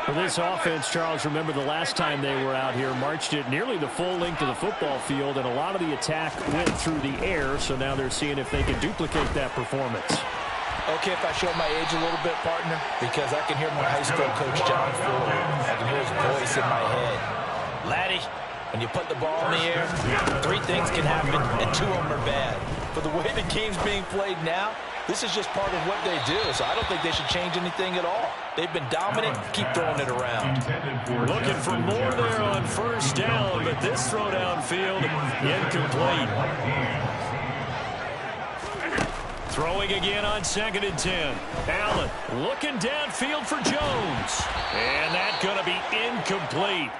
For this offense, Charles, remember the last time they were out here, marched it nearly the full length of the football field, and a lot of the attack went through the air, so now they're seeing if they can duplicate that performance. Okay, if I show my age a little bit, partner, because I can hear my high school coach, John Ford. I can hear his voice in my head. Laddie, when you put the ball in the air, 3 things can happen, and 2 of them are bad. But the way the game's being played now, this is just part of what they do, so I don't think they should change anything at all. They've been dominant. Keep throwing it around. Looking for more there on first down, but this throw downfield incomplete. Throwing again on 2nd and 10. Allen looking downfield for Jones. And that's going to be incomplete.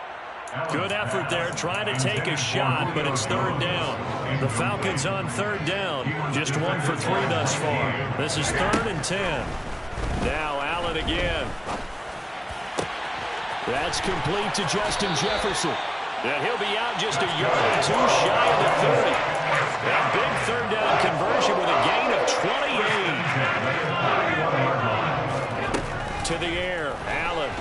Good effort there, trying to take a shot, but it's 3rd down. The Falcons on 3rd down, just 1 for 3 thus far. This is 3rd and 10. Now Allen again. That's complete to Justin Jefferson. And he'll be out just a yard or two shy of the 30. A big third down conversion with a gain of 28. To the air, Allen.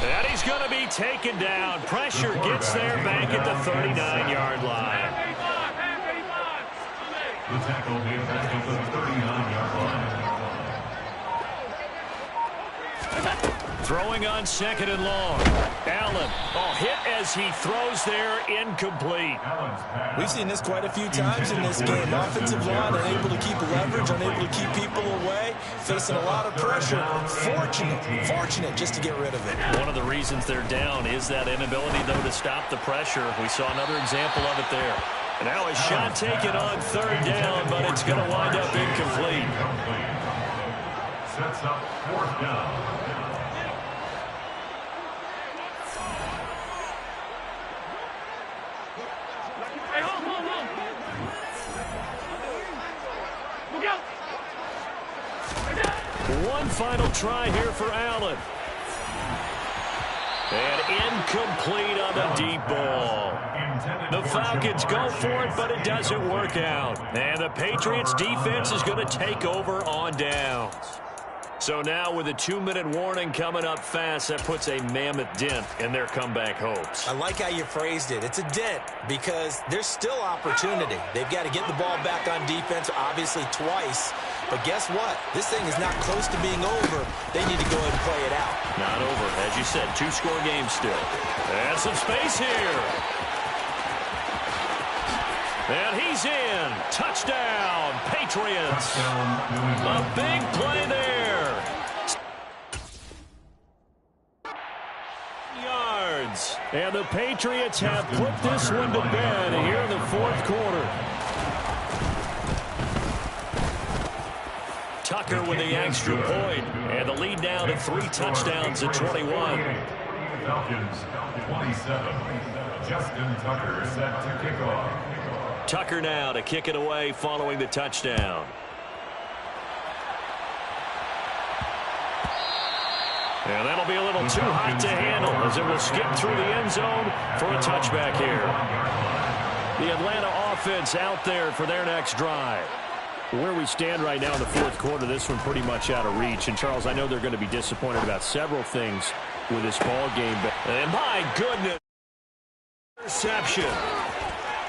And he's going to be taken down. Pressure gets there back at the 39-yard line. The tackle made back at the 39-yard line. Throwing on second and long. Allen, hit as he throws there, incomplete. We've seen this quite a few times in this game. Offensive line unable to keep leverage, unable to keep people away, facing a lot of pressure. Fortunate just to get rid of it. One of the reasons they're down is that inability, though, to stop the pressure. We saw another example of it there. And now a shot taken on third down, but it's going to wind up incomplete. Sets up fourth down. One final try here for Allen. And incomplete on the deep ball. The Falcons go for it, but it doesn't work out. And the Patriots defense is going to take over on downs. So now with a 2-minute warning coming up fast, that puts a mammoth dent in their comeback hopes. I like how you phrased it. It's a dent because there's still opportunity. They've got to get the ball back on defense, obviously twice. But guess what? This thing is not close to being over. They need to go ahead and play it out. Not over. As you said, 2-score game still. And some space here. And he's in. Touchdown, Patriots. A big play there. Yards. And the Patriots have put this one to bed here in the fourth quarter. Tucker with the extra point. And the lead now to 3 touchdowns at 21. Falcons, 27. Justin Tucker set to kick off. Tucker now to kick it away following the touchdown. And that'll be a little too hot to handle as it will skip through the end zone for a touchback here. The Atlanta offense out there for their next drive. Where we stand right now in the fourth quarter, this one pretty much out of reach. And, Charles, I know they're going to be disappointed about several things with this ball game. But and my goodness, interception.